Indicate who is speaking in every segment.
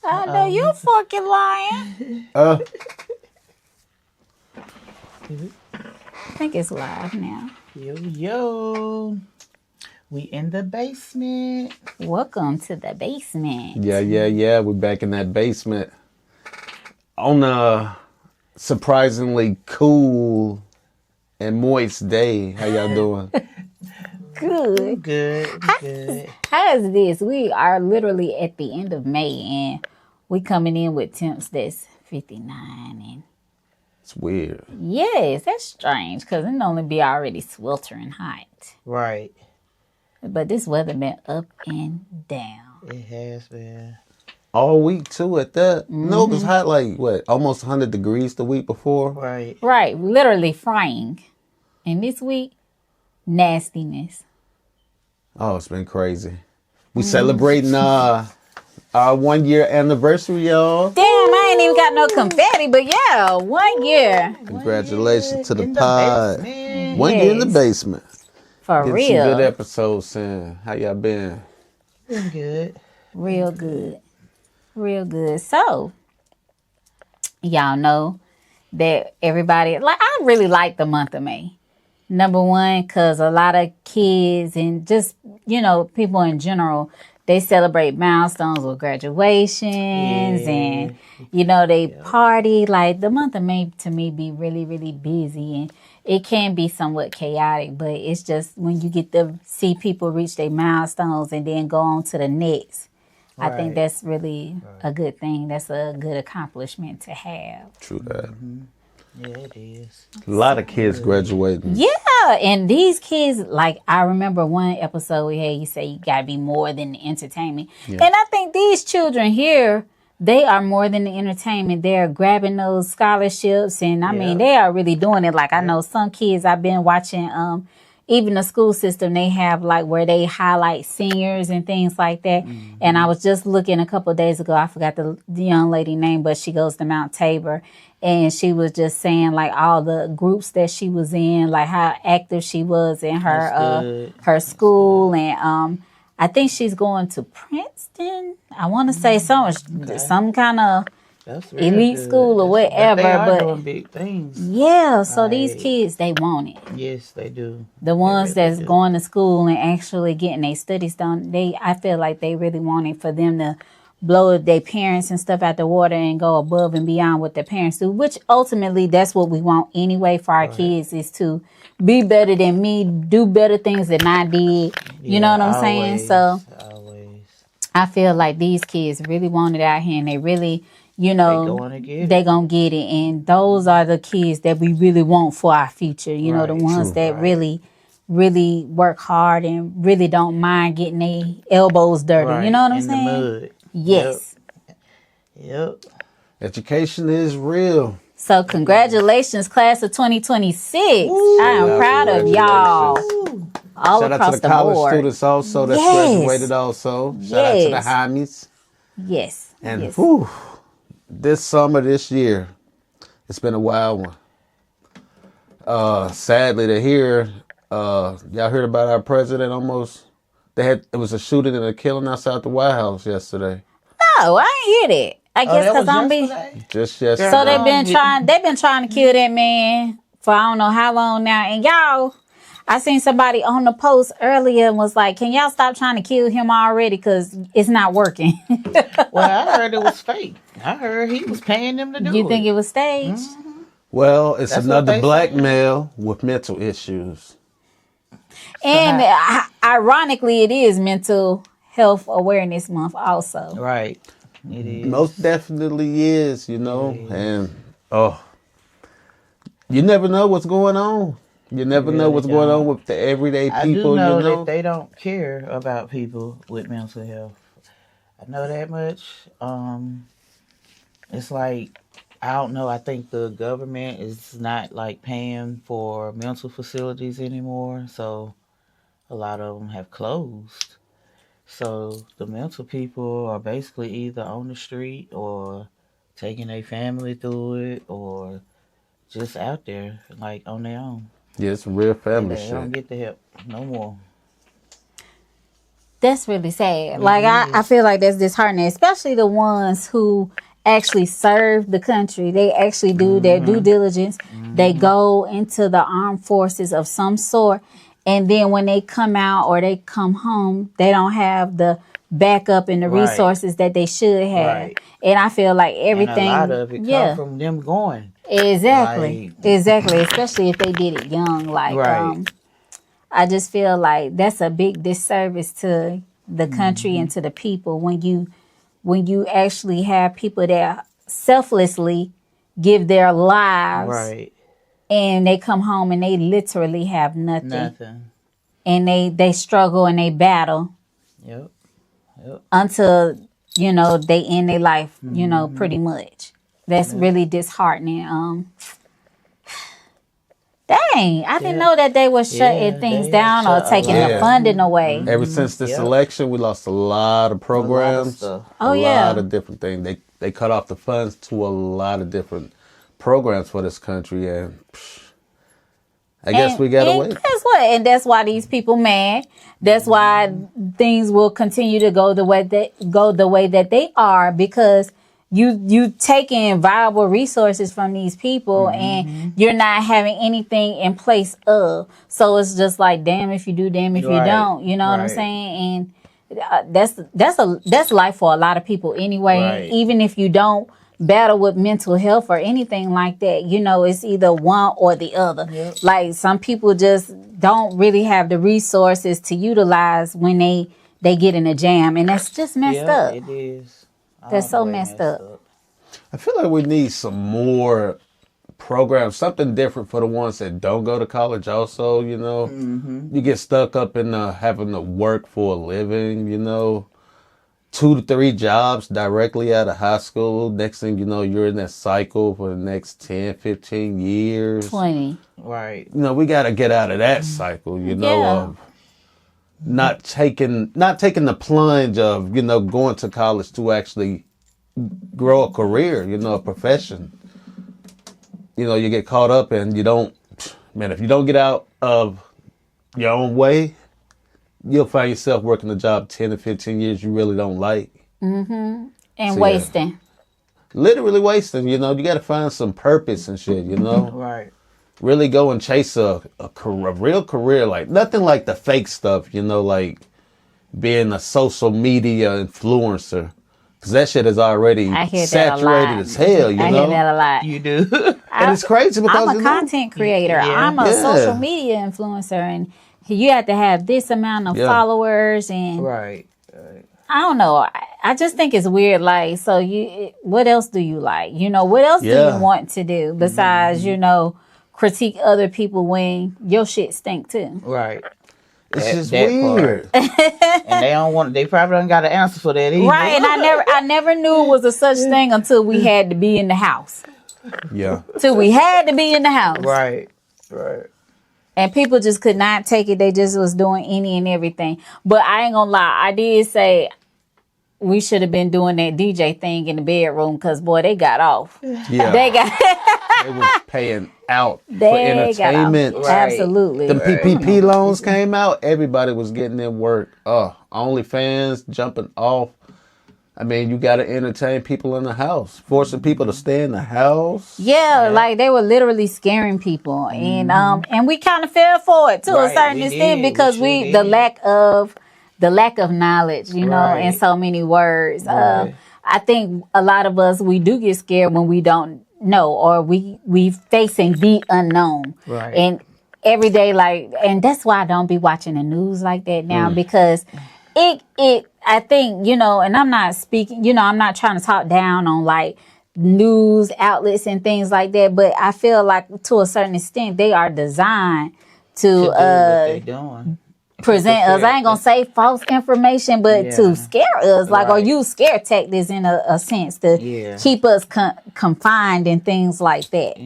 Speaker 1: I know you fucking lying. I think it's live now.
Speaker 2: Yo. We in the basement.
Speaker 1: Welcome to the basement.
Speaker 3: Yeah. We're back in that basement on a surprisingly cool and moist day. How y'all doing?
Speaker 1: Good. How is this? We are literally at the end of May and we coming in with temps that's 59 and
Speaker 3: It's weird.
Speaker 1: yes, that's strange because it normally be already sweltering hot.
Speaker 2: Right.
Speaker 1: But this weather been up and down.
Speaker 2: It has been.
Speaker 3: All week too at that. No, it was hot like almost 100 degrees the week before.
Speaker 2: Right.
Speaker 1: Right, literally frying. And this week, nastiness.
Speaker 3: Oh, it's been crazy. We celebrating our 1 year anniversary, y'all.
Speaker 1: Damn, I ain't even got no confetti, but yeah, 1 year.
Speaker 3: Congratulations to the
Speaker 2: In
Speaker 3: pod.
Speaker 2: basement.
Speaker 3: 1 year in the
Speaker 1: Yes.
Speaker 3: basement.
Speaker 1: For
Speaker 3: Getting
Speaker 1: real.
Speaker 3: some good episodes in. How y'all been?
Speaker 2: Been good.
Speaker 1: Real good. Real good. So, y'all know that everybody, I really like the month of May. Number one, because a lot of kids and just, people in general, they celebrate milestones with graduations and, they party. Like, the month of May, to me, be really, really busy. And it can be somewhat chaotic, but it's just when you get to see people reach their milestones and then go on to the next. I think that's really a good thing. That's a good accomplishment to have.
Speaker 3: True that.
Speaker 2: Yeah, it is.
Speaker 3: A lot of kids graduating.
Speaker 1: Yeah, and these kids, I remember one episode we had, you say you got to be more than the entertainment.
Speaker 3: Yeah.
Speaker 1: And I think these children here, they are more than the entertainment. They're grabbing those scholarships, and I mean, they are really doing it. I know some kids I've been watching, even the school system, they have where they highlight seniors and things like that. Mm-hmm. And I was just looking a couple of days ago, I forgot the young lady name, but she goes to Mount Tabor. And she was just saying all the groups that she was in, how active she was in her school. And I think she's going to Princeton. I want to say some kind of elite school or whatever.
Speaker 2: They are doing big things.
Speaker 1: Yeah, so these kids, they want it.
Speaker 2: Yes, they do.
Speaker 1: The ones that's going to school and actually getting their studies done, I feel like they really want it for them to blow their parents and stuff out the water and go above and beyond what their parents do, which ultimately that's what we want anyway for our kids, is to be better than me, do better things than I did. You know what I'm saying? So I feel like these kids really want it out here and they really, they gonna get it. And those are the kids that we really want for our future. The ones that really, really work hard and really don't mind getting their elbows dirty. You know what I'm saying?
Speaker 2: The mud.
Speaker 1: Yes.
Speaker 2: Yep.
Speaker 3: Education is real.
Speaker 1: So congratulations, class of 2026. I am proud of y'all. All
Speaker 3: Shout
Speaker 1: across
Speaker 3: out to the college students also that graduated also. Shout out to the homies.
Speaker 1: Yes.
Speaker 3: And this summer, this year, it's been a wild one. Sadly to hear, y'all heard about our president almost. It was a shooting and a killing outside the White House yesterday.
Speaker 1: No, I ain't hear that. I guess because I'm
Speaker 3: just yesterday.
Speaker 1: So they've been trying to kill that man for I don't know how long now. And y'all, I seen somebody on the post earlier and was like, can y'all stop trying to kill him already? Because it's not working.
Speaker 2: Well, I heard it was fake. I heard he was paying them to do it.
Speaker 1: You think it was staged?
Speaker 2: Mm-hmm.
Speaker 3: Well, it's another black male with mental issues.
Speaker 1: And ironically, it is Mental Health Awareness Month also.
Speaker 2: Right. It is.
Speaker 3: Most definitely is, and you never know what's going on. You never know what's going on with the everyday people.
Speaker 2: I do know that they don't care about people with mental health. I know that much. It's I don't know. I think the government is not paying for mental facilities anymore. So a lot of them have closed. So the mental people are basically either on the street or taking their family through it or just out there on their own.
Speaker 3: Yeah, it's real family shit.
Speaker 2: They don't get the help no more.
Speaker 1: That's really sad. Like, I feel like that's disheartening, especially the ones who actually serve the country. They actually do their due diligence. They go into the armed forces of some sort. And then when they come out or they come home, they don't have the backup and the resources that they should have.
Speaker 2: Right.
Speaker 1: And I feel like everything.
Speaker 2: And a lot of it come from them going.
Speaker 1: Exactly.
Speaker 2: Like,
Speaker 1: Exactly. Especially if they did it young. Like, I just feel like that's a big disservice to the country and to the people when you actually have people that selflessly give their lives,
Speaker 2: right.
Speaker 1: and they come home and they literally have nothing.
Speaker 2: Nothing.
Speaker 1: And they struggle and they battle
Speaker 2: Yep.
Speaker 1: until, you know, they end their life, you know, pretty much. That's really disheartening. Dang, I didn't know that they were shutting things down or taking the funding away.
Speaker 3: Ever since this election, we lost a lot of programs.
Speaker 2: A
Speaker 3: lot of different things. They cut off the funds to a lot of different programs for this country, and I guess we gotta wait.
Speaker 1: Guess what? And that's why these people mad. That's why things will continue to go the way that they are, because you taking viable resources from these people and you're not having anything in place of. So it's just like, damn if you do, damn if you don't. You know what I'm saying? And that's life for a lot of people anyway.
Speaker 2: Right.
Speaker 1: Even if you don't battle with mental health or anything like that, you know, it's either one or the other. Yep. Like, some people just don't really have the resources to utilize when they get in a jam, and that's just messed up.
Speaker 2: It is.
Speaker 1: That's so messed up.
Speaker 3: I feel like we need some more programs, something different for the ones that don't go to college also, you know. You get stuck up in having to work for a living, you know. 2 to 3 jobs directly out of high school. Next thing you know, you're in that cycle for the next 10, 15 years.
Speaker 1: 20.
Speaker 2: Right.
Speaker 3: You know, we got to get out of that cycle, you know, of not taking the plunge of, you know, going to college to actually grow a career, you know, a profession. You know, you get caught up and you don't, man, if you don't get out of your own way, you'll find yourself working a job 10 to 15 years you really don't like.
Speaker 1: And so, wasting.
Speaker 3: Yeah. Literally wasting, you know. You got to find some purpose and shit, you know.
Speaker 2: Right.
Speaker 3: Really go and chase a real career, like nothing like the fake stuff, you know, like being a social media influencer. Because that shit is already saturated as hell, you know.
Speaker 1: I hear that a lot.
Speaker 2: You do.
Speaker 3: And it's crazy because
Speaker 1: I'm a content creator. I'm a social media influencer, and you have to have this amount of followers, and
Speaker 2: right.
Speaker 1: I don't know. I just think it's weird. Like, so what else do you like? You know, what else do you want to do besides, you know, critique other people when your shit stink too?
Speaker 2: Right.
Speaker 3: It's just weird.
Speaker 2: And they probably don't got an answer for that either.
Speaker 1: Right. And I never knew it was a such thing until we had to be in the house.
Speaker 3: Yeah.
Speaker 1: Till we had to be in the house.
Speaker 2: Right. Right.
Speaker 1: And people just could not take it. They just was doing any and everything. But I ain't gonna lie. I did say we should have been doing that DJ thing in the bedroom, because, boy, they got off.
Speaker 3: Yeah.
Speaker 1: They
Speaker 3: was paying out for entertainment.
Speaker 1: Right. Absolutely.
Speaker 3: The PPP loans came out. Everybody was getting in work. OnlyFans jumping off. I mean, you got to entertain people in the house, forcing people to stay in the house.
Speaker 1: Yeah, like they were literally scaring people, and we kind of fell for it to a certain extent because the lack of knowledge, you know, in so many words. I think a lot of us, we do get scared when we don't know, or we facing the unknown, and every day, like, and that's why I don't be watching the news like that now, because I think, you know, and I'm not speaking, you know, I'm not trying to talk down on like news outlets and things like that, but I feel like to a certain extent they are designed to present us. I ain't gonna say false information, but to scare us, like, or use scare tactics in a sense to keep us confined and things like that.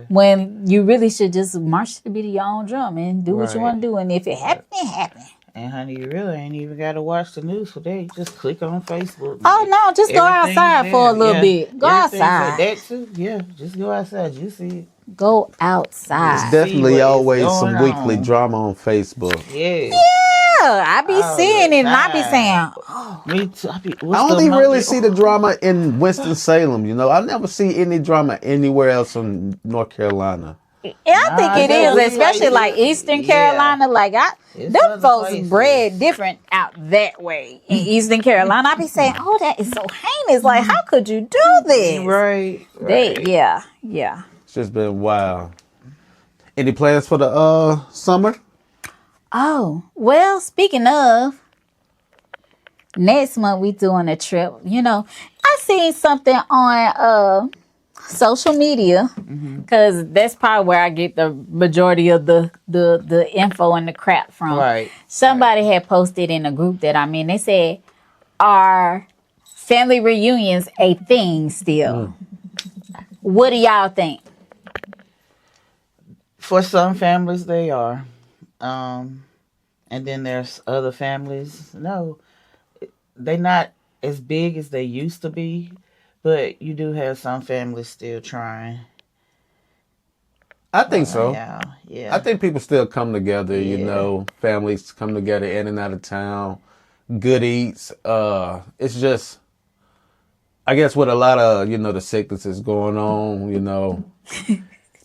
Speaker 1: When you really should just march to the beat of your own drum and do what you want to do, and if it happen, it happen.
Speaker 2: And honey, you really ain't even got to watch the news for that. You just click on Facebook.
Speaker 1: Oh no, just go outside for a little bit. Go outside.
Speaker 2: That too. Yeah, just go outside. You see it.
Speaker 1: Go outside.
Speaker 3: There's definitely always some weekly drama on Facebook.
Speaker 2: Yeah.
Speaker 1: I be
Speaker 2: all
Speaker 1: seeing
Speaker 2: the
Speaker 1: it, and I be
Speaker 2: time.
Speaker 1: saying, "Oh,
Speaker 2: Me too.
Speaker 3: I only really see the drama in Winston-Salem. You know, I never see any drama anywhere else in North Carolina.
Speaker 1: yeah, I think it
Speaker 2: that
Speaker 1: is,
Speaker 2: was
Speaker 1: especially like Eastern Carolina. Like
Speaker 2: It's
Speaker 1: them
Speaker 2: other
Speaker 1: folks
Speaker 2: places.
Speaker 1: bred different out that way in Eastern Carolina. I be saying, oh, that is so heinous. Like, how could you do this?
Speaker 2: Right.
Speaker 1: Yeah.
Speaker 3: It's just been wild. Any plans for the summer?
Speaker 1: Oh, well, speaking of, next month we doing a trip. You know, I seen something on social media, because that's probably where I get the majority of the info and the crap from.
Speaker 2: Right.
Speaker 1: Somebody had posted in a group that I'm in. They said, "Are family reunions a thing still?" What do y'all think?
Speaker 2: For some families, they are. And then there's other families. No, they're not as big as they used to be, but you do have some families still trying.
Speaker 3: I think so.
Speaker 2: Yeah.
Speaker 3: I think people still come together, you
Speaker 2: Yeah.
Speaker 3: know, families come together in and out of town, good eats. It's just, I guess with a lot of, you know, the sicknesses going on, you know,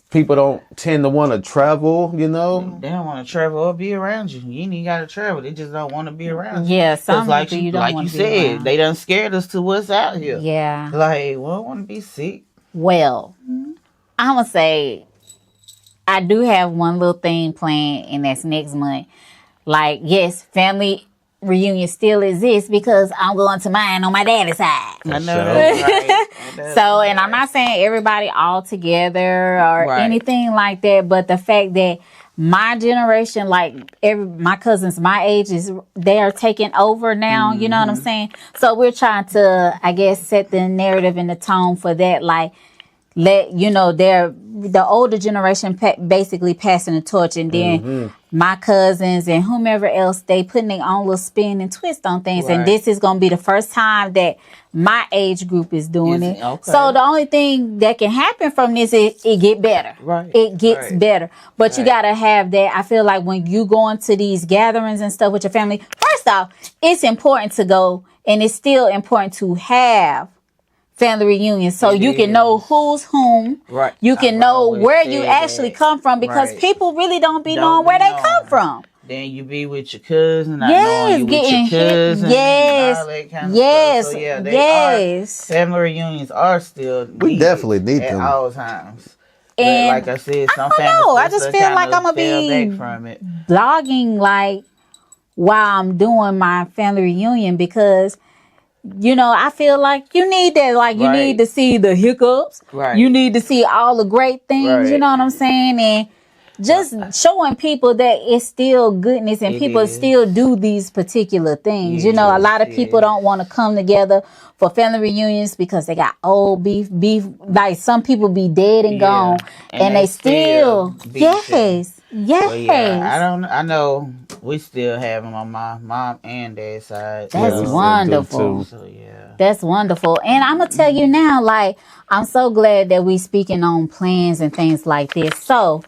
Speaker 3: people don't tend to want to travel, you know.
Speaker 2: They don't want to travel or be around you. You ain't even got to travel. They just don't want to be around you.
Speaker 1: Yeah, some
Speaker 2: like
Speaker 1: people you don't
Speaker 2: like
Speaker 1: want
Speaker 2: you
Speaker 1: to be
Speaker 2: said,
Speaker 1: around.
Speaker 2: they done scared us to what's out here.
Speaker 1: Yeah.
Speaker 2: Like, we don't want to be sick.
Speaker 1: Well, I'm going to say I do have one little thing planned, and that's next month. Like, yes, family reunion still exists because I'm going to mine on my daddy's side.
Speaker 2: I know
Speaker 3: sure.
Speaker 2: that's right.
Speaker 1: So, and I'm not saying everybody all together or
Speaker 2: Right.
Speaker 1: anything like that, but the fact that my generation, like my cousins my age, they are taking over now. You know what I'm saying? So we're trying to, I guess, set the narrative and the tone for that. Like, let you know, the older generation basically passing the torch, and then my cousins and whomever else, they putting their own little spin and twist on things.
Speaker 2: Right.
Speaker 1: And this is going to be the first time that my age group is doing it.
Speaker 2: Okay.
Speaker 1: So the only thing that can happen from this is it get better.
Speaker 2: Right.
Speaker 1: It gets
Speaker 2: Right.
Speaker 1: better. But you
Speaker 2: Right.
Speaker 1: got to have that. I feel like when you go into these gatherings and stuff with your family, first off, it's important to go, and it's still important to have family reunions so you can know who's whom.
Speaker 2: Right.
Speaker 1: You can
Speaker 2: I've
Speaker 1: know
Speaker 2: always
Speaker 1: where you
Speaker 2: said
Speaker 1: actually
Speaker 2: that.
Speaker 1: come from, because
Speaker 2: Right.
Speaker 1: people really don't be
Speaker 2: Don't
Speaker 1: knowing where
Speaker 2: be
Speaker 1: they
Speaker 2: knowing.
Speaker 1: come from.
Speaker 2: Then you be with your cousin, not
Speaker 1: Yes,
Speaker 2: knowing you with
Speaker 1: getting
Speaker 2: your
Speaker 1: hit.
Speaker 2: cousin.
Speaker 1: Yes.
Speaker 2: And all that kind of
Speaker 1: Yes.
Speaker 2: stuff. So yeah, they
Speaker 1: Yes.
Speaker 2: family reunions are still
Speaker 3: We
Speaker 2: needed
Speaker 3: definitely need
Speaker 2: at
Speaker 3: them.
Speaker 2: all times.
Speaker 1: And
Speaker 2: but like I said, some
Speaker 1: don't
Speaker 2: families
Speaker 1: know. I
Speaker 2: still
Speaker 1: just feel
Speaker 2: kinda
Speaker 1: like I'ma
Speaker 2: fell
Speaker 1: be-
Speaker 2: back from it.
Speaker 1: Blogging like while I'm doing my family reunion, because you know, I feel like you need that. Like, you
Speaker 2: Right.
Speaker 1: need to see the hiccups.
Speaker 2: Right.
Speaker 1: You need to see all the great things. You
Speaker 2: Right.
Speaker 1: know what I'm saying? And just showing people that it's still goodness, and
Speaker 2: It
Speaker 1: people
Speaker 2: is.
Speaker 1: still do these particular things. You know, a lot of people don't want to come together for family reunions because they got old beef. Like, some people be dead and
Speaker 2: Yeah.
Speaker 1: gone, and they still
Speaker 2: beefing.
Speaker 1: yes.
Speaker 2: But yeah, I know we still have them on my mom and dad's side.
Speaker 1: That's
Speaker 3: we still do
Speaker 1: wonderful.
Speaker 3: too.
Speaker 2: So yeah.
Speaker 1: That's wonderful. And I'm going to tell you now, like, I'm so glad that we speaking on plans and things like this. So,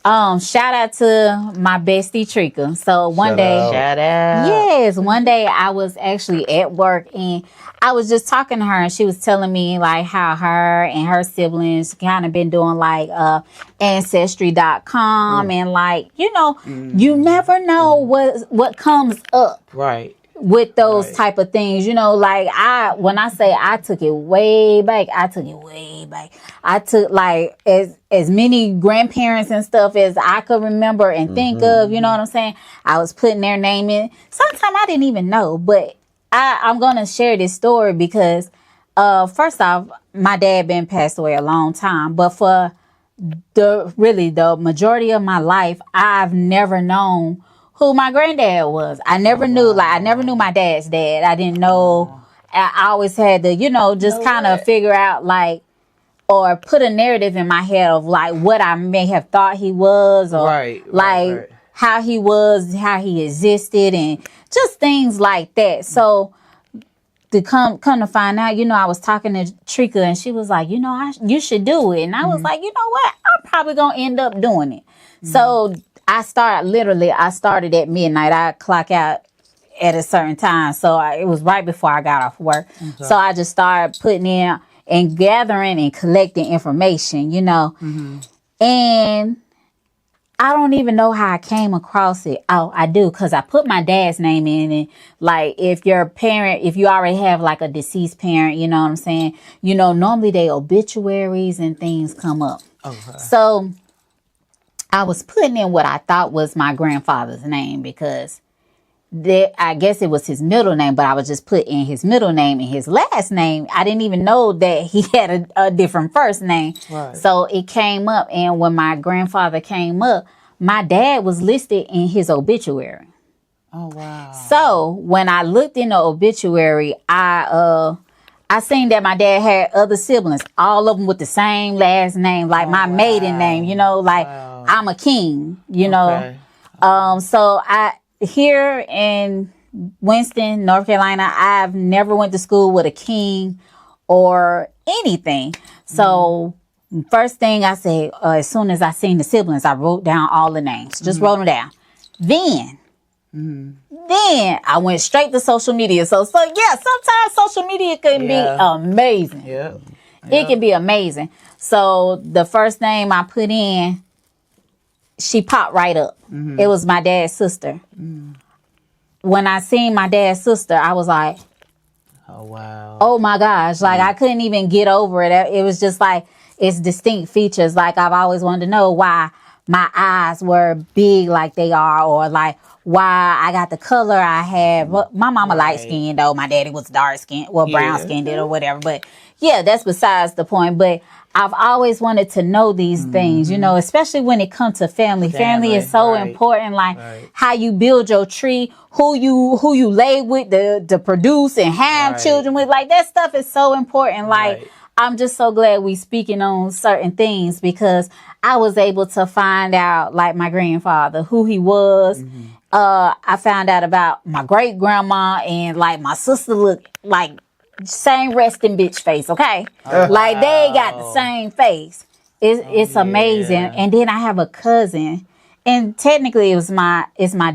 Speaker 1: shout out to my bestie Trika. So one
Speaker 3: Shout
Speaker 1: day,
Speaker 3: out.
Speaker 2: Shout out.
Speaker 1: yes, one day I was actually at work, and I was just talking to her, and she was telling me like how her and her siblings kind of been doing like ancestry.com, and like, you know, you never know what comes up
Speaker 2: Right.
Speaker 1: with those
Speaker 2: Right.
Speaker 1: type of things. You know, like, when I say I took it way back, I took like as many grandparents and stuff as I could remember and think of. You know what I'm saying? I was putting their name in. Sometimes I didn't even know, but I'm gonna share this story because first off, my dad been passed away a long time, but for the majority of my life, I've never known who my granddad was. I never knew my dad's dad. I didn't know. I always had to, you know, just kind of figure out like, or put a narrative in my head of like what I may have thought he was, or
Speaker 2: Right.
Speaker 1: how he was, how he existed, and just things like that. So to come to find out, you know, I was talking to Trika, and she was like, you know, you should do it. And I was like, you know what? I'm probably going to end up doing it. So I started at midnight. I clock out at a certain time. So it was right before I got off work. Okay. So I just started putting in and gathering and collecting information, you know. Mm-hmm. And I don't even know how I came across it. Oh, I do, because I put my dad's name in. And like, if you already have like a deceased parent, you know what I'm saying? You know, normally they obituaries and things come up. Okay. So I was putting in what I thought was my grandfather's name, because I guess it was his middle name, but I was just putting his middle name and his last name. I didn't even know that he had a different first name. Right. So it came up, and when my grandfather came up, my dad was listed in his obituary. Oh, wow. So when I looked in the obituary, I seen that my dad had other siblings, all of them with the same last name, like my maiden name, you know, like I'm a king, you know. So here in Winston, North Carolina, I've never went to school with a king or anything. So first thing I said, as soon as I seen the siblings, I wrote down all the names. Just wrote them down. Then I went straight to social media. So yeah, sometimes social media can be amazing. Yeah. It can be amazing. So the first name I put in, she popped right up. Mm-hmm. It was my dad's sister. Mm. When I seen my dad's sister, I was like, oh, wow. Oh, my gosh. Like, I couldn't even get over it. It was just like, it's distinct features. Like, I've always wanted to know why my eyes were big like they are, or like why I got the color I have. My mama light skinned, though. My daddy was dark skinned, brown skinned or whatever. But yeah, that's besides the point. But I've always wanted to know these things, you know, especially when it comes to family. Family is so important, like how you build your tree, who you lay with to produce and have children with. Like, that stuff is so important. Like, I'm just so glad we speaking on certain things, because I was able to find out, like, my grandfather, who he was. Mm-hmm. I found out about my great grandma, and like my sister looked like same resting bitch face, okay? Like, they got the same face. It's amazing. And then I have a cousin, and technically it's my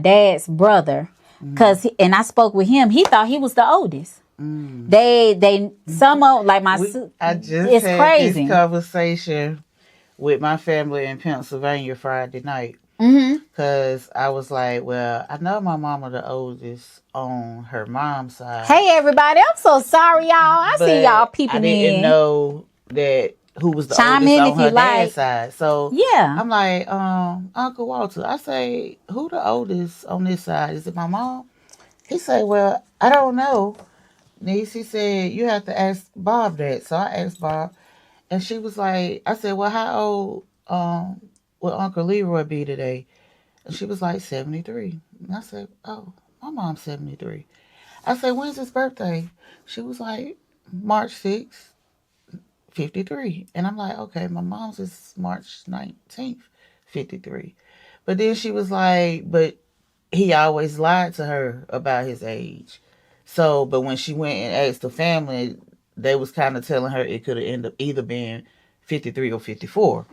Speaker 1: dad's brother, and I spoke with him. He thought he was the oldest. They some of like my
Speaker 2: I just
Speaker 1: it's
Speaker 2: had
Speaker 1: crazy.
Speaker 2: This conversation with my family in Pennsylvania Friday night. Because I was like, well, I know my mama the oldest on her mom's side.
Speaker 1: Hey, everybody. I'm so sorry, y'all. I see y'all peeping in.
Speaker 2: I didn't know that who was the oldest on her dad's side. So yeah, I'm like, Uncle Walter, I say, who the oldest on this side? Is it my mom? He said, well, I don't know. Niece, he said, you have to ask Bob that. So I asked Bob, and she was like, I said, well, how old will Uncle Leroy be today? And she was like, 73. And I said, oh, my mom's 73. I said, when's his birthday? She was like, March 6th, 53. And I'm like, okay, my mom's is March 19th, 53. But then she was like, but he always lied to her about his age. So, but when she went and asked the family, they was kind of telling her it could have ended up either being 53 or 54.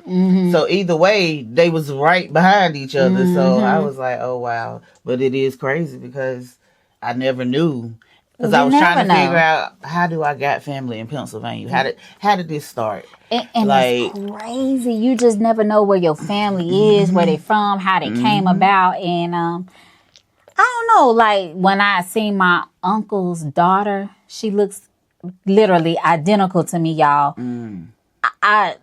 Speaker 2: So either way, they was right behind each other. So I was like, oh, wow. But it is crazy, because I never knew. Because I was trying to figure out, how do I got family in Pennsylvania? How did this start?
Speaker 1: And like, it's crazy. You just never know where your family is, where they from, how they came about. And I don't know, like, when I seen my uncle's daughter, she looks literally identical to me, y'all. I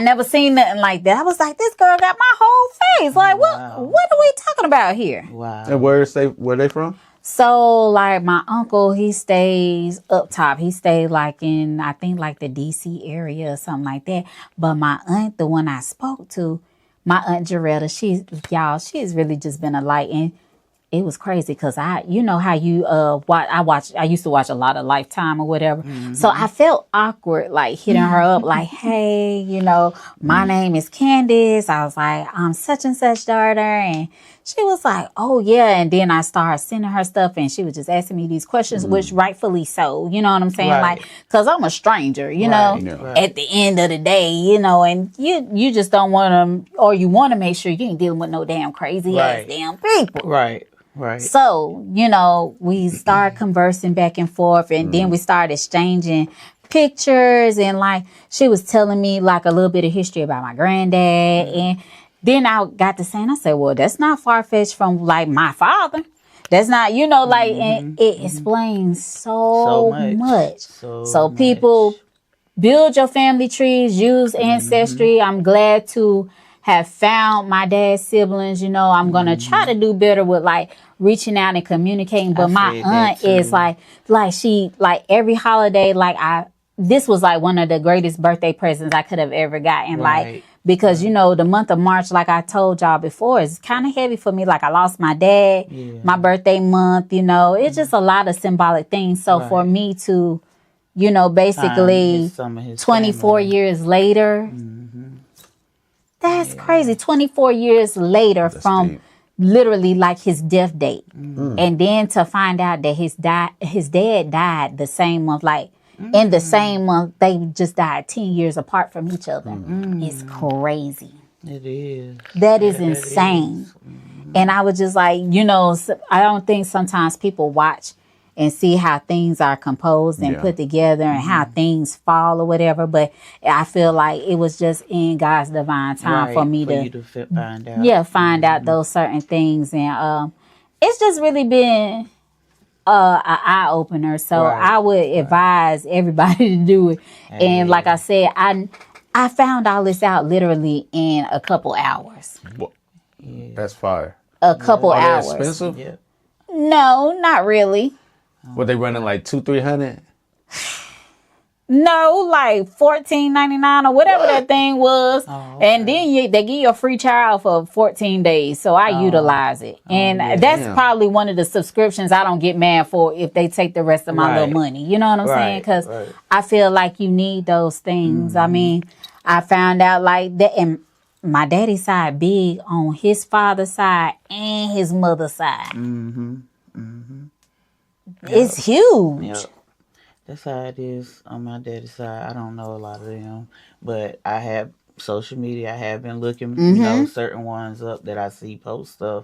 Speaker 1: never seen nothing like that. I was like, this girl got my whole face. Like, what are we talking about here?
Speaker 3: Wow. And where they from?
Speaker 1: So, like, my uncle, he stays up top. He stayed, like, in, I think, like, the D.C. area or something like that. But my aunt, the one I spoke to, my Aunt Jaretta, she has really just been a light. And it was crazy, because you know how you I used to watch a lot of Lifetime or whatever. So I felt awkward, like, hitting her up, like, hey, you know, my name is Candace. I was like, I'm such and such daughter. And She was like, oh, yeah. And then I started sending her stuff and she was just asking me these questions, which rightfully so. You know what I'm saying?
Speaker 2: Right.
Speaker 1: Like, because I'm a stranger, you
Speaker 2: Right,
Speaker 1: know,
Speaker 2: right.
Speaker 1: at the end of the day, you know, and you just don't want to, or you want to make sure you ain't dealing with no damn crazy ass
Speaker 2: Right.
Speaker 1: damn people.
Speaker 2: Right. Right.
Speaker 1: So, you know, we started conversing back and forth and then we started exchanging pictures and like she was telling me like a little bit of history about my granddad and then I got to saying, I said, well, that's not far-fetched from like my father. That's not, you know, like and it explains so much. So people build your family trees, use ancestry. I'm glad to have found my dad's siblings. You know, I'm going to try to do better with like reaching out and communicating. But my aunt is like she, like every holiday, like this was like one of the greatest birthday presents I could have ever gotten. Like, because, you know, the month of March, like I told y'all before, is kind of heavy for me. Like I lost my dad, my birthday month, you know, it's just a lot of symbolic things. So for me to, you know, basically 24 years later, that's crazy. 24 years later from literally like his death date. And then to find out that his dad died the same month, like in the same month, they just died 10 years apart from each other. It's crazy.
Speaker 2: It is.
Speaker 1: That is insane. And I was just like, you know, I don't think sometimes people watch and see how things are composed and put together and how things fall or whatever. But I feel like it was just in God's divine time for me
Speaker 2: to find out.
Speaker 1: Yeah, find out those certain things. And it's just really been an eye-opener. So I would advise everybody to do it. And like I said, I found all this out literally in a couple hours.
Speaker 3: That's fire.
Speaker 1: A couple hours.
Speaker 3: Are they expensive?
Speaker 2: Yeah.
Speaker 1: No, not really.
Speaker 3: Were they running like $200-300?
Speaker 1: No, like $14.99 or whatever that thing was. And then they give you a free trial for 14 days. So I utilize it. And that's probably one of the subscriptions I don't get mad for if they take the rest of my little money. You know what I'm saying? Because I feel like you need those things. I mean, I found out like that. And my daddy's side big on his father's side and his mother's side. It's huge.
Speaker 2: Yep. That's how it is on my daddy's side. I don't know a lot of them, but I have social media. I have been looking, you know, certain ones up that I see post stuff,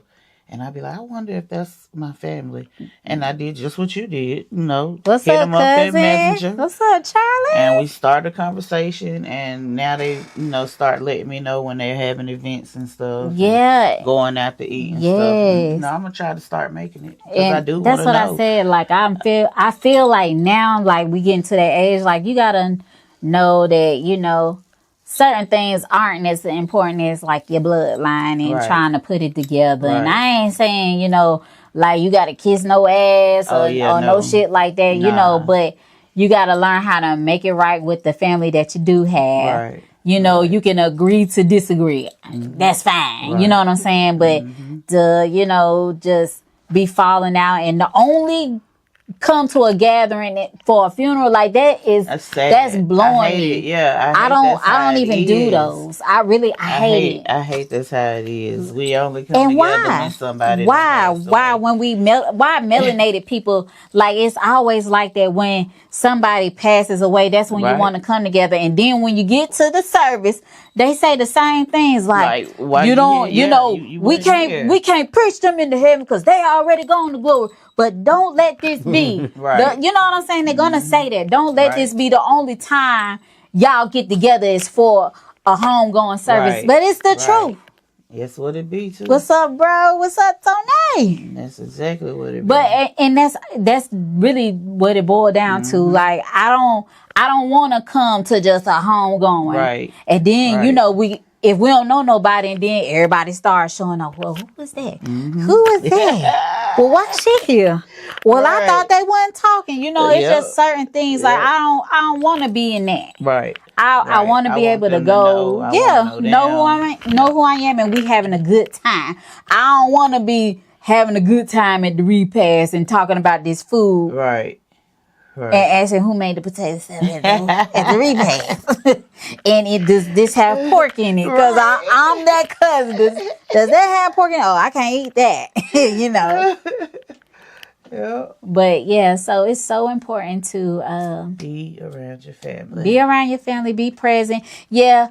Speaker 2: and I be like, I wonder if that's my family. And I did just what you did, you know.
Speaker 1: What's
Speaker 2: hit
Speaker 1: up,
Speaker 2: them up in Messenger.
Speaker 1: What's up, Charlie?
Speaker 2: And we started a conversation, and now they, you know, start letting me know when they're having events and stuff.
Speaker 1: Yeah.
Speaker 2: And going out to eat and stuff. And, you know, I'm going to try to start making it. Because I do want to know.
Speaker 1: That's what I said. Like, I feel like now, like, we getting to that age, like, you got to know that, you know, certain things aren't as important as, like, your bloodline and trying to put it together. And I ain't saying, you know, like, you got to kiss no ass or no shit like that, you know, but you got to learn how to make it right with the family that you do have. You know, you can agree to disagree. That's fine. You know what I'm saying? But to, you know, just be falling out and the only come to a gathering for a funeral like that is that's blowing me.
Speaker 2: Yeah,
Speaker 1: I don't even do those. I hate it.
Speaker 2: I hate that's how it is. We only come together when somebody.
Speaker 1: Why when why melanated people, like it's always like that when somebody passes away, that's when you want to come together, and then when you get to the service they say the same things like you don't we can't preach them into heaven because they already gone to glory. But don't let this be. You know what I'm saying? They're going to say that. Don't let this be the only time y'all get together is for a homegoing service. But it's the truth.
Speaker 2: That's what it be, too.
Speaker 1: What's up, bro? What's up, Tony?
Speaker 2: That's exactly what it be.
Speaker 1: But, and that's really what it boiled down to. Like, I don't want to come to just a homegoing. And then, you know, if we don't know nobody and then everybody starts showing up, well, who was that? Who was that? Well, why she here? Well, I thought they wasn't talking. You know, it's just certain things like I don't want to be in that. I want to be able to go, know who I am, and we having a good time. I don't want to be having a good time at the repast and talking about this food.
Speaker 2: Right.
Speaker 1: and asking who made the potato salad at the repast. And does this have pork in it? Because I'm that cousin. Does that have pork in it? Oh, I can't eat that.
Speaker 2: Yeah.
Speaker 1: But yeah, so it's so important to
Speaker 2: Be around your family.
Speaker 1: be around your family, be present. Yeah,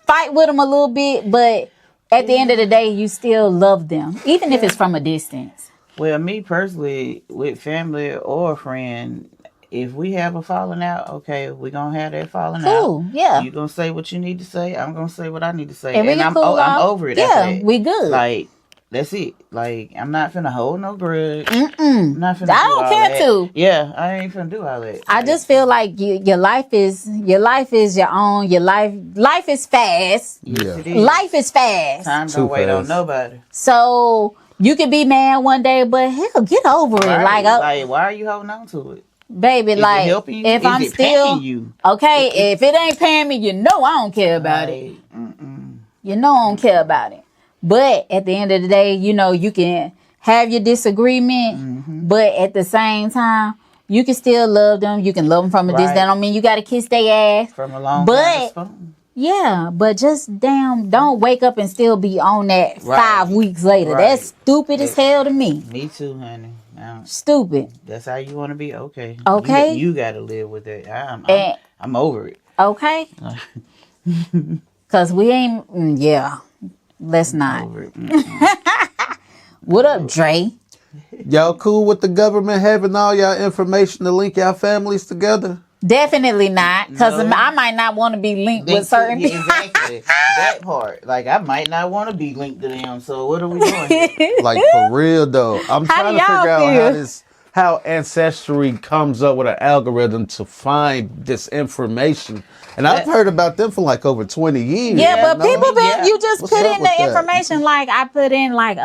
Speaker 1: fight with them a little bit, but at the end of the day, you still love them, even if it's from a distance.
Speaker 2: Well, me personally, with family or a friend, if we have a falling out, okay, we're going to have that falling out.
Speaker 1: Cool, yeah.
Speaker 2: You're going to say what you need to say. I'm going to say what I need to say.
Speaker 1: And we
Speaker 2: I'm
Speaker 1: cool
Speaker 2: I'm
Speaker 1: off.
Speaker 2: over it.
Speaker 1: Yeah,
Speaker 2: after that.
Speaker 1: we good.
Speaker 2: Like, that's it. Like, I'm not finna hold no grudge. I'm not finna
Speaker 1: I
Speaker 2: do
Speaker 1: don't
Speaker 2: all
Speaker 1: care
Speaker 2: that.
Speaker 1: to.
Speaker 2: Yeah, I ain't finna do all that.
Speaker 1: I just feel like your life is your own. Your life is fast.
Speaker 2: Yes, it is.
Speaker 1: Life is fast.
Speaker 2: Time
Speaker 3: Too
Speaker 2: don't wait on
Speaker 3: fast.
Speaker 2: nobody.
Speaker 1: So you could be mad one day, but hell, get over it.
Speaker 2: Right.
Speaker 1: Like,
Speaker 2: Why are you holding on to it?
Speaker 1: baby,
Speaker 2: Is
Speaker 1: like
Speaker 2: it helping you?
Speaker 1: if
Speaker 2: Is
Speaker 1: I'm
Speaker 2: it
Speaker 1: still
Speaker 2: paying you?
Speaker 1: okay, if it ain't paying me, you know I don't care about it. You know I don't care about it. But at the end of the day, you can have your disagreement, but at the same time, you can still love them. You can love them from a distance.
Speaker 2: Right.
Speaker 1: That don't mean you got to kiss their ass.
Speaker 2: From a long
Speaker 1: But-
Speaker 2: time to spoon.
Speaker 1: Yeah, but just don't wake up and still be on that
Speaker 2: Right.
Speaker 1: 5 weeks later.
Speaker 2: Right.
Speaker 1: That's stupid as hell to me.
Speaker 2: Me too, honey.
Speaker 1: Stupid.
Speaker 2: That's how you want to be. Okay.
Speaker 1: Okay.
Speaker 2: You got to live with it.
Speaker 1: And-
Speaker 2: I'm over it.
Speaker 1: Okay? Because we ain't, yeah, let's not.
Speaker 2: Over it.
Speaker 1: What up, Dre?
Speaker 3: Y'all cool with the government having all y'all information to link y'all families together?
Speaker 1: Definitely not, because
Speaker 2: No.
Speaker 1: I might not want to be linked with certain
Speaker 2: Yeah,
Speaker 1: people.
Speaker 2: exactly. That part. Like, I might not want to be linked to them. So what are we doing here?
Speaker 3: Like, for real though. I'm
Speaker 1: How
Speaker 3: trying
Speaker 1: do
Speaker 3: to figure
Speaker 1: y'all
Speaker 3: out
Speaker 1: feel?
Speaker 3: how Ancestry comes up with an algorithm to find this information. And I've heard about them for like over 20 years.
Speaker 1: Yeah, but
Speaker 3: No?
Speaker 1: people been,
Speaker 2: Yeah.
Speaker 1: you just
Speaker 3: What's
Speaker 1: put
Speaker 3: up
Speaker 1: in
Speaker 3: with
Speaker 1: the
Speaker 3: that?
Speaker 1: information, like I put in like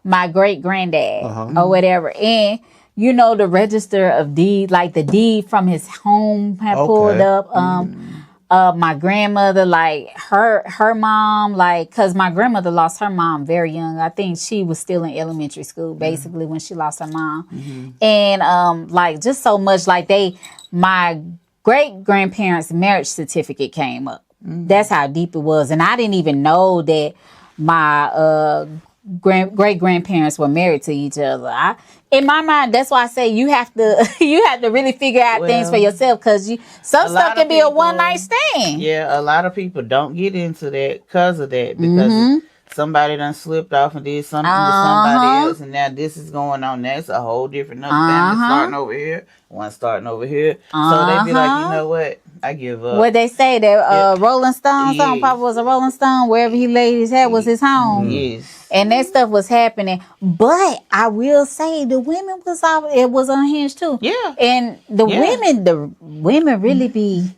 Speaker 1: my great granddad or whatever, and the register of deed, like the deed from his home had pulled up. My grandmother, like her mom, like, cause my grandmother lost her mom very young. I think she was still in elementary school basically when she lost her mom. And like just so much, like my great grandparents' marriage certificate came up. That's how deep it was. And I didn't even know that my great grandparents were married to each other. In my mind, that's why I say you have to really figure out things for yourself, because some stuff can be a one night stand.
Speaker 2: Yeah, a lot of people don't get into that because of that. Because somebody done slipped off and did something to somebody else, and now this is going on. That's a whole different family starting over here, one starting over here. So they be like, you know what? I give up.
Speaker 1: What they say that Rolling Stone, something Papa was a Rolling Stone, wherever he laid his head was his home.
Speaker 2: Yes.
Speaker 1: And that stuff was happening. But I will say the women was unhinged too.
Speaker 2: Yeah.
Speaker 1: And the women really be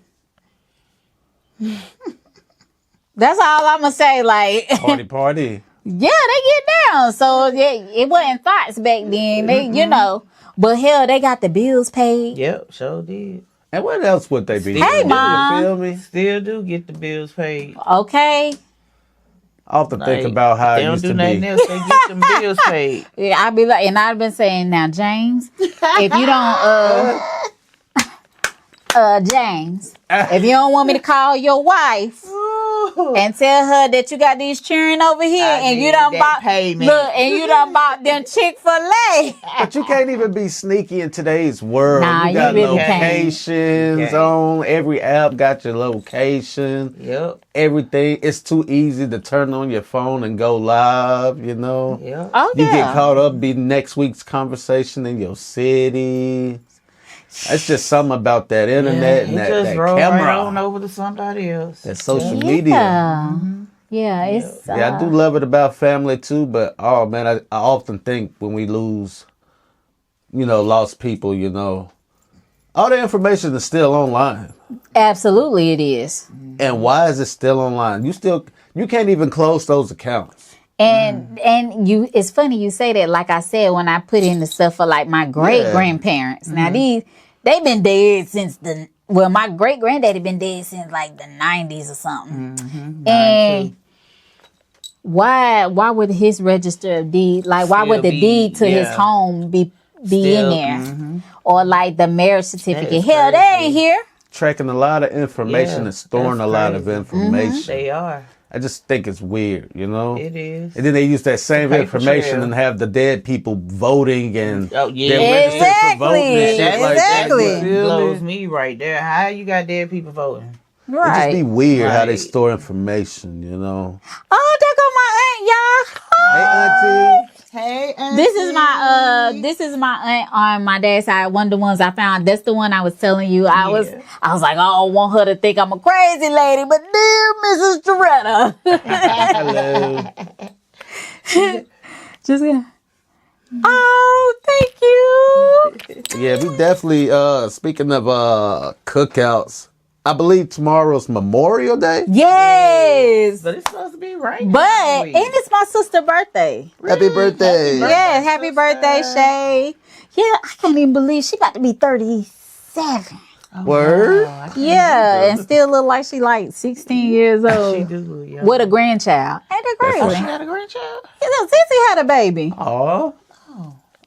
Speaker 1: that's all I'm gonna say. Like
Speaker 3: Party.
Speaker 1: yeah, they get down. So yeah, it wasn't thoughts back then. They but hell, they got the bills paid.
Speaker 2: Yep, sure did.
Speaker 3: And what else would they be?
Speaker 1: Hey,
Speaker 3: doing?
Speaker 1: Mom.
Speaker 3: You feel me?
Speaker 2: Still do get the bills paid.
Speaker 1: Okay.
Speaker 3: I often think
Speaker 2: Like,
Speaker 3: about how
Speaker 2: they
Speaker 3: it
Speaker 2: don't
Speaker 3: used
Speaker 2: do
Speaker 3: to
Speaker 2: nothing
Speaker 3: be.
Speaker 2: else. They get them bills paid.
Speaker 1: Yeah, I'd be like, and I've been saying, now, James, if you don't, James, if you don't want me to call your wife and tell her that you got these children over here and you
Speaker 2: need
Speaker 1: done
Speaker 2: that
Speaker 1: bought,
Speaker 2: payment.
Speaker 1: look, and you done bought them Chick-fil-A.
Speaker 3: But you can't even be sneaky in today's world.
Speaker 1: Nah,
Speaker 3: you got
Speaker 1: you really can't.
Speaker 3: locations
Speaker 2: Okay.
Speaker 3: on. Every app got your location.
Speaker 2: Yep.
Speaker 3: Everything. It's too easy to turn on your phone and go live, you know.
Speaker 2: Yep.
Speaker 1: Oh,
Speaker 3: You
Speaker 1: yeah.
Speaker 3: get caught up, be next week's conversation in your city. It's just something about that internet and
Speaker 2: it
Speaker 3: that
Speaker 2: just roll
Speaker 3: camera.
Speaker 2: right on over to somebody else.
Speaker 3: That social media.
Speaker 1: Yeah. Yeah, it's...
Speaker 3: Yeah, I do love it about family too, but oh man, I often think when we lose, lost people, all the information is still online.
Speaker 1: Absolutely it is.
Speaker 3: And why is it still online? You can't even close those accounts.
Speaker 1: And it's funny you say that. Like I said, when I put in the stuff for like my great grandparents. Now they've been dead since my great granddaddy been dead since like the 90s or something. And why would his register of deed, like why would the deed to his home be be in there. Or like the marriage certificate. Hell, they ain't here.
Speaker 3: Tracking a lot of information and storing a lot of information.
Speaker 2: They are.
Speaker 3: I just think it's weird, you know?
Speaker 2: It is.
Speaker 3: And then they use that same
Speaker 2: Paper
Speaker 3: information
Speaker 2: trail.
Speaker 3: and have the dead people voting and
Speaker 2: Oh, yeah.
Speaker 3: they're registered for voting and shit
Speaker 2: That's,
Speaker 3: like
Speaker 2: that's
Speaker 3: that.
Speaker 2: what
Speaker 3: You feel
Speaker 2: blows
Speaker 3: me?
Speaker 2: me right there. How you got dead people voting?
Speaker 3: It just be weird how they
Speaker 2: Right.
Speaker 3: store information, you know?
Speaker 1: Oh, there go my aunt, y'all.
Speaker 3: Hey, auntie.
Speaker 2: Hey, auntie.
Speaker 1: This is my aunt on my dad's side. One of the ones I found. That's the one I was telling you. I was like, I don't want her to think I'm a crazy lady, but dear Mrs. Doretta.
Speaker 3: Hello.
Speaker 1: Just gonna. Oh, thank you.
Speaker 3: Yeah, we definitely, speaking of cookouts, I believe tomorrow's Memorial Day.
Speaker 1: Yes.
Speaker 2: But it's supposed to be raining.
Speaker 1: But, and it's my sister's birthday.
Speaker 3: Happy birthday.
Speaker 1: Yeah, happy birthday, Shay. Yeah, I can't even believe she about to be 37.
Speaker 3: Word?
Speaker 1: Yeah, and still look like she like 16 years
Speaker 2: She
Speaker 1: old.
Speaker 2: do look young.
Speaker 1: With a grandchild. Ain't that
Speaker 2: Oh, she
Speaker 1: crazy?
Speaker 2: got a grandchild?
Speaker 1: You know, Sissy had a baby.
Speaker 3: Oh,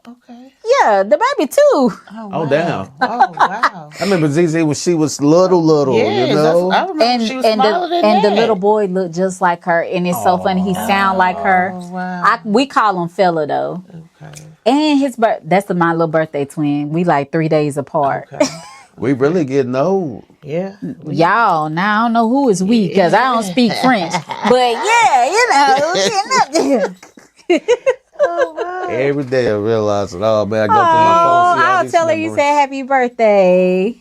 Speaker 2: Okay.
Speaker 1: Yeah, the baby too.
Speaker 3: oh, damn.
Speaker 2: Oh, wow.
Speaker 3: I remember ZZ when she was little,
Speaker 2: Yes,
Speaker 3: you know?
Speaker 2: I remember
Speaker 1: And
Speaker 2: she was
Speaker 1: and
Speaker 2: smaller
Speaker 1: the
Speaker 2: than
Speaker 1: and the
Speaker 2: that.
Speaker 1: little boy looked just like her, and it's so funny. He sound like her.
Speaker 2: Oh, wow.
Speaker 1: We call him fella though.
Speaker 2: Okay.
Speaker 1: And his that's my little birthday twin. We like 3 days apart.
Speaker 2: Okay.
Speaker 3: We really getting old.
Speaker 2: Yeah.
Speaker 1: Y'all, now I don't know who is we because I don't speak French. But yeah, getting up there.
Speaker 3: Every day I realize it. Oh, man, I go
Speaker 1: Oh,
Speaker 3: through my phone. See all
Speaker 1: I'll
Speaker 3: these
Speaker 1: tell her you
Speaker 3: memories.
Speaker 1: said happy birthday.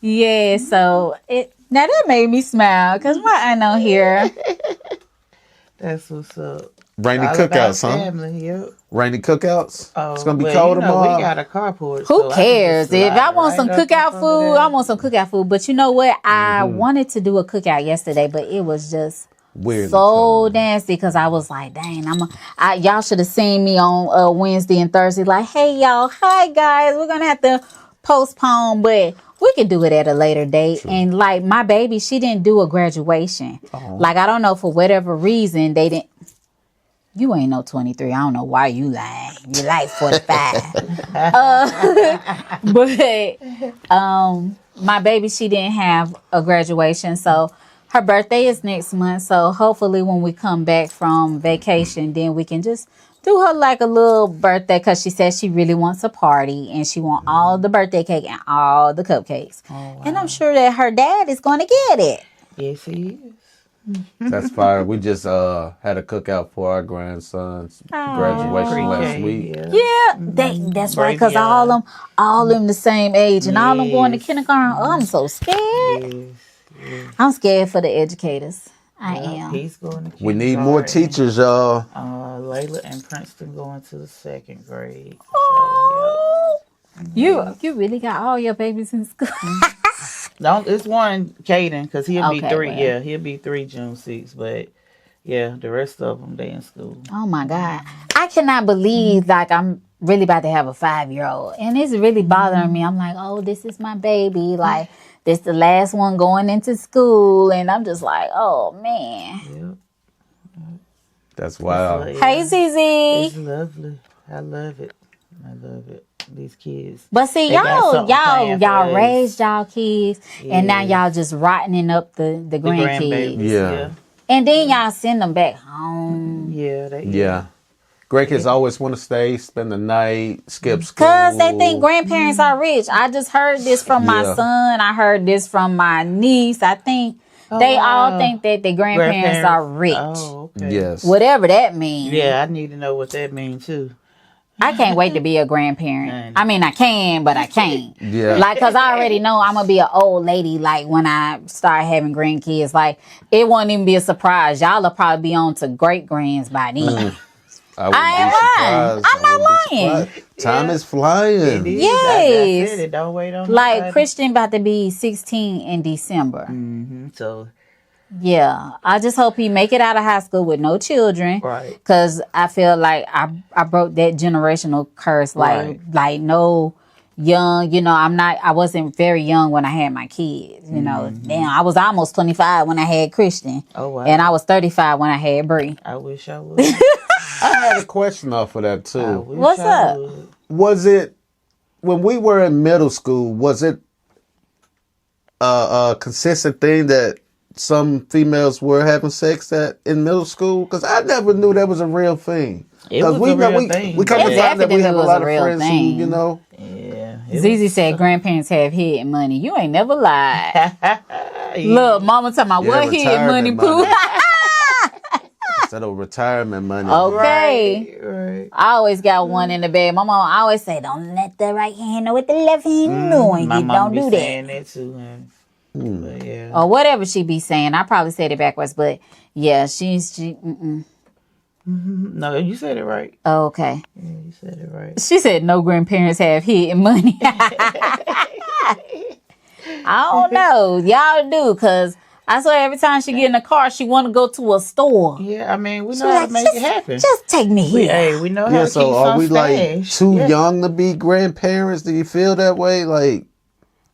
Speaker 1: Yeah, so now that made me smile because my aunt on here.
Speaker 2: That's what's up.
Speaker 3: Rainy
Speaker 2: All about
Speaker 3: cookouts, huh?
Speaker 2: family, yep.
Speaker 3: Rainy cookouts?
Speaker 2: Oh,
Speaker 3: It's going to be
Speaker 2: well,
Speaker 3: cold
Speaker 2: you know,
Speaker 3: tomorrow.
Speaker 2: We got a carport.
Speaker 1: Who
Speaker 2: so I can
Speaker 1: cares?
Speaker 2: just
Speaker 1: If I
Speaker 2: slide
Speaker 1: want some
Speaker 2: right up
Speaker 1: cookout
Speaker 2: up under
Speaker 1: food,
Speaker 2: that.
Speaker 1: I want some cookout food. But you know what? I wanted to do a cookout yesterday, but it was just
Speaker 3: Weirdly
Speaker 1: so
Speaker 3: cold.
Speaker 1: nasty because I was like, dang, y'all should have seen me on Wednesday and Thursday. Like, hey, y'all, hi, guys. We're going to have to postpone, but we can do it at a later date. And like my baby, she didn't do a graduation. Like, I don't know, for whatever reason, they didn't. You ain't no 23. I don't know why you lying. You like 45. But my baby, she didn't have a graduation. So her birthday is next month. So hopefully when we come back from vacation, then we can just do her like a little birthday because she says she really wants a party and she want all the birthday cake and all the cupcakes.
Speaker 2: Oh, wow.
Speaker 1: And I'm sure that her dad is going to get it.
Speaker 2: Yes, he is.
Speaker 3: That's fire. We just had a cookout for our grandson's graduation last
Speaker 2: Pre-K,
Speaker 3: week.
Speaker 2: yeah.
Speaker 1: Yeah, that's right. Because
Speaker 2: Bravion.
Speaker 1: all them the same age, and all them going to
Speaker 2: Yes.
Speaker 1: kindergarten. Oh, I'm so scared.
Speaker 2: Yes.
Speaker 1: I'm scared for the educators. I
Speaker 2: Yep,
Speaker 1: am.
Speaker 2: He's going to
Speaker 3: We need more
Speaker 2: kindergarten.
Speaker 3: teachers, y'all.
Speaker 2: Layla and Princeton going to the 2nd grade. So,
Speaker 1: Oh, you really got all your babies in school.
Speaker 2: No, it's one, Caden, because he'll be
Speaker 1: Okay,
Speaker 2: 3.
Speaker 1: well.
Speaker 2: Yeah, he'll be 3 June 6th. But yeah, the rest of them, they in school.
Speaker 1: Oh my God, I cannot believe like I'm really about to have a 5-year-old, and it's really bothering me. I'm like, oh, this is my baby. Like this the last one going into school, and I'm just like, oh man.
Speaker 2: Yep.
Speaker 3: That's wild.
Speaker 1: Hey, ZZ.
Speaker 2: It's lovely. I love it. I love it. These kids.
Speaker 1: But see,
Speaker 2: They got something planned for
Speaker 1: y'all
Speaker 2: us.
Speaker 1: raised y'all kids, and now y'all just rotting up the
Speaker 2: The
Speaker 1: grandkids.
Speaker 2: grandbabies.
Speaker 3: Yeah.
Speaker 1: And then y'all send them back home.
Speaker 2: Yeah. They,
Speaker 3: Yeah. Great kids always want to stay, spend the night, skip school.
Speaker 1: Because they think grandparents are rich. I just heard this from my
Speaker 3: Yeah.
Speaker 1: son. I heard this from my niece. I think they all think that the grandparents are rich.
Speaker 2: Oh, okay.
Speaker 3: Yes.
Speaker 1: Whatever that means.
Speaker 2: Yeah, I need to know what that means too.
Speaker 1: I can't wait to be a grandparent. I mean, I can, but I can't.
Speaker 3: Yeah.
Speaker 1: Like, because I already know I'm going to be an old lady, like, when I start having grandkids. Like, it won't even be a surprise. Y'all will probably be on to great-grands by then. I ain't lying. I'm not lying.
Speaker 3: Time is flying.
Speaker 2: It is.
Speaker 1: Yes.
Speaker 2: That's it. Don't wait on
Speaker 1: Like,
Speaker 2: nobody.
Speaker 1: Christian about to be 16 in December.
Speaker 2: So,
Speaker 1: Yeah. I just hope he make it out of high school with no children.
Speaker 2: right.
Speaker 1: Because I feel like I broke that generational curse. Like no young, I wasn't very young when I had my kids, Damn, I was almost 25 when I had Christian.
Speaker 2: Oh, wow.
Speaker 1: And I was 35 when I had Bree.
Speaker 2: I wish I would.
Speaker 3: I had a question off of that
Speaker 2: I
Speaker 3: too.
Speaker 2: wish
Speaker 1: What's
Speaker 2: I
Speaker 1: up?
Speaker 2: would.
Speaker 3: Was it when we were in middle school, was it a consistent thing that some females were having sex in middle school? Because I never knew that was a real thing.
Speaker 2: It was
Speaker 3: we
Speaker 2: a
Speaker 3: know
Speaker 2: real thing.
Speaker 3: we come to
Speaker 1: It
Speaker 3: find that we
Speaker 1: definitely
Speaker 3: have a
Speaker 1: was
Speaker 3: lot
Speaker 1: a
Speaker 3: of
Speaker 1: real
Speaker 3: friends
Speaker 1: thing.
Speaker 3: who, you know.
Speaker 2: Yeah.
Speaker 1: Zizi said grandparents have hidden money. You ain't never lied. Look, mama talking about what hidden money,
Speaker 3: retirement
Speaker 1: Pooh?
Speaker 3: Instead of retirement money.
Speaker 1: Okay.
Speaker 2: Right.
Speaker 1: I always got one in the bed. My mom always say, don't let the right hand know what the left hand doing.
Speaker 2: My
Speaker 1: You
Speaker 2: mom
Speaker 1: don't
Speaker 2: be
Speaker 1: do
Speaker 2: saying
Speaker 1: that.
Speaker 2: that too, man. But yeah.
Speaker 1: Or whatever she be saying. I probably said it backwards, but yeah, she
Speaker 2: No, you said it right.
Speaker 1: oh, okay.
Speaker 2: Yeah, you said it right.
Speaker 1: She said no grandparents have hidden money. I don't know. Y'all do, because I swear every time she get in the car, she want to go to a store.
Speaker 2: Yeah, I mean, we
Speaker 1: She
Speaker 2: know how to
Speaker 1: like,
Speaker 2: make it happen.
Speaker 1: Just take me here.
Speaker 2: Hey, we know how
Speaker 3: Yeah,
Speaker 2: to
Speaker 3: so
Speaker 2: keep
Speaker 3: are
Speaker 2: some
Speaker 3: we like
Speaker 2: stash.
Speaker 3: too
Speaker 2: Yeah.
Speaker 3: young to be grandparents? Do you feel that way? Like,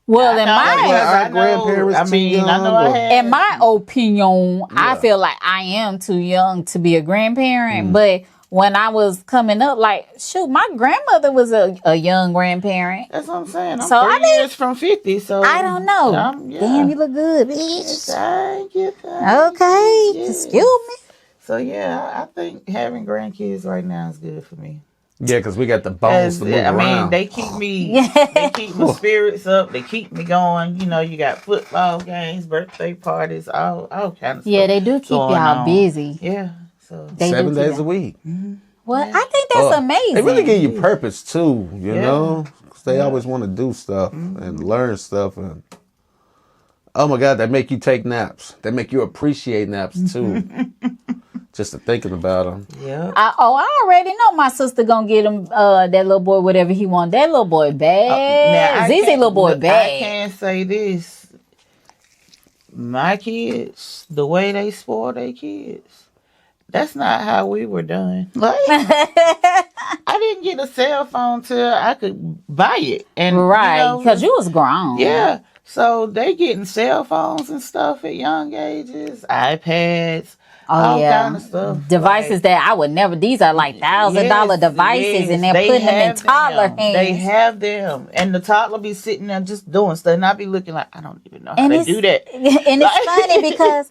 Speaker 1: Well, in
Speaker 2: I know,
Speaker 1: my
Speaker 2: because
Speaker 3: our
Speaker 2: I know-
Speaker 3: grandparents
Speaker 2: I
Speaker 3: too
Speaker 2: mean,
Speaker 3: young,
Speaker 2: I know I
Speaker 3: or-
Speaker 2: had.
Speaker 1: in my opinion, I
Speaker 3: Yeah.
Speaker 1: feel like I am too young to be a
Speaker 2: Mm.
Speaker 1: grandparent. But when I was coming up, like, shoot, my grandmother was a young grandparent.
Speaker 2: That's what I'm saying. I'm
Speaker 1: So,
Speaker 2: 3
Speaker 1: I mean,
Speaker 2: years from 50, so
Speaker 1: I don't know.
Speaker 2: Yeah.
Speaker 1: Damn, you look good, bitch.
Speaker 2: Thank you.
Speaker 1: Okay,
Speaker 2: Yes.
Speaker 1: excuse me.
Speaker 2: So yeah, I think having grandkids right now is good for me.
Speaker 3: yeah, because we got the bones to move
Speaker 2: I mean,
Speaker 3: around.
Speaker 2: they keep me, they keep my spirits up. They keep me going. You know, you got football games, birthday parties, all kind of stuff.
Speaker 1: Yeah, they do keep
Speaker 2: going
Speaker 1: y'all
Speaker 2: on.
Speaker 1: busy.
Speaker 2: Yeah, so
Speaker 1: They
Speaker 3: 7
Speaker 1: do keep
Speaker 3: days a
Speaker 1: y'all-
Speaker 3: week.
Speaker 1: Well, I think that's amazing.
Speaker 3: They really give you purpose too, you
Speaker 2: Yeah.
Speaker 3: know? 'Cause they always want to do stuff and learn stuff. And oh my God, they make you take naps. They make you appreciate naps too. Just to thinking about them.
Speaker 2: yeah.
Speaker 1: I already know my sister gonna get him that little boy whatever he want. That little boy bad. Zizi little boy
Speaker 2: I
Speaker 1: bad.
Speaker 2: can't say this. My kids, the way they spoil their kids, that's not how we were done. Like, I didn't get a cell phone till I could buy it, and
Speaker 1: Right, because you was grown.
Speaker 2: yeah. So they getting cell phones and stuff at young ages, iPads, all kind of stuff.
Speaker 1: Devices
Speaker 2: like,
Speaker 1: that I would never. These are like $1,000 devices, and they're
Speaker 2: they
Speaker 1: putting them in
Speaker 2: have
Speaker 1: toddler
Speaker 2: them.
Speaker 1: hands.
Speaker 2: They have them, and the toddler be sitting there just doing stuff, and I be looking like I don't even know how
Speaker 1: And
Speaker 2: they
Speaker 1: it's-
Speaker 2: do that.
Speaker 1: And it's funny because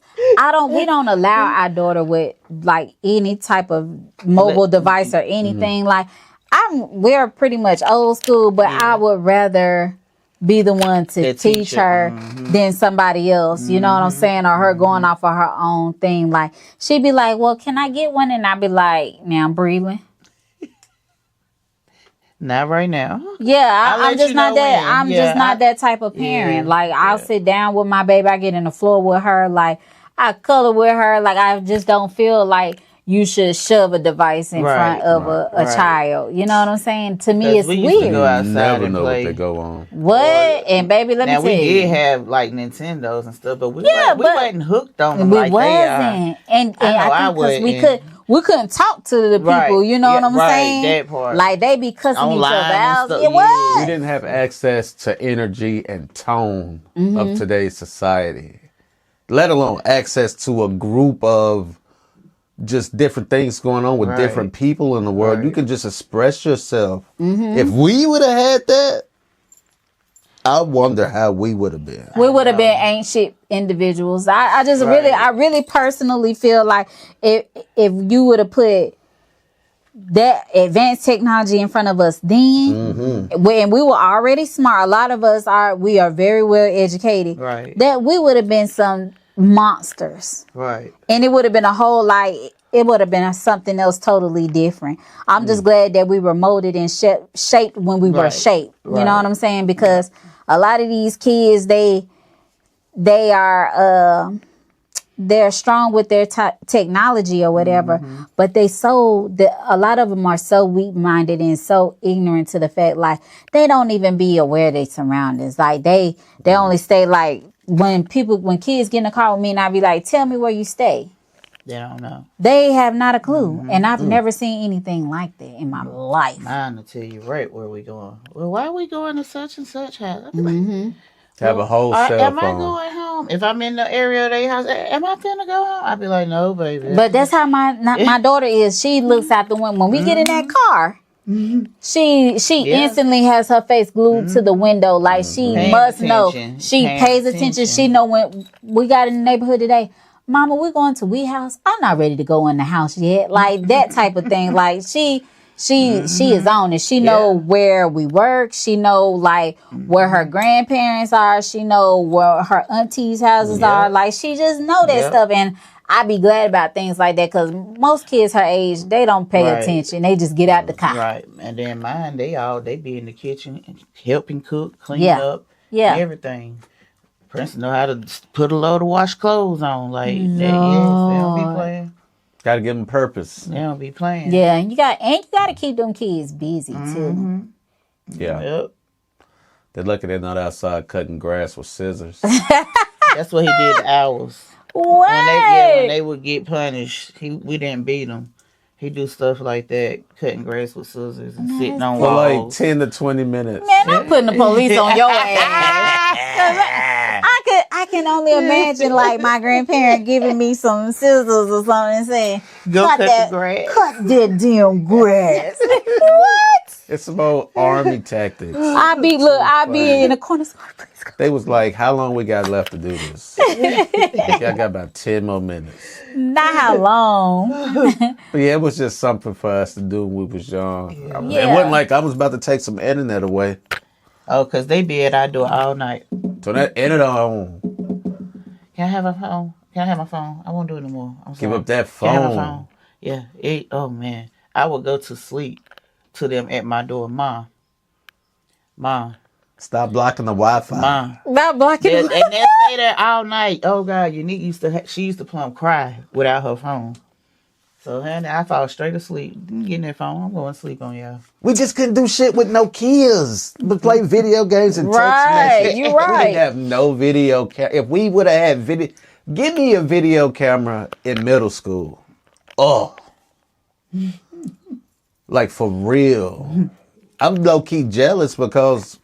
Speaker 1: we don't allow our daughter with like any type of mobile device or anything. Like we're pretty much old school, but I would rather be the one to
Speaker 2: The
Speaker 1: teach
Speaker 2: teacher.
Speaker 1: her than somebody else. You know what I'm saying? Or her going off of her own thing. Like she'd be like, "Well, can I get one?" And I'd be like, "Now I'm breathing."
Speaker 2: Not right now.
Speaker 1: Yeah,
Speaker 2: I'll
Speaker 1: I'm
Speaker 2: let
Speaker 1: just
Speaker 2: you
Speaker 1: not
Speaker 2: know
Speaker 1: that.
Speaker 2: when.
Speaker 1: I'm
Speaker 2: Yeah,
Speaker 1: just not that type of parent.
Speaker 2: yeah,
Speaker 1: Like I'll sit down with my baby. I get in the floor with her. Like I color with her. Like I just don't feel like you should shove a device in
Speaker 2: Right,
Speaker 1: front of a
Speaker 2: right.
Speaker 1: child. You know what I'm saying? To me,
Speaker 2: 'Cause
Speaker 1: it's
Speaker 2: we used to
Speaker 1: weird.
Speaker 2: go outside
Speaker 3: Never
Speaker 2: and
Speaker 3: know
Speaker 2: play.
Speaker 3: what they go on.
Speaker 1: What? And baby, let
Speaker 2: Now
Speaker 1: me
Speaker 2: we
Speaker 1: tell
Speaker 2: did
Speaker 1: you.
Speaker 2: have like Nintendos and stuff, but we
Speaker 1: Yeah,
Speaker 2: we
Speaker 1: but
Speaker 2: wasn't hooked on them
Speaker 1: We
Speaker 2: like they are.
Speaker 1: wasn't, and
Speaker 2: I know I
Speaker 1: I think because
Speaker 2: wasn't.
Speaker 1: we couldn't talk to the people.
Speaker 2: Right.
Speaker 1: You know what
Speaker 2: Yeah,
Speaker 1: I'm
Speaker 2: right,
Speaker 1: saying?
Speaker 2: that part.
Speaker 1: Like they be cussing each
Speaker 2: Online
Speaker 1: other
Speaker 2: and
Speaker 1: out.
Speaker 2: stuff,
Speaker 1: Yeah,
Speaker 2: yeah.
Speaker 1: what?
Speaker 3: We didn't have access to energy and tone of today's society, let alone access to a group of just different things going on with
Speaker 2: Right.
Speaker 3: different people in the world. You
Speaker 2: Right.
Speaker 3: can just express yourself. If we would have had that, I wonder how we would have been.
Speaker 1: We would have been ancient individuals. I just
Speaker 2: Right.
Speaker 1: I really personally feel like if you would have put that advanced technology in front of us then, when we were already smart, a lot of us we are very well educated.
Speaker 2: Right.
Speaker 1: That we would have been some monsters.
Speaker 2: Right.
Speaker 1: And it would have been a whole it would have been something else totally different. I'm just glad that we were molded and shaped when we were
Speaker 2: Right.
Speaker 1: shaped. You
Speaker 2: Right.
Speaker 1: know what I'm saying? Because a lot of these kids, they are they're strong with their technology or whatever, but a lot of them are so weak-minded and so ignorant to the fact like they don't even be aware of their surroundings. Like they only stay like when kids get in the car with me and I be like, tell me where you stay.
Speaker 2: They don't know.
Speaker 1: They have not a clue. And I've never seen anything like that in my life.
Speaker 2: Mine will tell you right where we going. Well, why are we going to such and such house? I'd be like,
Speaker 3: Have a whole cell
Speaker 2: am I
Speaker 3: phone.
Speaker 2: going home? If I'm in the area of their house, am I finna go home? I'd be like, no, baby.
Speaker 1: But that's how my daughter is. She looks out the window. When we get in that car, She instantly has her face glued to the window, like she
Speaker 2: Paying
Speaker 1: must know.
Speaker 2: attention.
Speaker 1: She
Speaker 2: Paying
Speaker 1: pays attention.
Speaker 2: attention.
Speaker 1: She know when we got in the neighborhood today. Mama, we're going to we house. I'm not ready to go in the house yet. Like that type of thing. Like she is on it. She know where we work. She know like where her grandparents are. She know where her auntie's houses are. Like she just know that stuff. And I be glad about things like that because most kids her age, they don't pay attention. They just get out the car.
Speaker 2: Right. And then mine, they be in the kitchen helping cook, clean up, everything. Prince know how to put a load of wash clothes on. Like that. Yes, they don't be playing.
Speaker 3: Got to give them purpose.
Speaker 2: They don't be playing.
Speaker 1: Yeah, and you got to keep them kids busy too.
Speaker 3: Yeah.
Speaker 2: Yep.
Speaker 3: They're lucky they're not outside cutting grass with scissors.
Speaker 2: That's what he did to ours.
Speaker 1: What?
Speaker 2: When they would get punished, we didn't beat them. He do stuff like that, cutting grass with scissors and sitting on
Speaker 3: For like
Speaker 2: walls.
Speaker 3: 10 to 20 minutes.
Speaker 1: Man, I'm putting the police on your ass. I can only imagine like my grandparent giving me some scissors or something and saying,
Speaker 2: Go cut
Speaker 1: that,
Speaker 2: the grass.
Speaker 1: cut that damn grass. What?
Speaker 3: It's some old army tactics.
Speaker 1: I be in the corner. Please go.
Speaker 3: They was like, how long we got left to do this? I got about 10 more minutes.
Speaker 1: Not how long.
Speaker 3: But yeah, it was just something for us to do when we was young.
Speaker 1: Yeah.
Speaker 3: It wasn't like I was about to take some internet away.
Speaker 2: Oh, because they be at our door all night.
Speaker 3: Turn that internet on.
Speaker 2: Can I have a phone? Can I have my phone? I won't do it no more. I'm
Speaker 3: Give
Speaker 2: sorry.
Speaker 3: up that
Speaker 2: Can I have
Speaker 3: phone.
Speaker 2: my phone? Yeah. Oh, man. I would go to sleep to them at my door. Mom.
Speaker 3: Stop blocking the Wi-Fi.
Speaker 2: Mom.
Speaker 1: Not blocking.
Speaker 2: And they'll stay there all night. Oh, God. Unique she used to plumb cry without her phone. So, honey, I fall straight asleep. Get in that phone. I'm going to sleep on y'all.
Speaker 3: We just couldn't do shit with no kids. But play video games and text messages.
Speaker 1: You
Speaker 3: We
Speaker 1: right.
Speaker 3: didn't have no video camera. If we would have had video... Give me a video camera in middle school. Oh. Like, for real. I'm low-key jealous because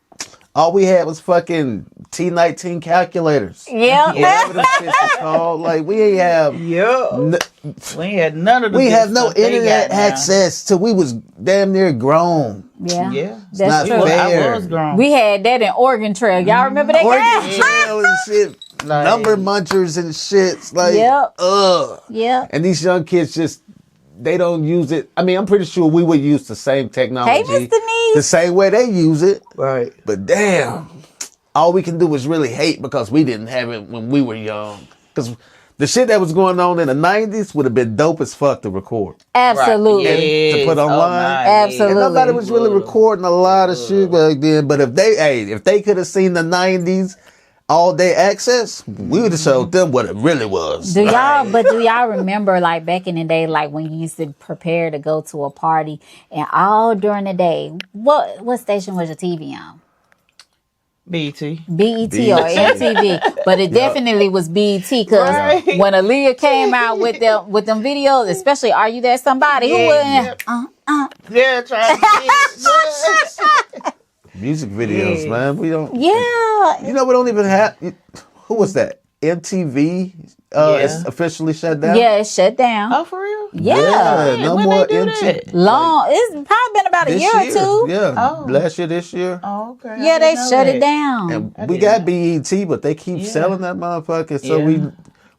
Speaker 3: all we had was fucking T19 calculators.
Speaker 1: Yeah.
Speaker 3: Whatever the shit is called. Like, we ain't have...
Speaker 2: We ain't had none of the
Speaker 3: We
Speaker 2: good
Speaker 3: have no
Speaker 2: stuff they
Speaker 3: internet
Speaker 2: got now.
Speaker 3: access till we was damn near grown.
Speaker 1: Yeah.
Speaker 2: Yeah.
Speaker 1: That's
Speaker 3: not
Speaker 1: true.
Speaker 3: fair.
Speaker 2: I was grown.
Speaker 1: We had that in Oregon Trail. Y'all remember that
Speaker 3: Oregon
Speaker 1: game?
Speaker 3: Trail and shit.
Speaker 2: Like-
Speaker 3: Number munchers and shit. Like,
Speaker 1: Yep.
Speaker 3: ugh.
Speaker 1: Yeah.
Speaker 3: And these young kids just, they don't use it. I mean, I'm pretty sure we would use the same technology.
Speaker 1: Hey, Mr. Neese.
Speaker 3: The same way they use it.
Speaker 2: Right.
Speaker 3: But damn, all we can do is really hate because we didn't have it when we were young. Because the shit that was going on in the 90s would have been dope as fuck to record.
Speaker 1: Absolutely.
Speaker 2: Right.
Speaker 3: To put
Speaker 2: Yes.
Speaker 3: online.
Speaker 2: my
Speaker 1: Absolutely.
Speaker 3: And nobody was really recording a lot of shit back then. But if they could have seen the 90s all day access, we would have showed them what it really was.
Speaker 1: Do y'all remember like back in the day, like when you used to prepare to go to a party and all during the day, what station was your TV on?
Speaker 2: BT.
Speaker 1: BET or MTV, but it definitely was BET because
Speaker 2: Right.
Speaker 1: when Aaliyah came out with them videos, especially "Are You There Somebody?" Who
Speaker 2: Yeah.
Speaker 1: wouldn't?
Speaker 2: Yeah, trying to get
Speaker 3: Music videos,
Speaker 2: Yeah.
Speaker 3: man. We don't.
Speaker 1: Yeah,
Speaker 3: You know, we don't even have. Who was that? MTV. It's officially shut down.
Speaker 1: yeah, it shut down.
Speaker 2: Oh, for real?
Speaker 1: Yeah.
Speaker 3: no
Speaker 2: When
Speaker 3: more
Speaker 2: they do
Speaker 3: MTV.
Speaker 2: that?
Speaker 1: Long. It's probably been about a
Speaker 3: This
Speaker 1: year or two.
Speaker 3: Yeah,
Speaker 2: Oh.
Speaker 3: last year, this year.
Speaker 2: Oh, okay.
Speaker 1: Yeah,
Speaker 2: I
Speaker 1: they
Speaker 2: didn't know
Speaker 1: shut it
Speaker 2: that.
Speaker 1: down.
Speaker 3: And
Speaker 2: I
Speaker 3: we
Speaker 2: didn't
Speaker 3: got
Speaker 2: know.
Speaker 3: BET, but they keep
Speaker 2: Yeah.
Speaker 3: selling that motherfucker. So
Speaker 2: Yeah.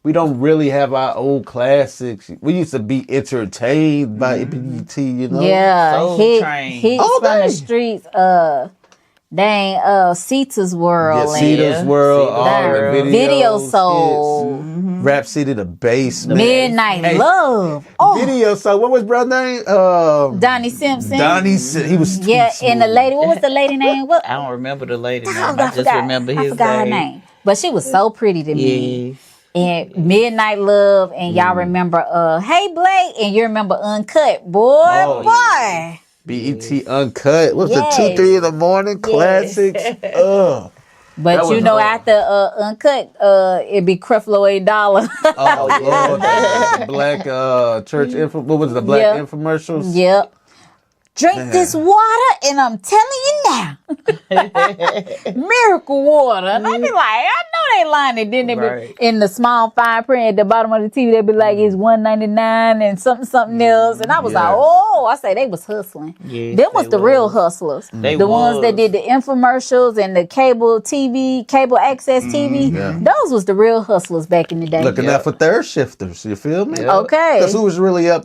Speaker 3: we don't really have our old classics. We used to be entertained by BET, you know?
Speaker 1: Yeah,
Speaker 2: Soul
Speaker 1: hits
Speaker 2: Train.
Speaker 3: All
Speaker 1: from
Speaker 3: day.
Speaker 1: the streets. Sita's World.
Speaker 3: Yeah,
Speaker 1: and
Speaker 3: Cedar's World,
Speaker 2: Cedar's
Speaker 3: all the
Speaker 2: World.
Speaker 3: videos,
Speaker 1: Video
Speaker 3: hits.
Speaker 1: Soul.
Speaker 3: Rap City, the Basement.
Speaker 1: Midnight
Speaker 3: Hey,
Speaker 1: Love. Oh,
Speaker 3: Video Soul. What was brother name?
Speaker 1: Donnie Simpson.
Speaker 3: Donnie. He was too
Speaker 1: Yeah, and the
Speaker 3: smooth.
Speaker 1: lady. What was the lady name? What?
Speaker 2: I don't remember the lady name.
Speaker 1: I
Speaker 2: I just
Speaker 1: forgot.
Speaker 2: remember
Speaker 1: I
Speaker 2: his
Speaker 1: forgot her
Speaker 2: name.
Speaker 1: name. But she was so pretty to me.
Speaker 2: Yes.
Speaker 1: And Midnight Love, and y'all remember Hey Blake, and you remember Uncut. Boy,
Speaker 3: Oh,
Speaker 1: boy.
Speaker 3: BET Uncut. What was
Speaker 1: Yes.
Speaker 3: it? 2, 3 in the morning classics. Ugh.
Speaker 1: But
Speaker 3: That
Speaker 1: you
Speaker 3: was
Speaker 1: know,
Speaker 3: hard.
Speaker 1: after Uncut, it'd be Creflo Dollar.
Speaker 3: Oh Lord, the black church what was it, the black
Speaker 1: Yeah.
Speaker 3: infomercials?
Speaker 1: Yep. Drink this water, and I'm telling you now, miracle water. And I be like, I know they lying. And then they be in the small fine print at the bottom of the TV. They be like, it's $1.99 and something else. And I was like, oh, I say they was hustling.
Speaker 2: Yes,
Speaker 1: them was the real hustlers. The ones that did the infomercials and the cable TV, cable access TV. Those was the real hustlers back in the day.
Speaker 3: Looking out for third shifters. You feel me?
Speaker 1: Okay.
Speaker 3: Because who was really up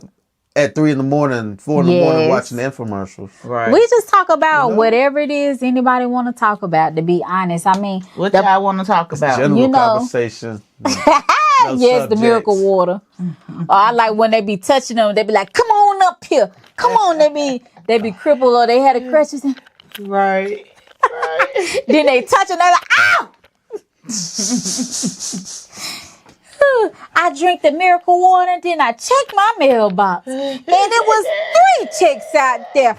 Speaker 3: at 3 in the morning, 4 in the morning watching the infomercials?
Speaker 2: Right.
Speaker 1: We just talk about whatever it is anybody want to talk about, to be honest. I mean,
Speaker 2: what y'all want to talk about?
Speaker 3: General conversation.
Speaker 1: Yes, the miracle water. I like when they be touching them, they be like, come on up here. Come on. They be crippled or they had the crutches.
Speaker 2: Right.
Speaker 1: Then they touch and they're like, ow! I drink the miracle water and then I check my mailbox. And it was 3 checks out there.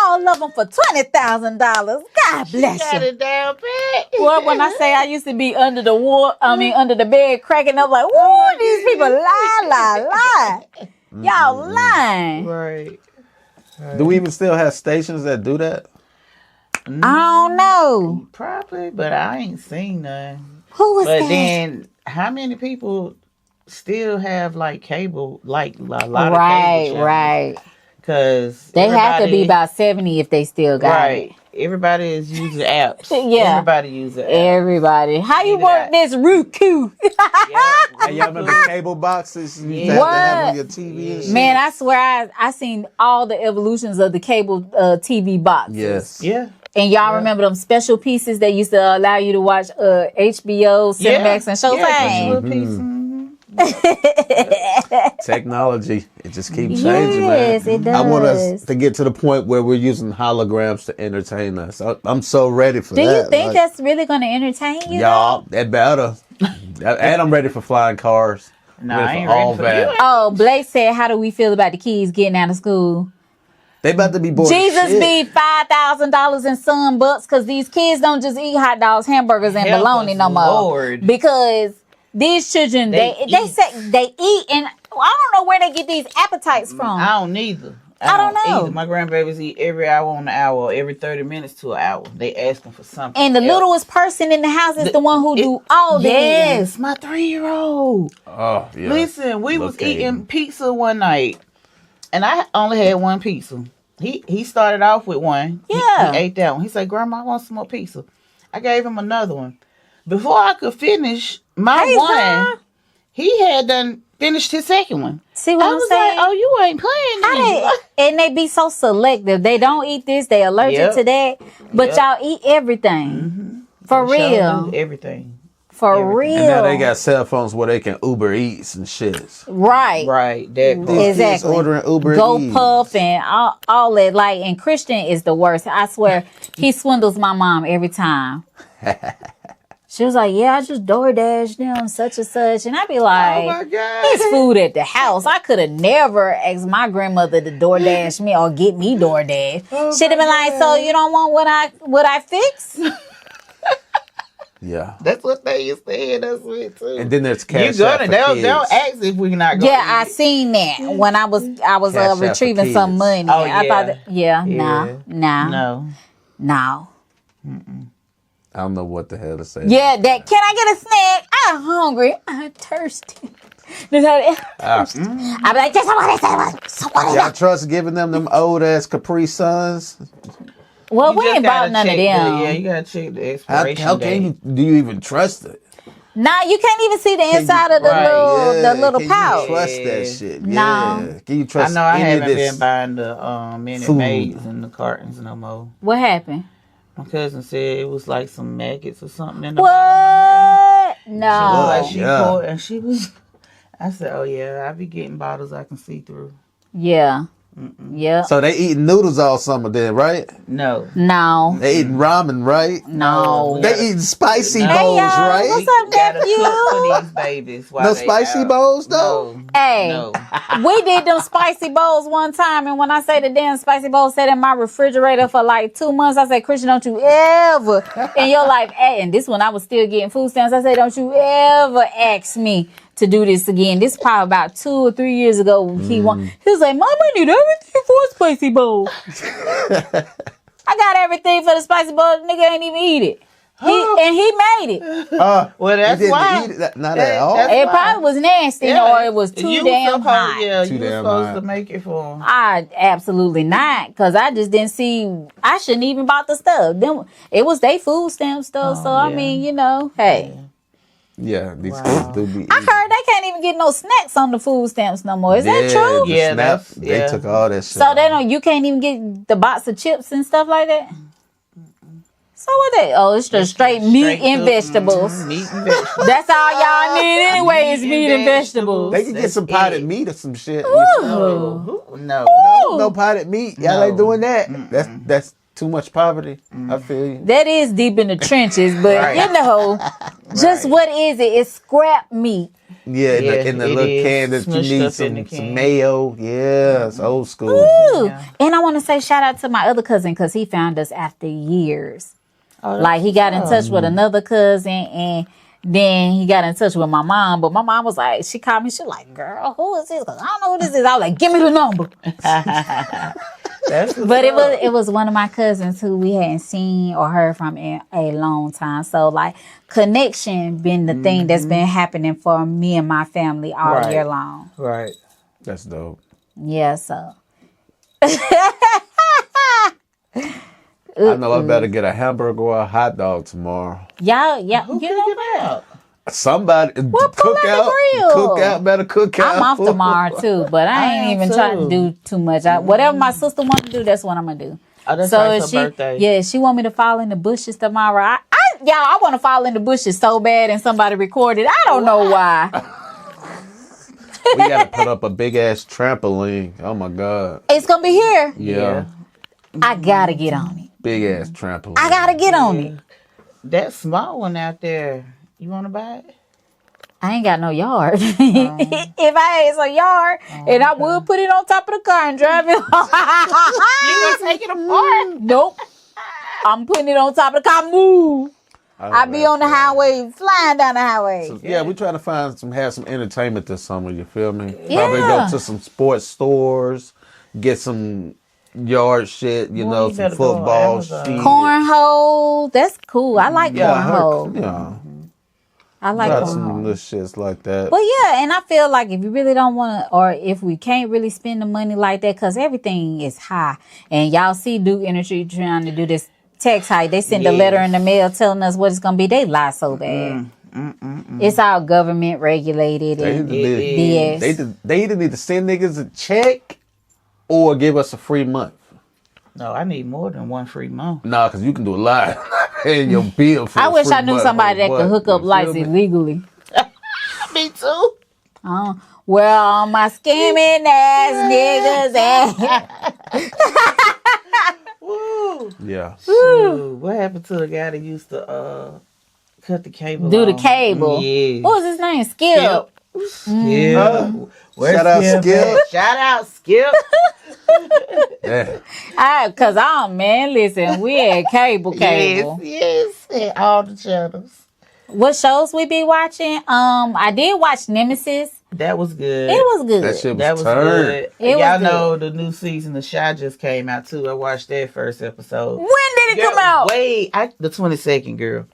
Speaker 1: All of them for $20,000. God bless you.
Speaker 2: Got it down pat.
Speaker 1: Well, when I say I used to be under the bed cracking up like, woo, these people lie. Y'all lying.
Speaker 2: Right.
Speaker 3: Do we even still have stations that do that?
Speaker 1: I don't know.
Speaker 2: Probably, but I ain't seen none.
Speaker 1: Who was that?
Speaker 2: But then, how many people still have like cable, like a lot of cable channels?
Speaker 1: Right.
Speaker 2: Because
Speaker 1: they have to be about 70 if they still got it.
Speaker 2: Everybody is using apps.
Speaker 1: Yeah.
Speaker 2: Everybody uses apps.
Speaker 1: Everybody. How you work this Roku?
Speaker 3: Hey, y'all remember cable boxes? You used to have to have on your TV and shit?
Speaker 1: Man, I swear I seen all the evolutions of the cable TV boxes.
Speaker 3: Yes.
Speaker 2: Yeah.
Speaker 1: And y'all remember them special pieces that used to allow you to watch HBO, Cinemax, and Showtime?
Speaker 3: Technology, it just keeps changing,
Speaker 1: Yes,
Speaker 3: man.
Speaker 1: it does.
Speaker 3: I want us to get to the point where we're using holograms to entertain us. I'm so ready for that.
Speaker 1: Do you think that's really going to entertain you?
Speaker 3: Y'all, that better. And I'm ready for flying cars.
Speaker 2: No, I ain't ready for that.
Speaker 1: Oh, Blake said, how do we feel about the kids getting out of school?
Speaker 3: They about to be bored.
Speaker 1: Jesus be $5,000 in some bucks because these kids don't just eat hot dogs, hamburgers, and bologna no more.
Speaker 2: Lord.
Speaker 1: Because these children, they say they eat, and I don't know where they get these appetites from.
Speaker 2: I don't neither.
Speaker 1: I don't know.
Speaker 2: Either. My grandbabies eat every hour on the hour, every 30 minutes to an hour. They asking for something.
Speaker 1: And the littlest person in the house is the one who do all the
Speaker 2: Yes, my 3-year-old.
Speaker 3: Oh, yeah.
Speaker 2: Listen, we was eating pizza one night, and I only had one pizza. He started off with one.
Speaker 1: Yeah.
Speaker 2: He ate that one. He said, Grandma, I want some more pizza. I gave him another one. Before I could finish my one, he had done finished his second one.
Speaker 1: See what I'm saying?
Speaker 2: Like, oh, you ain't playing.
Speaker 1: And they be so selective. They don't eat this. They allergic to that. But y'all eat everything. For real.
Speaker 2: Everything.
Speaker 1: For real.
Speaker 3: And now they got cell phones where they can Uber Eats and shit.
Speaker 1: Right.
Speaker 2: That part.
Speaker 1: Exactly.
Speaker 3: Ordering Uber Eats.
Speaker 1: Puff and all that. Like, and Christian is the worst. I swear, he swindles my mom every time. She was like, yeah, I just DoorDash them such and such. And I'd be like,
Speaker 2: oh my God.
Speaker 1: It's food at the house. I could have never asked my grandmother to DoorDash me or get me DoorDash. She'd have been like, so you don't want what I fix?
Speaker 3: Yeah.
Speaker 2: That's what they used to hit us with too.
Speaker 3: And then there's cash
Speaker 2: you
Speaker 3: out for
Speaker 2: they'll
Speaker 3: kids.
Speaker 2: ask if we not going.
Speaker 1: Yeah, I seen that when I was
Speaker 3: Cash out
Speaker 1: retrieving
Speaker 3: for
Speaker 1: some
Speaker 3: kids.
Speaker 1: money.
Speaker 2: Oh,
Speaker 1: I thought,
Speaker 2: No.
Speaker 3: I don't know what the hell to say.
Speaker 1: Yeah, that. Can I get a snack? I'm hungry. I'm thirsty. I'd be like,
Speaker 3: Y'all trust giving them old ass Capri Suns?
Speaker 1: well,
Speaker 2: You
Speaker 1: we
Speaker 2: just
Speaker 1: ain't bought
Speaker 2: gotta
Speaker 1: none of
Speaker 2: check
Speaker 1: them.
Speaker 2: Yeah, you gotta check the expiration
Speaker 3: How
Speaker 2: date.
Speaker 3: do you even trust it?
Speaker 1: Nah, you can't even see the inside of the little
Speaker 3: can
Speaker 1: pouch.
Speaker 3: You trust that shit?
Speaker 1: No.
Speaker 3: Yeah. Can you trust?
Speaker 2: I know I
Speaker 3: any
Speaker 2: haven't
Speaker 3: of this
Speaker 2: been buying the Minute
Speaker 3: food?
Speaker 2: Maids and the cartons no more.
Speaker 1: What happened?
Speaker 2: My cousin said it was like some maggots or something in the bottom.
Speaker 1: What? No.
Speaker 2: Like she
Speaker 3: Yeah.
Speaker 2: poured, and she was. I said, "Oh yeah, I be getting bottles I can see through."
Speaker 1: Yeah. Yeah.
Speaker 3: So they eating noodles all summer then, right?
Speaker 2: No,
Speaker 1: No.
Speaker 3: They eating ramen, right?
Speaker 1: No.
Speaker 3: They eating spicy
Speaker 2: Hey,
Speaker 3: bowls,
Speaker 1: y'all,
Speaker 3: right?
Speaker 1: what's up,
Speaker 2: gotta
Speaker 1: nephew?
Speaker 2: cook for these babies. While
Speaker 3: No
Speaker 2: they
Speaker 3: spicy
Speaker 2: out.
Speaker 3: bowls, though?
Speaker 2: No.
Speaker 1: Hey,
Speaker 2: No.
Speaker 1: we did them spicy bowls one time, and when I say the damn spicy bowl sat in my refrigerator for like 2 months, I said, Christian, don't you ever in your life, and this when I was still getting food stamps, I said, don't you ever ask me to do this again. This probably about 2 or 3 years ago. He was like, Mom, I need everything for a spicy bowl. I got everything for the spicy bowl. The nigga ain't even eat it. He made it.
Speaker 2: Well, that's why.
Speaker 3: Not at all.
Speaker 1: It probably was nasty, or it was too damn hot.
Speaker 2: Yeah,
Speaker 3: Too
Speaker 2: you were
Speaker 3: damn
Speaker 2: supposed
Speaker 3: hot.
Speaker 2: to make it for him.
Speaker 1: I absolutely not, because I just didn't see. I shouldn't even bought the stuff. Them, it was they food stamp stuff. So I mean, hey.
Speaker 3: Yeah, these kids do be.
Speaker 1: I heard they can't even get no snacks on the food stamps no more. Is that true?
Speaker 3: The
Speaker 2: Yeah,
Speaker 3: snap,
Speaker 2: that's-
Speaker 3: they
Speaker 2: yeah.
Speaker 3: took all that shit.
Speaker 1: So they don't. You can't even get the box of chips and stuff like that. So what they? Oh, it's just straight meat and vegetables.
Speaker 2: Meat and vegetables.
Speaker 1: That's all y'all need anyway. Is meat and vegetables.
Speaker 3: They can get some potted meat or some shit.
Speaker 2: No.
Speaker 3: No potted meat. Y'all ain't doing that. That's too much poverty. I feel you.
Speaker 1: That is deep in the trenches, but just what is it? It's scrap meat.
Speaker 3: Yeah, in the
Speaker 2: it
Speaker 3: little
Speaker 2: is.
Speaker 3: can that you
Speaker 2: Smushed
Speaker 3: need
Speaker 2: up in the
Speaker 3: some
Speaker 2: can.
Speaker 3: mayo. Yeah, it's old school.
Speaker 1: Ooh.
Speaker 2: Yeah.
Speaker 1: And I want to say shout out to my other cousin because he found us after years. Like he got in touch with another cousin and then he got in touch with my mom. But my mom was like, she called me. She was like, girl, who is this? Because I don't know who this is. I was like, give me the number. But it was one of my cousins who we hadn't seen or heard from in a long time. So like connection been the thing that's been happening for me and my family all year long.
Speaker 2: Right.
Speaker 3: That's dope.
Speaker 1: Yeah, so.
Speaker 3: I know I better get a hamburger or a hot dog tomorrow.
Speaker 1: Y'all,
Speaker 2: Who
Speaker 1: you
Speaker 2: figured
Speaker 1: know
Speaker 2: it out?
Speaker 3: Somebody
Speaker 1: Well, pull out the grill.
Speaker 3: better cook out.
Speaker 1: I'm off tomorrow too, but I ain't
Speaker 2: am
Speaker 1: even
Speaker 2: too.
Speaker 1: trying to do too much. Whatever my sister wants to do, that's what I'm gonna do.
Speaker 2: Oh, that's
Speaker 1: So
Speaker 2: right,
Speaker 1: if
Speaker 2: her
Speaker 1: she,
Speaker 2: birthday.
Speaker 1: yeah, she want me to fall in the bushes tomorrow. I want to fall in the bushes so bad, and somebody recorded. I don't know why.
Speaker 3: We gotta put up a big ass trampoline. Oh my god.
Speaker 1: It's gonna be here.
Speaker 3: Yeah.
Speaker 1: I gotta get on it.
Speaker 3: Big ass trampoline.
Speaker 1: I gotta get on it.
Speaker 2: That small one out there, you want to buy it?
Speaker 1: I ain't got no yard. If I had some yard, and I would put it on top of the car and drive it.
Speaker 2: You gonna take it apart?
Speaker 1: Nope. I'm putting it on top of the car. Move. I be on the highway, flying down the highway.
Speaker 3: Yeah, we trying to have some entertainment this summer. You feel me? Probably
Speaker 1: Yeah.
Speaker 3: go to some sports stores, get some yard shit. You
Speaker 2: Boy,
Speaker 3: know,
Speaker 2: you
Speaker 3: some
Speaker 2: better go on
Speaker 3: football
Speaker 2: Amazon.
Speaker 3: shit.
Speaker 1: Cornhole. That's cool. I like cornhole.
Speaker 3: Yeah,
Speaker 1: I like
Speaker 3: got some
Speaker 1: cornhole.
Speaker 3: little shits like that.
Speaker 1: But yeah, and I feel like if you really don't want to, or if we can't really spend the money like that, because everything is high. And y'all see Duke Energy trying to do this tax hike. They send a letter in the mail telling us what it's going to be. They lie so bad. It's all government regulated.
Speaker 3: They,
Speaker 1: And
Speaker 3: either they either need to send niggas a check or give us a free month.
Speaker 2: No, I need more than one free month.
Speaker 3: Nah, because you can do a lot. Paying your bill for
Speaker 1: I
Speaker 3: a
Speaker 1: wish
Speaker 3: free
Speaker 1: I knew
Speaker 3: month
Speaker 1: somebody
Speaker 3: or
Speaker 1: that could
Speaker 3: what?
Speaker 1: hook up
Speaker 3: You
Speaker 1: lights
Speaker 3: feel me?
Speaker 1: illegally.
Speaker 2: Me too.
Speaker 1: Well, all my scamming ass niggas.
Speaker 2: Woo.
Speaker 3: Yeah.
Speaker 2: Shoot, what happened to the guy that used to cut the cable?
Speaker 1: Do the
Speaker 2: on?
Speaker 1: cable.
Speaker 2: Yeah.
Speaker 1: What was his name? Skip.
Speaker 2: Yeah.
Speaker 3: Shout out Skip.
Speaker 2: Shout out Skip.
Speaker 3: Yeah.
Speaker 1: Cause man, listen, we had cable.
Speaker 2: Yes. And all the channels.
Speaker 1: What shows we be watching? I did watch Nemesis.
Speaker 2: That was good.
Speaker 1: It was good.
Speaker 3: That shit
Speaker 2: That
Speaker 3: was
Speaker 2: was
Speaker 3: turned.
Speaker 2: good.
Speaker 1: It was
Speaker 2: Y'all
Speaker 1: good.
Speaker 2: know the new season of Shy just came out too. I watched that first episode.
Speaker 1: When did it come out?
Speaker 2: Wait, the 22nd, girl.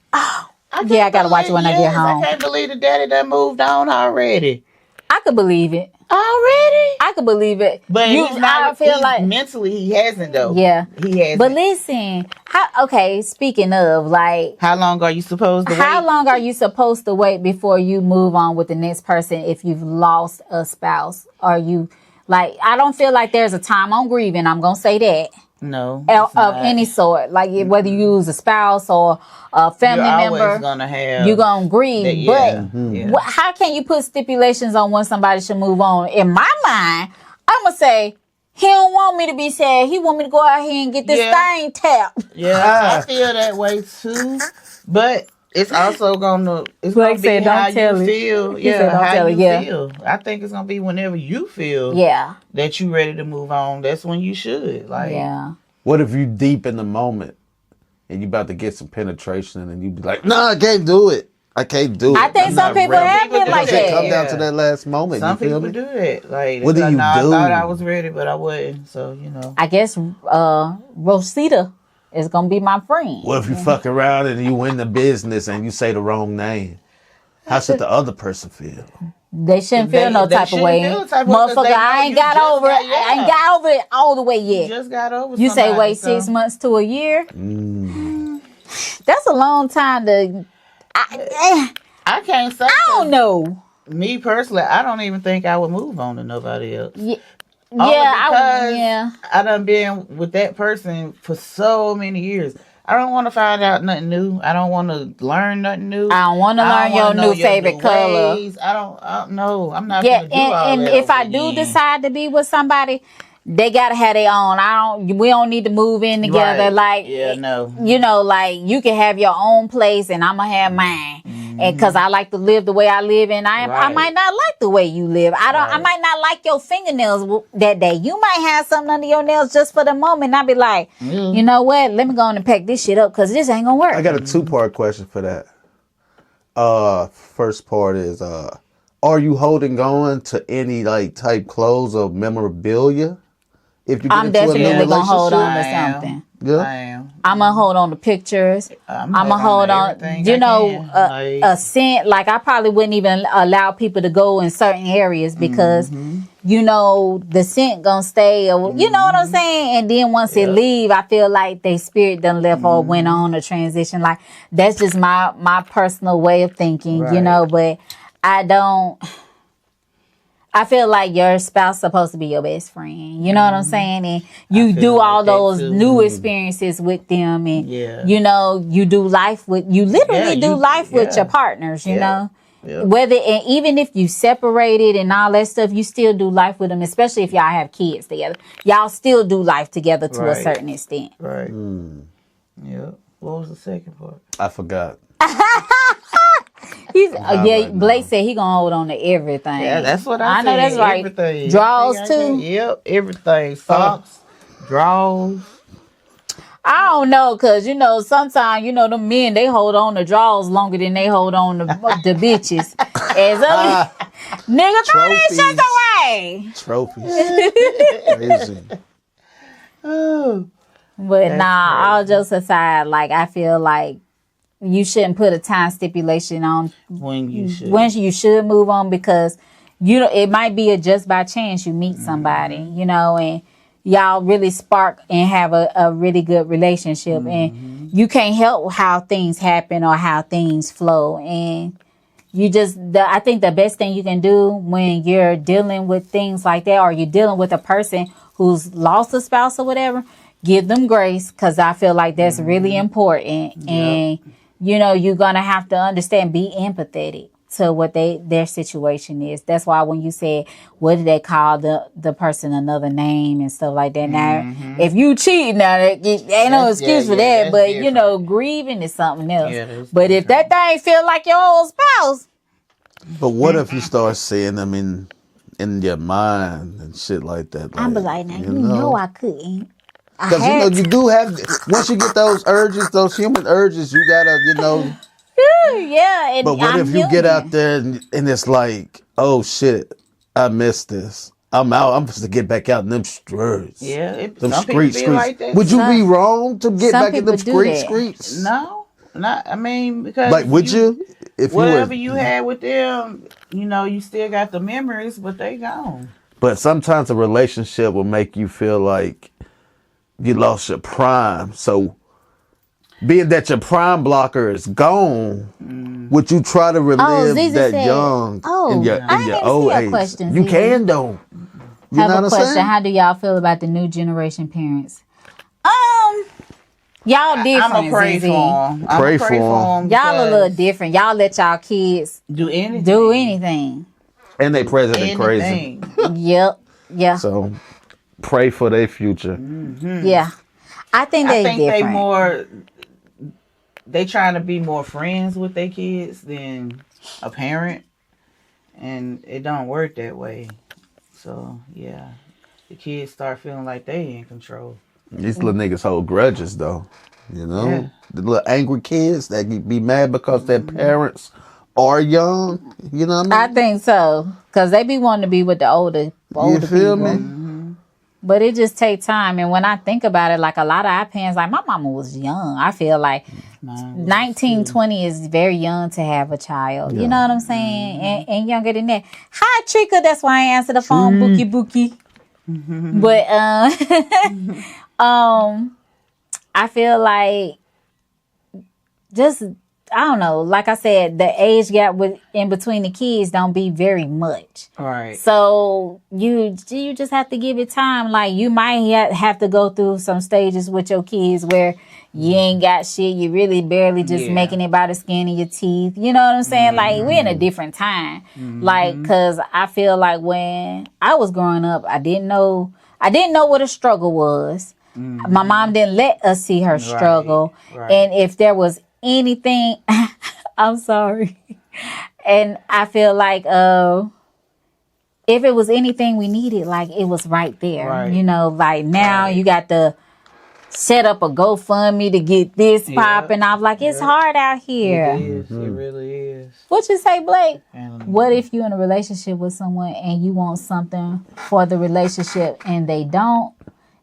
Speaker 1: Yeah, I gotta watch it when I get home.
Speaker 2: I can't believe the daddy done moved on already.
Speaker 1: I could believe it.
Speaker 2: Already?
Speaker 1: I could believe it.
Speaker 2: But
Speaker 1: I feel like
Speaker 2: mentally he hasn't though.
Speaker 1: yeah.
Speaker 2: He hasn't.
Speaker 1: But listen, speaking of, like,
Speaker 2: How long are you supposed to wait?
Speaker 1: how long are you supposed to wait before you move on with the next person if you've lost a spouse? Or you, like, I don't feel like there's a time on grieving. I'm going to say that.
Speaker 2: No.
Speaker 1: Of any sort. Like, whether you use a spouse or a family
Speaker 2: You're
Speaker 1: member.
Speaker 2: always gonna have.
Speaker 1: You're going to grieve.
Speaker 2: Yeah.
Speaker 1: But
Speaker 2: Yeah.
Speaker 1: how can you put stipulations on when somebody should move on? In my mind, I'm going to say, he don't want me to be sad. He want me to go out here and get this thing tapped.
Speaker 2: Yeah, I feel that way too. But it's also gonna
Speaker 1: Blake
Speaker 2: be
Speaker 1: said, "Don't
Speaker 2: how
Speaker 1: tell
Speaker 2: you
Speaker 1: it."
Speaker 2: feel.
Speaker 1: He
Speaker 2: Yeah,
Speaker 1: said, "Don't
Speaker 2: how
Speaker 1: tell
Speaker 2: you
Speaker 1: it," yeah.
Speaker 2: feel. I think it's gonna be whenever you feel
Speaker 1: Yeah.
Speaker 2: that you ready to move on. That's when you should. Like,
Speaker 1: Yeah.
Speaker 3: What if you deep in the moment and you about to get some penetration and you be like, nah, I can't do it. I can't do it.
Speaker 1: I think
Speaker 3: I'm
Speaker 1: some
Speaker 3: not
Speaker 1: people
Speaker 3: ready."
Speaker 1: have been
Speaker 2: People
Speaker 1: like
Speaker 3: it
Speaker 1: that.
Speaker 3: come down to that last moment.
Speaker 2: Some
Speaker 3: you feel
Speaker 2: people
Speaker 3: me?
Speaker 2: do that. Like,
Speaker 3: What do you do?
Speaker 2: I thought I was ready, but I wasn't. So,
Speaker 1: I guess Rosita is gonna be my friend.
Speaker 3: What if you fuck around and you win the business and you say the wrong name? How should the other person feel?
Speaker 1: They shouldn't feel no type of way. Motherfucker, I ain't got over it. I ain't got over it all the way yet.
Speaker 2: You just got over
Speaker 1: You say
Speaker 2: somebody,
Speaker 1: wait 6 months to a year? That's a long time to...
Speaker 2: I can't say.
Speaker 1: I don't know.
Speaker 2: Me personally, I don't even think I would move on to nobody else.
Speaker 1: Yeah,
Speaker 2: I done been with that person for so many years. I don't want to find out nothing new. I don't want to learn nothing new.
Speaker 1: I don't want to learn your new favorite color.
Speaker 2: I don't know. I'm not going to do all
Speaker 1: and
Speaker 2: that.
Speaker 1: If I do decide to be with somebody, they gotta have their own. We don't need to move in together.
Speaker 2: Right.
Speaker 1: Like,
Speaker 2: no.
Speaker 1: You know, like you can have your own place and I'm gonna have mine. And cause I like to live the way I live, and I might not like the way you live. I might not like your fingernails that day. You might have something under your nails just for the moment. And I'll be like, you know what? Let me go on and pack this shit up because this ain't gonna work.
Speaker 3: I got a 2-part question for that. First part is, are you holding on to any like type clothes or memorabilia? If you get
Speaker 1: I'm
Speaker 3: into a new
Speaker 1: definitely gonna hold
Speaker 3: relationship?
Speaker 1: on to something.
Speaker 3: Yeah.
Speaker 2: I am.
Speaker 1: I'm gonna hold on to pictures. I'm gonna hold on. You know, a scent. Like I probably wouldn't even allow people to go in certain areas because, you know, the scent gonna stay. Or, you know what I'm saying? And then once it leave, I feel like they spirit done left or went on a transition. Like that's just my personal way of thinking. You know, but I don't. I feel like your spouse supposed to be your best friend. You know what I'm saying? And you do all those new experiences with them. And, you know, you do life with, you literally do life with your partners, you know? Whether, and even if you separated and all that stuff, you still do life with them, especially if y'all have kids together. Y'all still do life together to a certain extent.
Speaker 2: Right. Yeah. What was the second part?
Speaker 3: I forgot.
Speaker 1: Blake said he gonna hold on to everything.
Speaker 2: Yeah, that's what I
Speaker 1: know. That's right.
Speaker 2: Everything.
Speaker 1: Draws too.
Speaker 2: Yep, everything. Socks, drawers.
Speaker 1: I don't know, cause you know sometimes you know the men they hold on to drawers longer than they hold on to the bitches. As nigga, throw that shit away.
Speaker 3: Trophies. Crazy.
Speaker 1: But all jokes aside, like I feel like you shouldn't put a time stipulation on
Speaker 2: when you
Speaker 1: should move on because you know it might be a just by chance you meet somebody, you know, and y'all really spark and have a really good relationship, and you can't help how things happen or how things flow, and you just I think the best thing you can do when you're dealing with things like that or you're dealing with a person who's lost a spouse or whatever, give them grace because I feel like that's really important. And you know, you're going to have to understand, be empathetic to what their situation is. That's why when you said, what did they call the person another name and stuff like that. Now, if you cheat, now, ain't no excuse for that. But, different. You know, grieving is something else. Yeah, but if that thing feel like your old spouse.
Speaker 3: But what if you start seeing them in your mind and shit like that? Like,
Speaker 1: I'm like, now, you know I couldn't.
Speaker 3: Because, you know, you do have, once you get those urges, those human urges, you gotta, you know.
Speaker 1: Yeah.
Speaker 3: But what if you get out there and it's like, oh shit, I missed this. I'm out. I'm supposed to get back out in them streets.
Speaker 2: Yeah.
Speaker 3: Them streets. Like would you be wrong to get back in them streets?
Speaker 2: No. Not, I mean, because.
Speaker 3: Like, would you? If
Speaker 2: whatever you had with them, you know, you still got the memories, but they gone.
Speaker 3: But sometimes a relationship will make you feel like you lost your prime. So, being that your prime blocker is gone, would you try to relive that young in your old age? You can though.
Speaker 1: You have a question. How do y'all feel about the new generation parents? Y'all different.
Speaker 2: I'm a pray for them.
Speaker 3: Pray for them.
Speaker 1: Y'all a little different. Y'all let y'all kids
Speaker 2: do anything.
Speaker 3: And they president crazy.
Speaker 1: Yep. Yeah.
Speaker 3: So. Pray for their future.
Speaker 1: Yeah, I think
Speaker 2: different. They trying to be more friends with their kids than a parent, and it don't work that way. So yeah, the kids start feeling like they in control.
Speaker 3: These little niggas hold grudges though, you know. The little angry kids that be mad because their parents are young. You know what I
Speaker 1: I
Speaker 3: mean?
Speaker 1: think so. Because they be wanting to be with the older
Speaker 3: You feel
Speaker 1: people.
Speaker 3: me?
Speaker 1: But it just takes time. And when I think about it, like a lot of our parents, like my mama was young. I feel like 19, 20 is very young to have a child. You know what I'm saying? And younger than that. Hi, Trika. That's why I answer the phone. Bookie. But I feel like just, I don't know. Like I said, the age gap in between the kids don't be very much.
Speaker 2: Right.
Speaker 1: So you just have to give it time. Like you might have to go through some stages with your kids where you ain't got shit. You really barely just making it by the skin of your teeth. You know what I'm saying? Like we're in a different time. Like, cause I feel like when I was growing up, I didn't know what a struggle was. My mom didn't let us see her struggle.
Speaker 2: Right.
Speaker 1: And if there was anything, I'm sorry. And I feel like if it was anything we needed, like it was right there.
Speaker 2: Right.
Speaker 1: You know, like now you got to set up a GoFundMe to get this popping off. Like it's hard out here.
Speaker 2: It is. It really is.
Speaker 1: What you say, Blake?
Speaker 2: And
Speaker 1: What if you're in a relationship with someone and you want something for the relationship and they don't?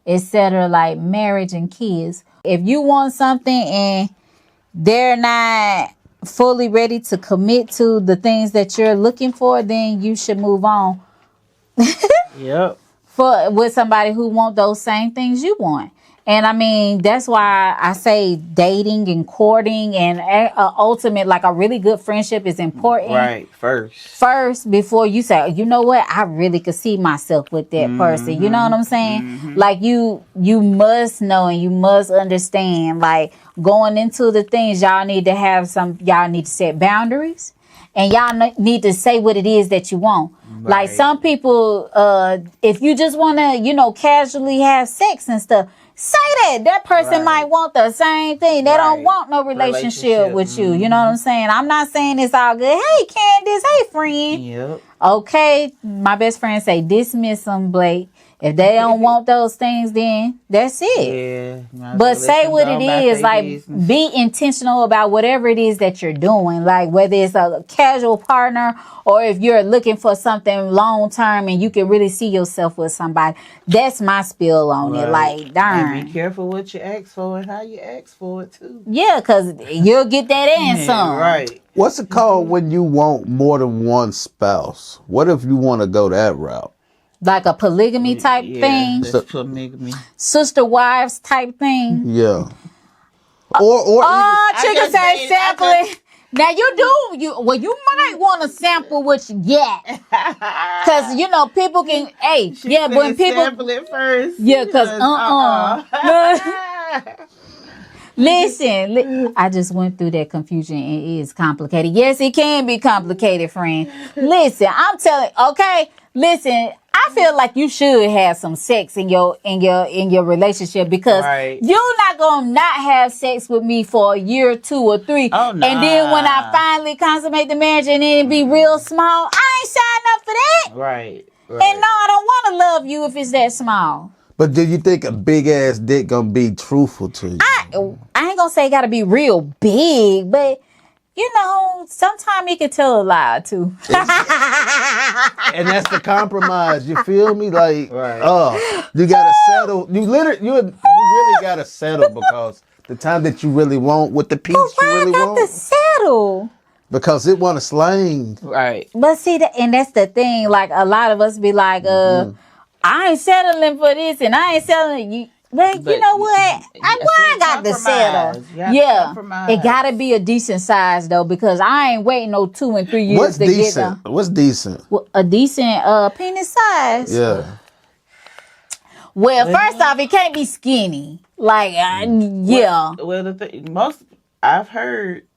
Speaker 1: Etc. Like marriage and kids. If you want something and they're not fully ready to commit to the things that you're looking for, then you should move on
Speaker 2: Yep.
Speaker 1: with somebody who want those same things you want. And I mean, that's why I say dating and courting and ultimate, like a really good friendship is important.
Speaker 2: Right.
Speaker 1: First, before you say, you know what, I really could see myself with that person. You know what I'm saying? Like you must know and you must understand, like going into the things, y'all need to set boundaries and y'all need to say what it is that you want. Like some people, if you just want to, casually have sex and stuff, say that person might want the same thing. They don't want no relationship with you. You know what I'm saying? I'm not saying it's all good. Hey, Candace. Hey, friend.
Speaker 2: Yep.
Speaker 1: Okay. My best friend say, dismiss them, Blake. If they don't want those things, then that's it.
Speaker 2: Yeah.
Speaker 1: But say what it is. Like, be intentional about whatever it is that you're doing. Like, whether it's a casual partner or if you're looking for something long term and you can really see yourself with somebody. That's my spill on it. Like, darn.
Speaker 2: And be careful what you ask for and how you ask for it, too.
Speaker 1: Yeah, because you'll get that and some.
Speaker 2: Right.
Speaker 3: What's it called when you want more than one spouse? What if you want to go that route?
Speaker 1: Like a polygamy type thing.
Speaker 2: That's polygamy.
Speaker 1: Sister wives type thing.
Speaker 3: Yeah. Or
Speaker 1: Chicken say sampling. Now you might want to sample what you get. Because, people can, when people.
Speaker 2: Sample it first.
Speaker 1: Yeah, because, Listen, I just went through that confusion. It is complicated. Yes, it can be complicated, friend. Listen, I'm telling, okay? Listen, I feel like you should have some sex in your relationship because you're not gonna not have sex with me for a year, 2 or 3.
Speaker 2: Oh, nah.
Speaker 1: And then when I finally consummate the marriage and then it be real small, I ain't signed up for that.
Speaker 2: Right.
Speaker 1: And no, I don't want to love you if it's that small.
Speaker 3: But do you think a big ass dick gonna be truthful to you?
Speaker 1: I ain't gonna say it gotta be real big, but sometimes you can tell a lie too.
Speaker 3: And that's the compromise. You feel me? Like, you gotta settle. You really gotta settle because the time that you really want with the piece you really want.
Speaker 1: To settle.
Speaker 3: Because it want to slang.
Speaker 2: Right.
Speaker 1: But see, and that's the thing. Like a lot of us be like, I ain't settling for this, and I ain't settling you. But you know what? I got to settle. Yeah, it gotta be a decent size though, because I ain't waiting no 2 and 3 years
Speaker 3: What's
Speaker 1: to
Speaker 3: decent?
Speaker 1: get
Speaker 3: What's decent?
Speaker 1: a decent penis size.
Speaker 3: Yeah.
Speaker 1: Well, first off, it can't be skinny. Like, yeah.
Speaker 2: Well, most I've heard,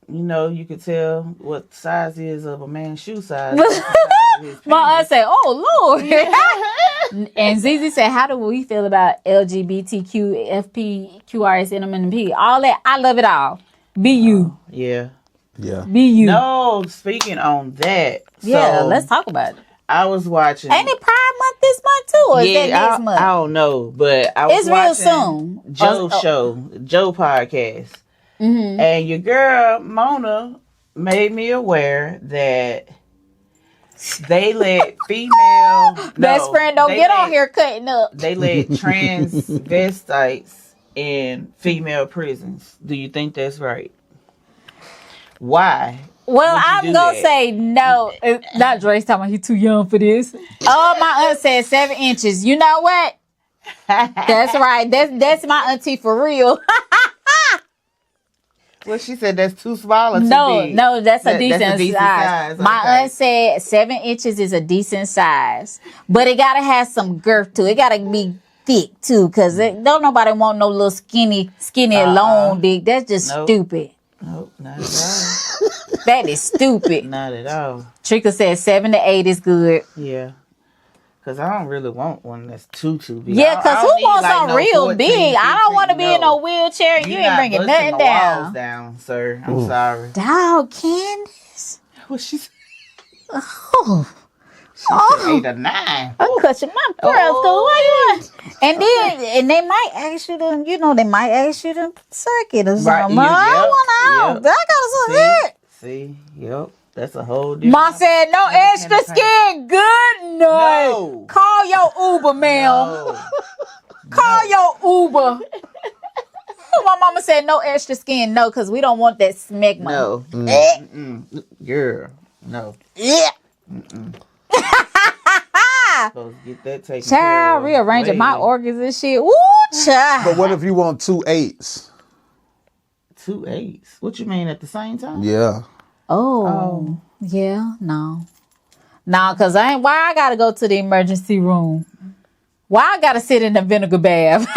Speaker 2: you could tell what size is of a man's shoe size.
Speaker 1: My aunt said, "Oh Lord." And Zizi said, "How do we feel about LGBTQ, FP, QRS, NMNP? All that. I love it all. Be you.
Speaker 2: Yeah.
Speaker 1: Be you."
Speaker 2: No, speaking on that.
Speaker 1: Yeah, let's talk about it.
Speaker 2: I was watching.
Speaker 1: Ain't it Pride Month this month too, or is that next month?
Speaker 2: I don't know, but I was watching
Speaker 1: real soon.
Speaker 2: Joe podcast. Mm-hmm. And your girl Mona made me aware that they let female
Speaker 1: Best friend don't get on here cutting up.
Speaker 2: They let transvestites in female prisons. Do you think that's right? Why?
Speaker 1: Well, I'm gonna say no. Not Dre's talking about he too young for this. Oh, my aunt said 7 inches. You know what? That's right. That's my auntie for real.
Speaker 2: Well, she said that's too small or too big.
Speaker 1: No, that's a decent size.
Speaker 2: Okay.
Speaker 1: My aunt said 7 inches is a decent size, but it gotta have some girth to it. It gotta be thick too, cause don't nobody want no little skinny, long dick. That's just stupid.
Speaker 2: Nope, not at all.
Speaker 1: That is stupid.
Speaker 2: Not at all.
Speaker 1: Trika said 7 to 8 is good.
Speaker 2: Yeah. Cause I don't really want one that's too big.
Speaker 1: Yeah, cause who wants something real big? I don't want to be in no wheelchair. You ain't bringing nothing down.
Speaker 2: Down, sir. I'm sorry.
Speaker 1: Dog, Candace.
Speaker 2: What she said?
Speaker 1: Oh.
Speaker 2: She said 8 or 9.
Speaker 1: I cut you my pearls, cool. Why you want? And they might ask you to, they might ask you to suck it or something.
Speaker 2: Right,
Speaker 1: I want out. I gotta suck it.
Speaker 2: See, yep. That's a whole different.
Speaker 1: Ma said no extra skin. Good night.
Speaker 2: No.
Speaker 1: Call your Uber, ma'am.
Speaker 2: No.
Speaker 1: Call your Uber. My mama said no extra skin. No, because we don't want that smegma.
Speaker 2: No. Girl. No.
Speaker 1: Yeah.
Speaker 2: Supposed to get that taken care
Speaker 1: Child,
Speaker 2: of.
Speaker 1: rearranging my organs and shit. Ooh, child.
Speaker 3: But what if you want 2 8s?
Speaker 2: 2 8s? What you mean at the same time?
Speaker 3: Yeah.
Speaker 1: Oh. Yeah, no. No, because why I gotta go to the emergency room? Why I gotta sit in the vinegar bath?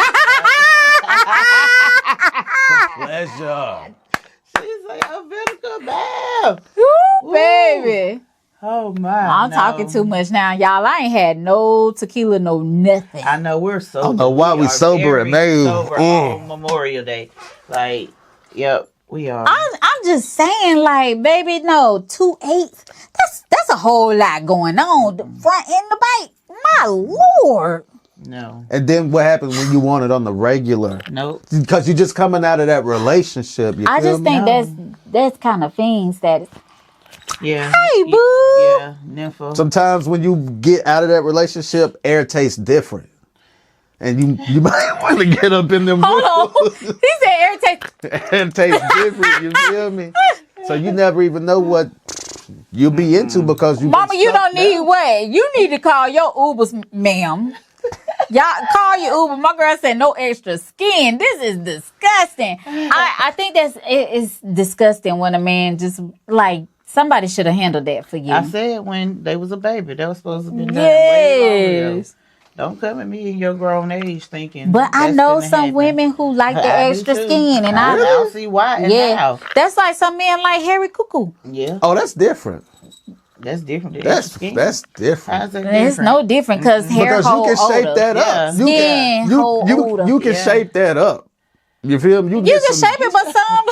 Speaker 3: Pleasure.
Speaker 2: She's like a vinegar bath.
Speaker 1: Ooh, baby.
Speaker 2: Oh my.
Speaker 1: I'm talking too much now, y'all. I ain't had no tequila, no nothing.
Speaker 2: I know we're sober.
Speaker 3: I don't know why we sober
Speaker 2: very
Speaker 3: now.
Speaker 2: Sober on Memorial Day. Like, yep, we are.
Speaker 1: I'm just saying, like, baby, no, 2 8. That's a whole lot going on. The front and the back. My Lord.
Speaker 2: No.
Speaker 3: And then what happens when you want it on the regular?
Speaker 2: Nope.
Speaker 3: Because you're just coming out of that relationship. You
Speaker 1: I
Speaker 3: feel
Speaker 1: just
Speaker 3: me?
Speaker 1: think that's kind of fiend status.
Speaker 2: Yeah.
Speaker 1: Hey, boo.
Speaker 2: Yeah, nympho.
Speaker 3: Sometimes when you get out of that relationship, air tastes different. And you might want to get up in them.
Speaker 1: Hold on. He said air taste.
Speaker 3: Air tastes different, you feel me? So you never even know what you'll be into because you.
Speaker 1: Mama, you don't need what? You need to call your Ubers, ma'am. Y'all call your Uber. My girl said no extra skin. This is disgusting. I think it's disgusting when a man just like somebody should have handled that for you.
Speaker 2: I said when they was a baby, they was supposed to be done way longer ago. Don't come at me in your grown age thinking.
Speaker 1: But I know some women who like the extra skin, and I
Speaker 2: don't see why. And now.
Speaker 1: That's like some men like Harry Cuckoo.
Speaker 2: Yeah.
Speaker 3: Oh, that's different.
Speaker 2: That's different.
Speaker 3: That's different.
Speaker 2: How's that different?
Speaker 1: It's no different because hair
Speaker 3: because you can shape that up. You can shape that up. You feel me? You
Speaker 1: can shape it, but some.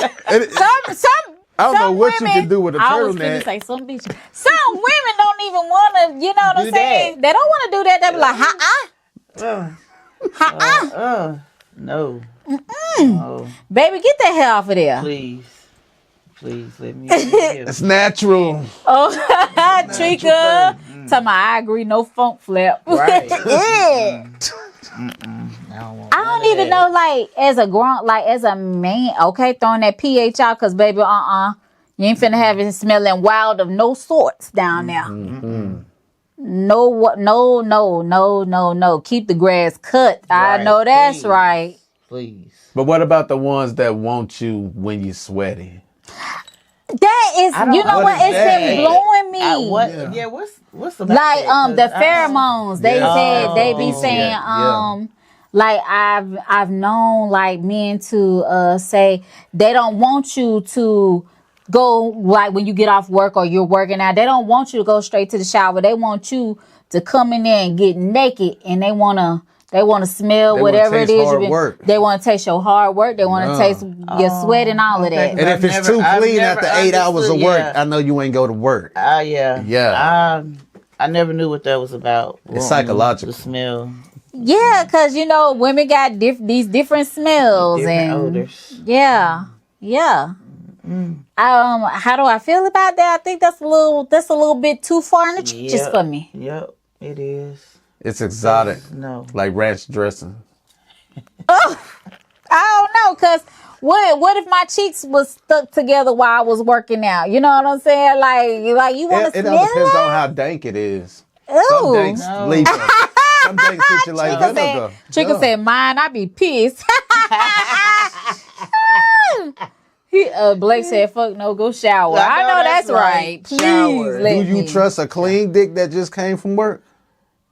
Speaker 3: I don't know what
Speaker 1: women,
Speaker 3: you can do with a turtleneck.
Speaker 1: I was going to say some bitches. Some women don't even want to, you know what I'm saying? They don't want to do that. They be like,
Speaker 2: no.
Speaker 1: No. Baby, get that hair off of there.
Speaker 2: Please, let me.
Speaker 3: It's natural.
Speaker 1: Oh, Trika. Talking about, I agree, no funk flap.
Speaker 2: Right.
Speaker 1: Yeah. I don't even know, like, as a man, okay, throwing that pH out, because, baby, you ain't finna have it smelling wild of no sorts down there. No. Keep the grass cut. Right, I know that's right.
Speaker 2: Please.
Speaker 3: But what about the ones that want you when you're sweaty?
Speaker 1: That is, you know what? It's been blowing me.
Speaker 2: What's about
Speaker 1: like
Speaker 2: that?
Speaker 1: The pheromones. They said they be saying like I've known like men to say they don't want you to go like when you get off work or you're working out. They don't want you to go straight to the shower. They want you to come in there and get naked, and they wanna smell whatever it is. They want to taste your hard work. They want to taste your sweat and all of that.
Speaker 3: And if it's too clean after 8 hours of work, I know you ain't go to work.
Speaker 2: Yeah. I never knew what that was about.
Speaker 3: It's psychological.
Speaker 2: The smell.
Speaker 1: Yeah, because, women got these different smells.
Speaker 2: Different
Speaker 1: and
Speaker 2: odors.
Speaker 1: Yeah. How do I feel about that? I think that's a little bit too far in the trenches for me.
Speaker 2: Yep, it is.
Speaker 3: It's exotic.
Speaker 2: No.
Speaker 3: Like ranch dressing.
Speaker 1: Oh, I don't know, cause what if my cheeks was stuck together while I was working out? You know what I'm saying? Like you want to
Speaker 3: It
Speaker 1: smell
Speaker 3: all depends
Speaker 1: that?
Speaker 3: on how dank it is.
Speaker 1: Ooh.
Speaker 3: Some danks leave us. Some danks hit you like vinegar.
Speaker 1: Chicken said, "Mine, I be pissed." Blake said, "Fuck no, go shower." I know that's right. Please
Speaker 2: Shower.
Speaker 1: let
Speaker 3: Do you
Speaker 1: me.
Speaker 3: trust a clean dick that just came from work?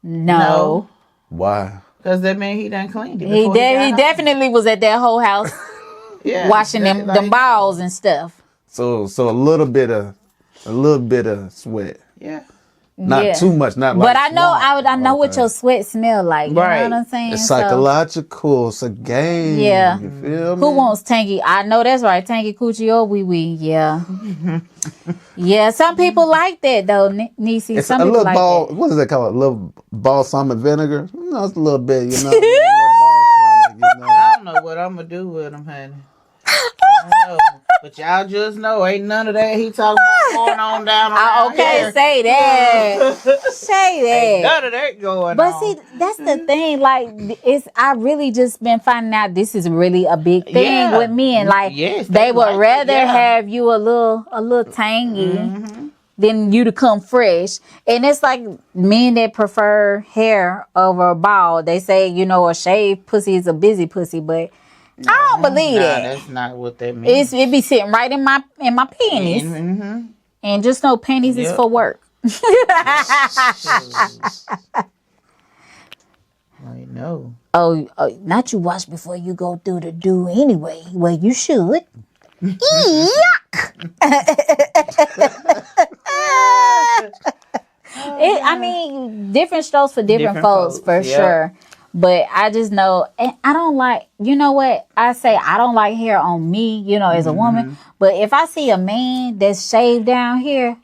Speaker 1: No.
Speaker 3: Why?
Speaker 2: Because that mean he done cleaned it.
Speaker 1: He
Speaker 2: before got home.
Speaker 1: definitely was at that whole house
Speaker 2: Yeah,
Speaker 1: washing them balls and stuff.
Speaker 3: So a little bit of sweat.
Speaker 2: Yeah.
Speaker 3: Not
Speaker 1: Yeah.
Speaker 3: too much, not like
Speaker 1: But I know
Speaker 3: swamp.
Speaker 1: I know what
Speaker 3: Okay.
Speaker 1: your sweat smell like. You
Speaker 2: Right.
Speaker 1: know what I'm saying?
Speaker 3: It's
Speaker 1: So,
Speaker 3: psychological. It's a game.
Speaker 1: Yeah.
Speaker 3: You feel me?
Speaker 1: who wants tangy? I know that's right. Tangy coochie or wee wee. Yeah. Yeah. Some people like that though, Niecy.
Speaker 3: It's
Speaker 1: Some
Speaker 3: a
Speaker 1: people
Speaker 3: little
Speaker 1: like
Speaker 3: ball.
Speaker 1: that.
Speaker 3: What is that called? A little balsamic vinegar. No, it's a little bit. You know. A little balsamic, you know.
Speaker 2: I don't know what I'm going to do with him, honey. I don't know. But y'all just know, ain't none of that he talking about going on down around
Speaker 1: Okay,
Speaker 2: here.
Speaker 1: say that. Say
Speaker 2: Ain't
Speaker 1: that.
Speaker 2: none of that going
Speaker 1: But
Speaker 2: on.
Speaker 1: see, that's the thing. Like, I really just been finding out this is really a big thing
Speaker 2: Yeah.
Speaker 1: with men. Like,
Speaker 2: Yes,
Speaker 1: they
Speaker 2: they
Speaker 1: would
Speaker 2: like it,
Speaker 1: rather
Speaker 2: yeah.
Speaker 1: have you a little tangy than you to come fresh. And it's like men that prefer hair over a bald. They say, a shaved pussy is a busy pussy, but I don't believe that.
Speaker 2: That's not what that means.
Speaker 1: It be sitting right in my panties,
Speaker 2: Mm-hmm.
Speaker 1: and just know panties is
Speaker 2: Yep.
Speaker 1: for work.
Speaker 2: I know.
Speaker 1: Oh, not you wash before you go through the do anyway. Well, you should. Yuck! Different strokes for different folks, for
Speaker 2: yeah.
Speaker 1: sure. But I just know, and I don't like, you know what? I say I don't like hair on me, as a woman. But if I see a man that's shaved down here,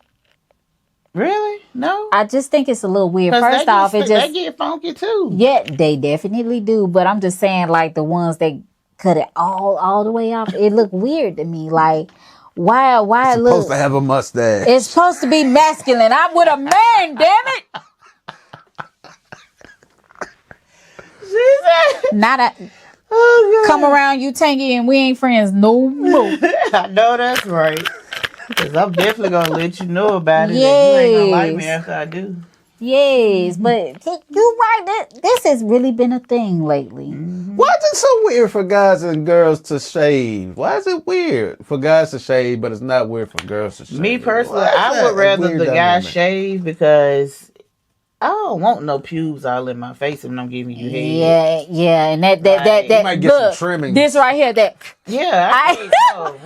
Speaker 2: Really? No?
Speaker 1: I just think it's a little weird.
Speaker 2: 'Cause
Speaker 1: First off,
Speaker 2: they get funky too.
Speaker 1: yeah, they definitely do. But I'm just saying, like the ones that cut it all the way off, it look weird to me. Like, why it look?
Speaker 3: Supposed to have a mustache.
Speaker 1: It's supposed to be masculine. I'm with a man, damn it. Not a come around you tangy and we ain't friends no more.
Speaker 2: I know that's right. Because I'm definitely going to let you know about it. And you ain't going to like me
Speaker 1: Yes.
Speaker 2: after I do.
Speaker 1: Yes, but you're right. This has really been a thing lately.
Speaker 3: Why is it so weird for guys and girls to shave? Why is it weird for guys to shave, but it's not weird for girls to shave?
Speaker 2: Me personally,
Speaker 3: Why is
Speaker 2: I
Speaker 3: that
Speaker 2: would
Speaker 3: a
Speaker 2: rather
Speaker 3: weird
Speaker 2: the guy
Speaker 3: dynamic?
Speaker 2: shave because I don't want no pubes all in my face when I'm giving you head.
Speaker 1: Yeah, and that
Speaker 3: You might get some
Speaker 1: look,
Speaker 3: trimming.
Speaker 1: this right here, that
Speaker 2: Yeah,
Speaker 1: I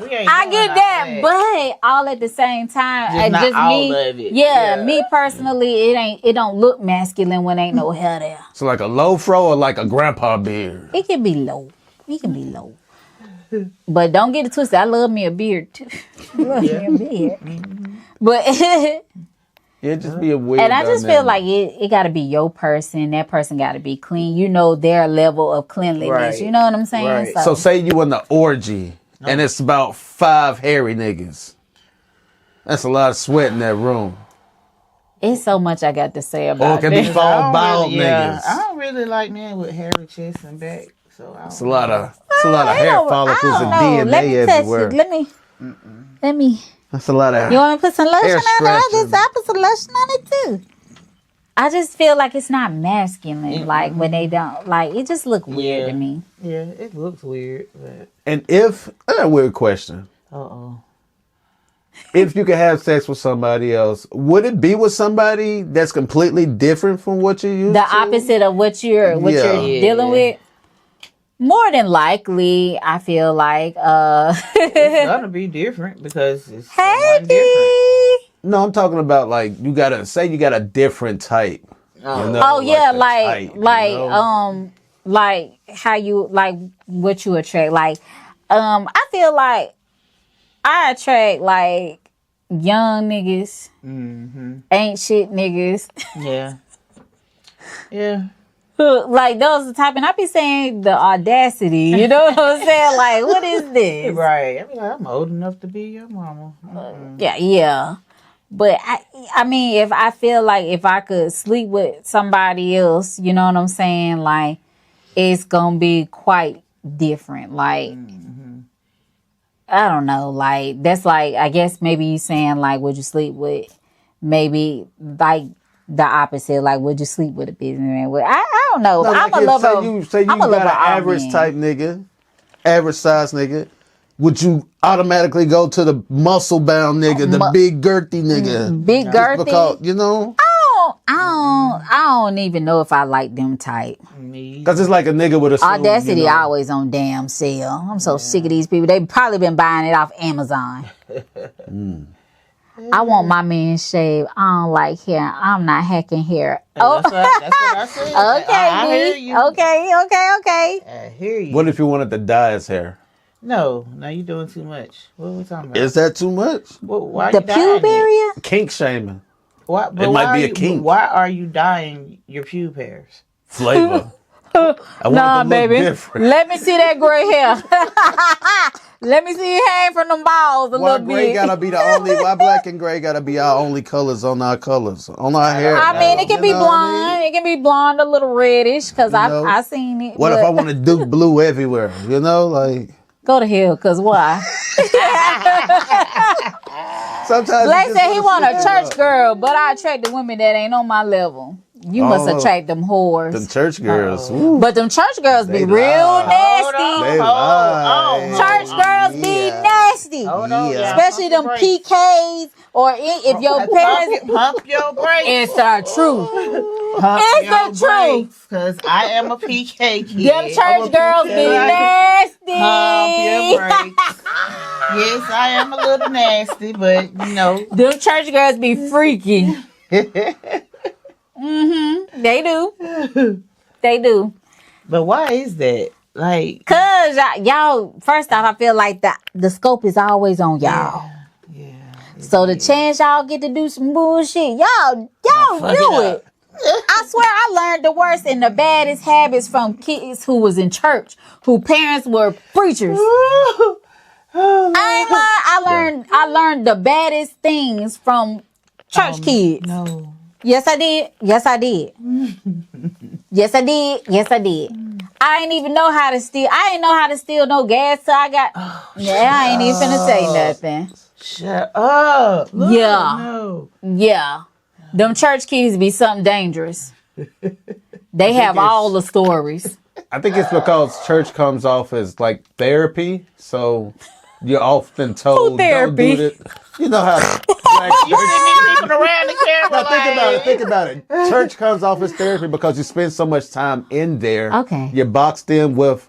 Speaker 2: we ain't
Speaker 1: I
Speaker 2: doing
Speaker 1: get
Speaker 2: all
Speaker 1: that, but all at the same time,
Speaker 2: Just
Speaker 1: and
Speaker 2: not
Speaker 1: just
Speaker 2: all
Speaker 1: me.
Speaker 2: of it.
Speaker 1: Yeah,
Speaker 2: Yeah.
Speaker 1: me personally, it don't look masculine when ain't no hair there.
Speaker 3: So like a low fro or like a grandpa beard?
Speaker 1: It can be low. It can be low. But don't get it twisted. I love me a beard too. I love me a beard. But
Speaker 3: Yeah, just be a weird.
Speaker 1: and I just feel
Speaker 3: dynamic.
Speaker 1: like it got to be your person. That person got to be clean. Their level of cleanliness.
Speaker 2: Right.
Speaker 1: You know what I'm saying?
Speaker 2: Right.
Speaker 3: So say you in the orgy and it's about 5 hairy niggas. That's a lot of sweat in that room.
Speaker 1: it's so much I got to say
Speaker 3: Or
Speaker 1: about
Speaker 3: it can be
Speaker 1: this.
Speaker 3: fall bald
Speaker 2: I
Speaker 3: niggas.
Speaker 2: don't really like men with hairy chest and back. So I
Speaker 3: It's a lot of hair follicles and DNA
Speaker 1: Let me touch
Speaker 3: everywhere.
Speaker 1: it. Let me.
Speaker 3: That's a lot of
Speaker 1: You want me to put some lotion
Speaker 3: hair
Speaker 1: on it?
Speaker 3: scratching.
Speaker 1: I put some lotion on it too. I just feel like it's not masculine. Like when they don't, like it just look weird to me.
Speaker 2: Yeah, it looks weird, but
Speaker 3: And if I got a weird question. If you could have sex with somebody else, would it be with somebody that's completely different from what you used
Speaker 1: The
Speaker 3: to?
Speaker 1: opposite of what you're
Speaker 3: Yeah.
Speaker 1: dealing with. More than likely, I feel like.
Speaker 2: it's gonna be different because it's
Speaker 1: Hey,
Speaker 2: someone different.
Speaker 1: D.
Speaker 3: No, I'm talking about like you got a different type. You know,
Speaker 1: Oh yeah,
Speaker 3: a
Speaker 1: like
Speaker 3: type, you know?
Speaker 1: like how you like what you attract. Like, I feel like I attract like young niggas, ain't shit niggas.
Speaker 2: Yeah, yeah.
Speaker 1: Like those the type, and I be saying the audacity. You know what I'm saying? Like, what is this?
Speaker 2: Right. I mean, I'm old enough to be your mama.
Speaker 1: Yeah. But I mean, if I feel like if I could sleep with somebody else, you know what I'm saying? Like, it's gonna be quite different. Like, I don't know. Like, that's like, I guess maybe you saying like, would you sleep with maybe like the opposite? Like, would you sleep with a businessman? I don't know.
Speaker 3: No,
Speaker 1: I'm
Speaker 3: like
Speaker 1: a lover.
Speaker 3: say you
Speaker 1: I'm a
Speaker 3: got
Speaker 1: lover
Speaker 3: an
Speaker 1: of all
Speaker 3: average
Speaker 1: men.
Speaker 3: type nigga, average size nigga. Would you automatically go to the muscle bound nigga, the big girthy nigga?
Speaker 1: Big
Speaker 3: Just
Speaker 1: girthy?
Speaker 3: because, you know?
Speaker 1: I don't even know if I like them type.
Speaker 3: Because it's like a nigga with a suit,
Speaker 1: Audacity
Speaker 3: you know?
Speaker 1: always on damn sale. I'm so sick of these people. They probably been buying it off Amazon. I want my man shaved. I don't like hair. I'm not hacking hair. Oh,
Speaker 2: That's what I said.
Speaker 1: okay,
Speaker 2: I hear
Speaker 1: B.
Speaker 2: you.
Speaker 1: Okay.
Speaker 2: I hear you.
Speaker 3: What if you wanted to dye his hair?
Speaker 2: No, now you're doing too much. What are we talking about?
Speaker 3: Is that too much?
Speaker 2: Why
Speaker 1: The
Speaker 2: you dying
Speaker 1: pube
Speaker 2: it?
Speaker 1: area?
Speaker 3: Kink shaming.
Speaker 2: Why, but
Speaker 3: It might
Speaker 2: why
Speaker 3: be
Speaker 2: are
Speaker 3: a kink.
Speaker 2: Why are you dyeing your pube hairs?
Speaker 3: Flavor. I want
Speaker 1: Nah,
Speaker 3: it to look
Speaker 1: baby.
Speaker 3: different.
Speaker 1: Let me see that gray hair. Let me see it hang from them balls a
Speaker 3: Why
Speaker 1: little
Speaker 3: gray
Speaker 1: bit.
Speaker 3: gotta be the only? Why black and gray gotta be our only colors on our hair?
Speaker 1: I mean, it can
Speaker 3: You
Speaker 1: be
Speaker 3: know what I mean?
Speaker 1: blonde. It can be blonde, a little reddish, because
Speaker 3: know?
Speaker 1: I seen it.
Speaker 3: What if
Speaker 1: but-
Speaker 3: I want to do blue everywhere? You know, like
Speaker 1: Go to hell, because why?
Speaker 3: sometimes.
Speaker 1: Blake
Speaker 3: you just
Speaker 1: said he want
Speaker 3: wanna
Speaker 1: a
Speaker 3: switch it
Speaker 1: church
Speaker 3: up.
Speaker 1: girl, but I attract the women that ain't on my level. You must
Speaker 3: Oh.
Speaker 1: attract them whores.
Speaker 3: Them church girls. Ooh,
Speaker 1: But them church girls be
Speaker 3: They
Speaker 1: real
Speaker 3: lie.
Speaker 1: nasty.
Speaker 3: They lie.
Speaker 1: Church girls be
Speaker 3: Yeah.
Speaker 1: nasty.
Speaker 2: Hold on,
Speaker 3: Yeah.
Speaker 2: yeah.
Speaker 1: Especially them PKs or if your parents.
Speaker 2: Pump your brakes.
Speaker 1: It's the truth. It's the truth.
Speaker 2: Because I am a PK kid.
Speaker 1: Them church girls be nasty.
Speaker 2: Pump your brakes. Yes, I am a little nasty, but you know.
Speaker 1: Them church girls be freaky. They do. They do.
Speaker 2: But why is that? Like,
Speaker 1: Cause y'all, first off, I feel like the scope is always on y'all.
Speaker 2: yeah.
Speaker 1: So the chance y'all get to do some bullshit, y'all
Speaker 2: fuck
Speaker 1: do
Speaker 2: it
Speaker 1: it. I swear I learned the worst and the baddest habits from kids who was in church, who parents were preachers. I ain't lying. I learned the baddest things from church kids.
Speaker 2: No.
Speaker 1: Yes, I did. Yes, I did. Yes, I did. Yes, I did. I ain't even know how to steal. I ain't know how to steal no gas till I got. I ain't even finna say nothing.
Speaker 2: Shut up. Look,
Speaker 1: Yeah.
Speaker 2: No.
Speaker 1: Yeah. Them church kids be something dangerous. They have all the stories.
Speaker 3: I think it's because church comes off as like therapy, so you're often told
Speaker 1: therapy?
Speaker 3: don't do that. You know how black church.
Speaker 2: Even around the camera.
Speaker 3: Now think about it. Think about it. Church comes off as therapy because you spend so much time in there.
Speaker 1: Okay.
Speaker 3: You're boxed in with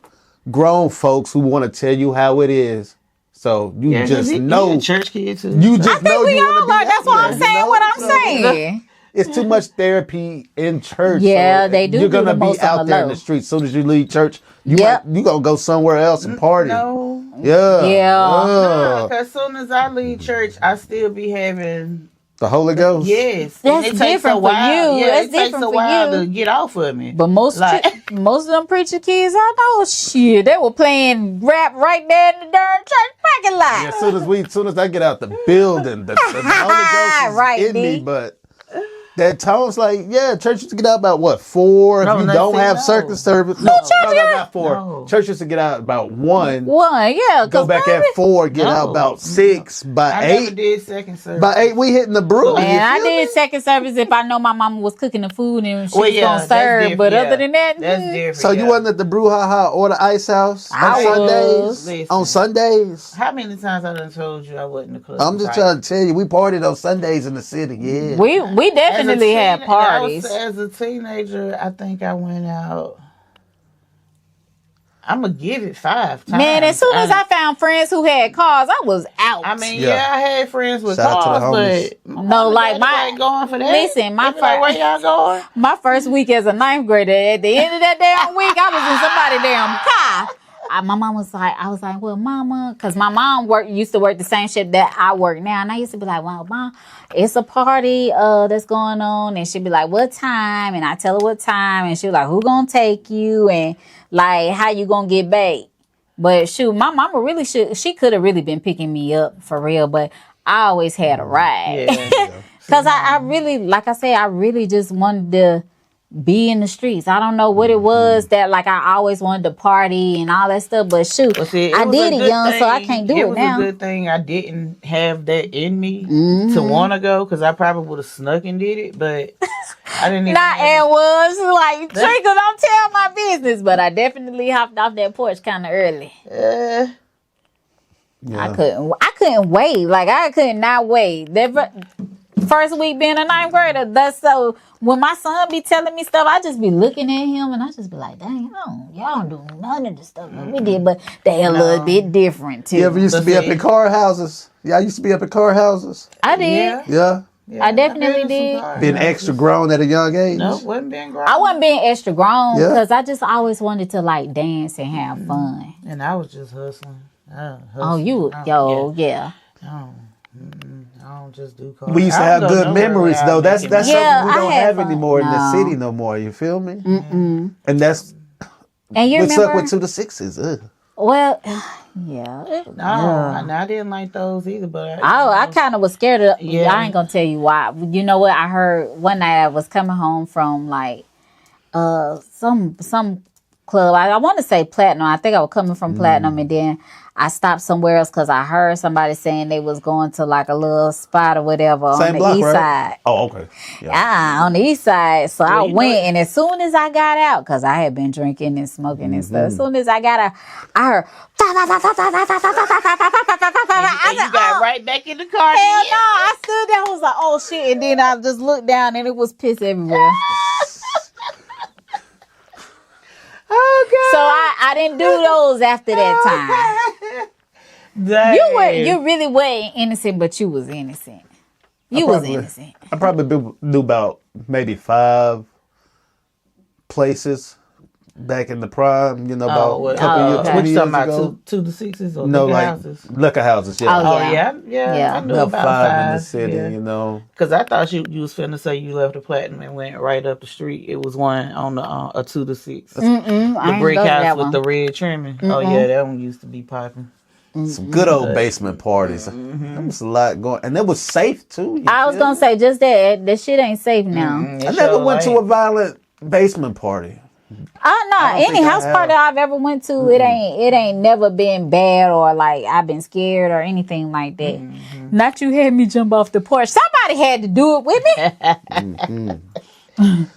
Speaker 3: grown folks who want to tell you how it is. So you just know.
Speaker 2: Church kids too.
Speaker 3: You just
Speaker 1: I think
Speaker 3: know
Speaker 1: we
Speaker 3: you
Speaker 1: all
Speaker 3: want to be
Speaker 1: learn. That's
Speaker 3: out
Speaker 1: what
Speaker 3: there,
Speaker 1: I'm saying.
Speaker 3: you know?
Speaker 1: What I'm
Speaker 3: So,
Speaker 1: saying.
Speaker 3: It's too much therapy in church.
Speaker 1: Yeah,
Speaker 3: so
Speaker 1: they do
Speaker 3: You're
Speaker 1: do
Speaker 3: gonna
Speaker 1: the
Speaker 3: be
Speaker 1: most on
Speaker 3: out
Speaker 1: the
Speaker 3: there in
Speaker 1: low.
Speaker 3: the street. As soon as you leave church, you
Speaker 1: Yep.
Speaker 3: you gonna go somewhere else and party.
Speaker 2: No.
Speaker 3: Yeah.
Speaker 1: Yeah.
Speaker 2: Because as soon as I leave church, I still be having.
Speaker 3: The Holy Ghost.
Speaker 2: Yes.
Speaker 1: That's
Speaker 2: And it takes
Speaker 1: different
Speaker 2: a
Speaker 1: for
Speaker 2: while.
Speaker 1: you.
Speaker 2: Yeah,
Speaker 1: That's
Speaker 2: it takes
Speaker 1: different
Speaker 2: a
Speaker 1: for
Speaker 2: while
Speaker 1: you.
Speaker 2: to get off of me.
Speaker 1: But most of them preacher kids, I know shit. They were playing rap right there in the darn church parking lot.
Speaker 3: Yeah, as soon as I get out the building, the Holy Ghost is
Speaker 1: Right,
Speaker 3: in
Speaker 1: D.
Speaker 3: me. But that tone's like, yeah, church used to get out about what, 4?
Speaker 2: No,
Speaker 3: if you
Speaker 2: no,
Speaker 3: don't
Speaker 2: see,
Speaker 3: have
Speaker 2: no.
Speaker 3: circuit service, no, not 4.
Speaker 2: No.
Speaker 3: Church used to get out about 1.
Speaker 1: One, yeah.
Speaker 3: Go back at 4, get out
Speaker 2: No.
Speaker 3: about 6. By
Speaker 2: I
Speaker 3: 8,
Speaker 2: never did second service.
Speaker 3: by 8 we hitting the brew.
Speaker 1: Man,
Speaker 3: You
Speaker 1: I
Speaker 3: feel
Speaker 1: did
Speaker 3: me?
Speaker 1: second service if I know my mama was cooking the food and she
Speaker 2: Well,
Speaker 1: was
Speaker 2: yeah,
Speaker 1: gonna
Speaker 2: that's
Speaker 1: serve.
Speaker 2: different,
Speaker 1: But
Speaker 2: yeah.
Speaker 1: other than that,
Speaker 2: That's different.
Speaker 3: So you
Speaker 2: yeah.
Speaker 3: wasn't at the brouhaha or the ice house
Speaker 1: I
Speaker 3: on
Speaker 1: was.
Speaker 3: Sundays?
Speaker 2: Listen.
Speaker 3: On Sundays?
Speaker 2: How many times I done told you I wasn't the club?
Speaker 3: I'm just trying to tell you, we partied on Sundays in the city. Yeah.
Speaker 1: we definitely had parties.
Speaker 2: As a teenager, I think I went out. I'm gonna give it 5 times.
Speaker 1: Man, as soon as I found friends who had cars, I was out.
Speaker 2: I mean,
Speaker 3: Yeah.
Speaker 2: yeah, I had friends with
Speaker 3: Shout out to the
Speaker 2: cars,
Speaker 3: homies.
Speaker 2: but my
Speaker 1: No,
Speaker 2: mom and
Speaker 1: like
Speaker 2: daddy
Speaker 1: my-
Speaker 2: ain't going for that.
Speaker 1: listen, my
Speaker 2: They be like, where y'all going?
Speaker 1: my first week as a 9th grader, at the end of that damn week, I was in somebody's damn car. my mom was like, I was like, well, mama, because my mom used to work the same shift that I work now. And I used to be like, well, mom, it's a party that's going on. And she'd be like, what time? And I tell her what time. And she was like, who gonna take you? And like, how you gonna get back? But shoot, my mama really she could have really been picking me up for real. But I always had a ride.
Speaker 2: Yeah.
Speaker 1: Because I really, like I said, I really just wanted to be in the streets. I don't know what it was that like I always wanted to party and all that stuff, but shoot,
Speaker 2: Well, see,
Speaker 1: I did it young, so I can't do it now.
Speaker 2: It was a good thing I didn't have that in me to want to go, because I probably would have snuck and did it, but I didn't even
Speaker 1: was like, Trinkle, don't tell my business, but I definitely hopped off that porch kind of early.
Speaker 3: Yeah.
Speaker 1: I couldn't wait. Like, I could not wait. That first week being a ninth grader, that's so. When my son be telling me stuff, I just be looking at him and I just be like, dang, y'all don't do none of the stuff that we did, but they a little bit different too.
Speaker 3: You ever used to be up in car houses? Y'all used to be up in car houses?
Speaker 1: I did.
Speaker 3: Yeah.
Speaker 1: I definitely did.
Speaker 3: Being extra grown at a young age?
Speaker 2: No, wasn't being grown.
Speaker 1: I wasn't being extra grown
Speaker 3: Yeah.
Speaker 1: because I just always wanted to like dance and have fun.
Speaker 2: And I was just hustling.
Speaker 1: Yeah.
Speaker 2: I don't just do cars.
Speaker 3: We used to have good memories, though. That's something we don't have
Speaker 1: fun.
Speaker 3: anymore in the city no more. You feel me?
Speaker 1: Mm-mm.
Speaker 3: And that's
Speaker 1: and you
Speaker 3: what's
Speaker 1: remember,
Speaker 3: up with 2 to 6s. Ugh.
Speaker 1: Well, yeah.
Speaker 2: No, I didn't like those either. But
Speaker 1: I kind of was scared of.
Speaker 2: Yeah.
Speaker 1: I ain't gonna tell you why. You know what? I heard one night I was coming home from like some club. I want to say Platinum. I think I was coming from Platinum, and then I stopped somewhere else because I heard somebody saying they was going to like a little spot or whatever
Speaker 3: Same
Speaker 1: on the
Speaker 3: block,
Speaker 1: east
Speaker 3: right?
Speaker 1: side.
Speaker 3: Oh, okay. Yeah.
Speaker 1: On the east side. So I
Speaker 2: you
Speaker 1: went,
Speaker 2: know-
Speaker 1: and as soon as I got out, because I had been drinking and smoking and stuff, as soon as I got out, I heard.
Speaker 2: And you got right back in the car.
Speaker 1: Hell no! I stood there, I was like, oh shit, and then I just looked down and it was piss everywhere.
Speaker 2: Oh God!
Speaker 1: So I didn't do those after that time.
Speaker 2: Dang.
Speaker 1: You really weren't innocent, but you was innocent. You was innocent.
Speaker 3: I probably knew about maybe 5 places back in the prime, about a couple years, 20
Speaker 2: What you
Speaker 3: years
Speaker 2: talking
Speaker 3: ago.
Speaker 2: about? 2 to 6s or
Speaker 3: No,
Speaker 2: liquor
Speaker 3: like
Speaker 2: houses?
Speaker 3: liquor houses, yeah.
Speaker 1: Oh,
Speaker 2: Oh yeah. I knew
Speaker 3: About
Speaker 2: about
Speaker 3: 5 in the
Speaker 2: 5
Speaker 3: city,
Speaker 2: Because I thought you was finna say you left the Platinum and went right up the street. It was one on the a 2 to 6.
Speaker 1: I
Speaker 2: The
Speaker 1: ain't
Speaker 2: brick
Speaker 1: go to that
Speaker 2: house with
Speaker 1: one.
Speaker 2: the red trimming. Oh yeah, that one used to be popping.
Speaker 3: Some good old basement parties. There was a lot going, and it was safe too.
Speaker 1: I was gonna say just that shit ain't safe now.
Speaker 3: I never went to a violent basement party.
Speaker 1: Any
Speaker 3: think I
Speaker 1: house
Speaker 3: have.
Speaker 1: party I've ever went to, it ain't never been bad or like I've been scared or anything like that. Not you had me jump off the porch. Somebody had to do it with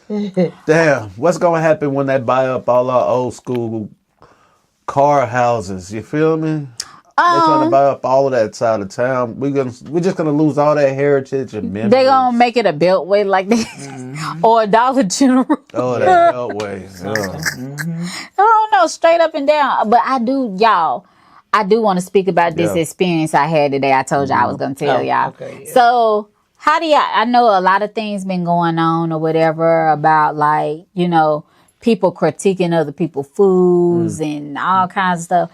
Speaker 1: me.
Speaker 3: Damn, what's gonna happen when they buy up all our old school car houses? You feel me? They're trying to buy up all of that side of town. We're just gonna lose all that heritage and memories.
Speaker 1: They gonna make it a beltway like this or a Dollar General.
Speaker 3: Oh, that beltway.
Speaker 1: I don't know, straight up and down. But I do want to speak about this experience I had today. I told you I was going to tell y'all.
Speaker 2: Okay, yeah.
Speaker 1: So how do I know a lot of things been going on or whatever about like, people critiquing other people's foods and all kinds of stuff.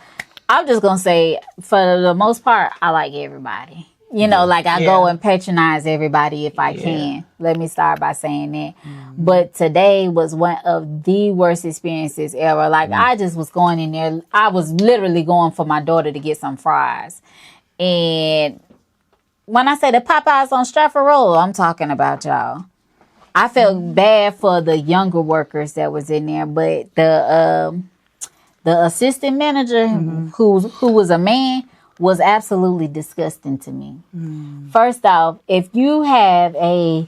Speaker 1: I'm just going to say, for the most part, I like everybody. Like I go and patronize everybody if I can. Let me start by saying that. But today was one of the worst experiences ever. Like I just was going in there. I was literally going for my daughter to get some fries. And when I say the Popeyes on Stratford Road, I'm talking about y'all. I felt bad for the younger workers that was in there, but the assistant manager who was a man was absolutely disgusting to me. First off, if you have a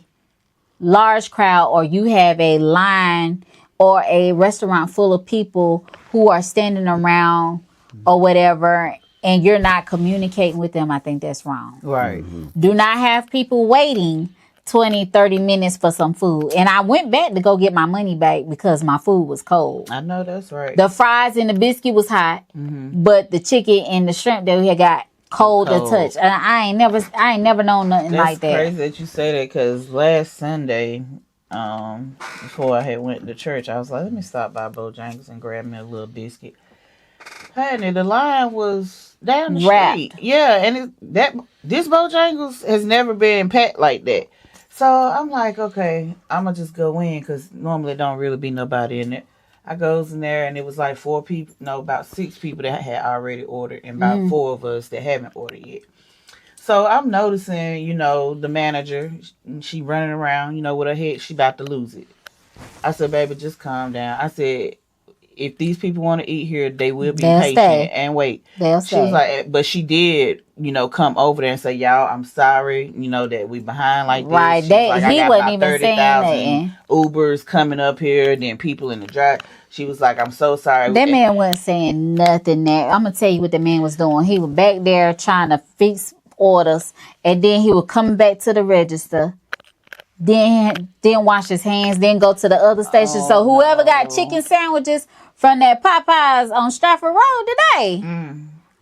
Speaker 1: large crowd or you have a line or a restaurant full of people who are standing around or whatever and you're not communicating with them, I think that's wrong.
Speaker 2: Right.
Speaker 1: Do not have people waiting 20, 30 minutes for some food. And I went back to go get my money back because my food was cold.
Speaker 2: I know that's right.
Speaker 1: The fries and the biscuit was hot, but the chicken and the shrimp that we had got cold to touch. And I ain't never known nothing
Speaker 2: That's
Speaker 1: like that.
Speaker 2: crazy that you say that, because last Sunday, before I had went to church, I was like, let me stop by Bojangles and grab me a little biscuit. Honey, the line was down the
Speaker 1: Wrapped.
Speaker 2: street. Yeah, and this Bojangles has never been packed like that. So I'm like, okay, I'm gonna just go in because normally don't really be nobody in it. I goes in there and it was like 4 people, no, about 6 people that had already ordered, and about 4 of us that haven't ordered yet. So I'm noticing, the manager, she running around, with her head, she about to lose it. I said, baby, just calm down. I said, if these people want to eat here, they will be patient and wait. She was like, but she did, come over there and say, y'all, I'm sorry, that we behind like this.
Speaker 1: Right.
Speaker 2: Like,
Speaker 1: he wasn't even saying that.
Speaker 2: Ubers coming up here, then people in the drive. She was like, I'm so sorry.
Speaker 1: That man wasn't saying nothing. I'm going to tell you what the man was doing. He was back there trying to fix orders, and then he would come back to the register. Then wash his hands, then go to the other station. So whoever got chicken sandwiches from that Popeyes on Stratford Road today,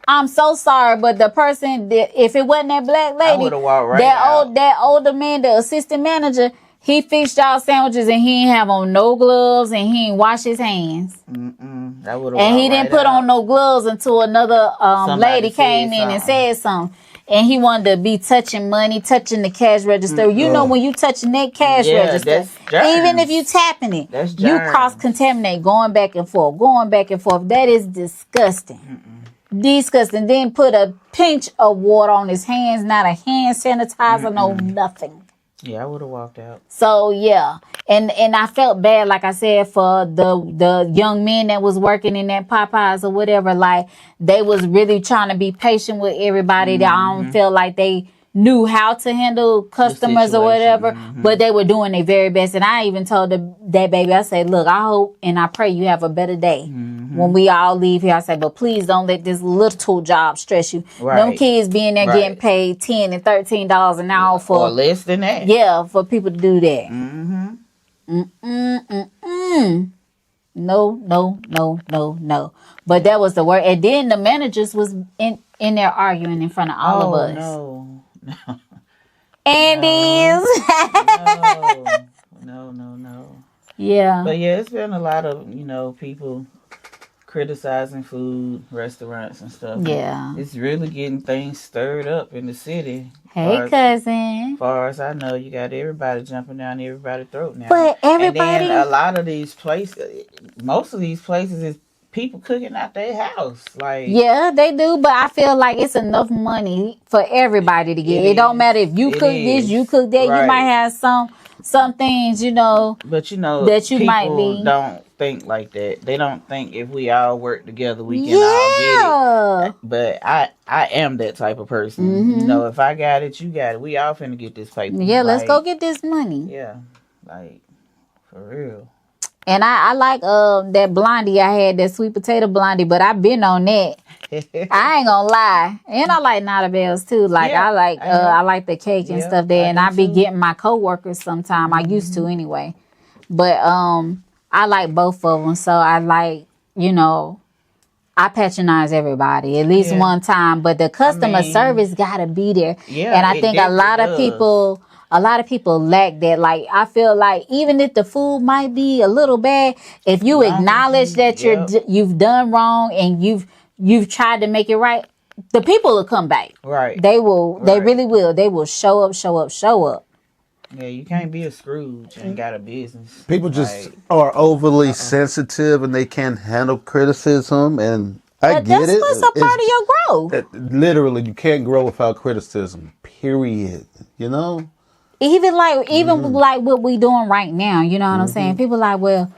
Speaker 1: I'm so sorry, but the person that, if it wasn't that black lady, that older man, the assistant manager, he fixed y'all sandwiches and he ain't have on no gloves and he ain't wash his hands. And he didn't put on no gloves until another lady came in and said something. And he wanted to be touching money, touching the cash register. You know when you touching that cash register, even if you tapping it, you cross-contaminate, going back and forth. That is disgusting. Disgusting. Then put a pinch of water on his hands, not a hand sanitizer, no nothing.
Speaker 2: Yeah, I would have walked out.
Speaker 1: So, yeah. And I felt bad, like I said, for the young men that was working in that Popeyes or whatever. Like, they was really trying to be patient with everybody. That I don't feel like they knew how to handle customers or whatever. But they were doing their very best. And I even told that baby, I said, look, I hope and I pray you have a better day. When we all leave here, I say, but please don't let this little job stress you. Them kids being there getting paid $10 and $13 an hour for...
Speaker 2: Or less than that.
Speaker 1: Yeah, for people to do that. No. But that was the word. And then the managers was in there arguing in front of all of us.
Speaker 2: No.
Speaker 1: Andy's.
Speaker 2: No.
Speaker 1: Yeah.
Speaker 2: But yeah, it's been a lot of, people criticizing food, restaurants and stuff.
Speaker 1: Yeah.
Speaker 2: It's really getting things stirred up in the city.
Speaker 1: Hey, cousin.
Speaker 2: As far as I know, you got everybody jumping down everybody's throat now.
Speaker 1: But everybody...
Speaker 2: And then a lot of these places, most of these places is people cooking out their house. Like,
Speaker 1: yeah, they do, but I feel like it's enough money for everybody to get. It don't matter if you cook this, you cook that. You might have some things,
Speaker 2: But
Speaker 1: that you
Speaker 2: people
Speaker 1: might be.
Speaker 2: Don't think like that. They don't think if we all work together, we can all get it. But I am that type of person. If I got it, you got it. We all finna get this paper.
Speaker 1: Yeah, let's go get this money.
Speaker 2: Yeah, like, for real.
Speaker 1: And I like that blondie I had, that sweet potato blondie, but I've been on that. I ain't gonna lie. And I like Natty Bells too. Like, I like the cake and stuff there. And I be getting my coworkers sometime. I used to anyway. But I like both of them. So I like, I patronize everybody at least one time. But the customer service gotta be there.
Speaker 2: Yeah,
Speaker 1: and I think a lot of people lack that. Like, I feel like even if the food might be a little bad, if you acknowledge that you've done wrong and you've tried to make it right, the people will come back.
Speaker 2: Right.
Speaker 1: They will. Right. They really will. They will show up.
Speaker 2: Yeah, you can't be a Scrooge and got a business.
Speaker 3: People just are overly sensitive and they can't handle criticism. And I get it.
Speaker 1: That's a part of your growth.
Speaker 3: Literally, you can't grow without criticism. Period.
Speaker 1: Even like what we doing right now, you know what I'm saying? People like, well,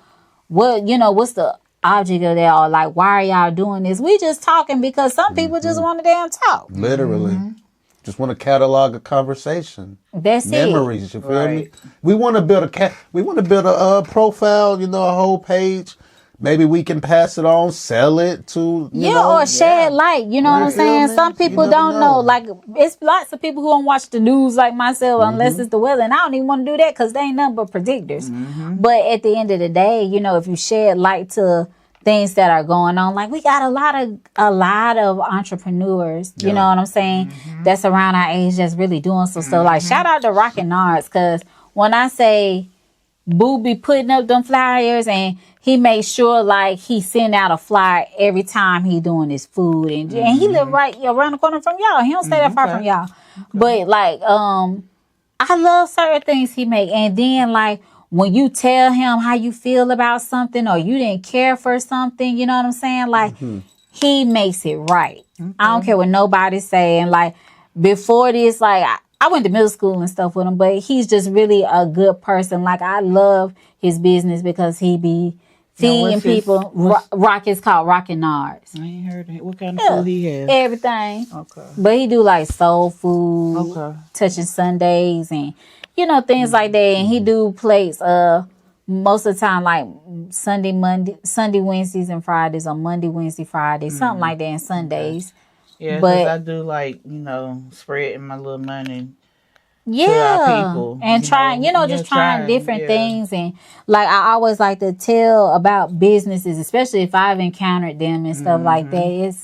Speaker 1: what, what's the object of that? Or like, why are y'all doing this? We just talking because some people just want to damn talk.
Speaker 3: Literally. Just want to catalog a conversation.
Speaker 1: That's
Speaker 3: Memories,
Speaker 1: it.
Speaker 3: you feel me? We want to build a profile, a whole page. Maybe we can pass it on, sell it to,
Speaker 1: or shed light. You know what I'm saying? Some people don't know. Like, it's lots of people who don't watch the news like myself unless it's the weather. And I don't even want to do that because they ain't nothing but predictors. But at the end of the day, if you shed light to things that are going on, like we got a lot of entrepreneurs, you know what I'm saying, that's around our age that's really doing some stuff. Like, shout out to Rockin' Nards, because when I say Boo be putting up them flyers, and he makes sure like he send out a flyer every time he doing his food, and he live right around the corner from y'all. He don't stay that far from y'all. But like I love certain things he make, and then like when you tell him how you feel about something or you didn't care for something, you know what I'm saying? Like he makes it right. I don't care what nobody's saying. Like before this, like I went to middle school and stuff with him, but he's just really a good person. Like I love his business because he be feeding people. Rock is called Rockin' Nards.
Speaker 2: I ain't heard it. What kind of food he has?
Speaker 1: Everything.
Speaker 2: Okay.
Speaker 1: But he do like soul food, touching Sundays and things like that. And he do plates most of the time like Sunday, Wednesdays, and Fridays, or Monday, Wednesday, Friday, something like that, and Sundays.
Speaker 2: Yeah,
Speaker 1: but
Speaker 2: I do like, spreading my little money
Speaker 1: to our people. And trying, just trying different things. And like, I always like to tell about businesses, especially if I've encountered them and stuff like that.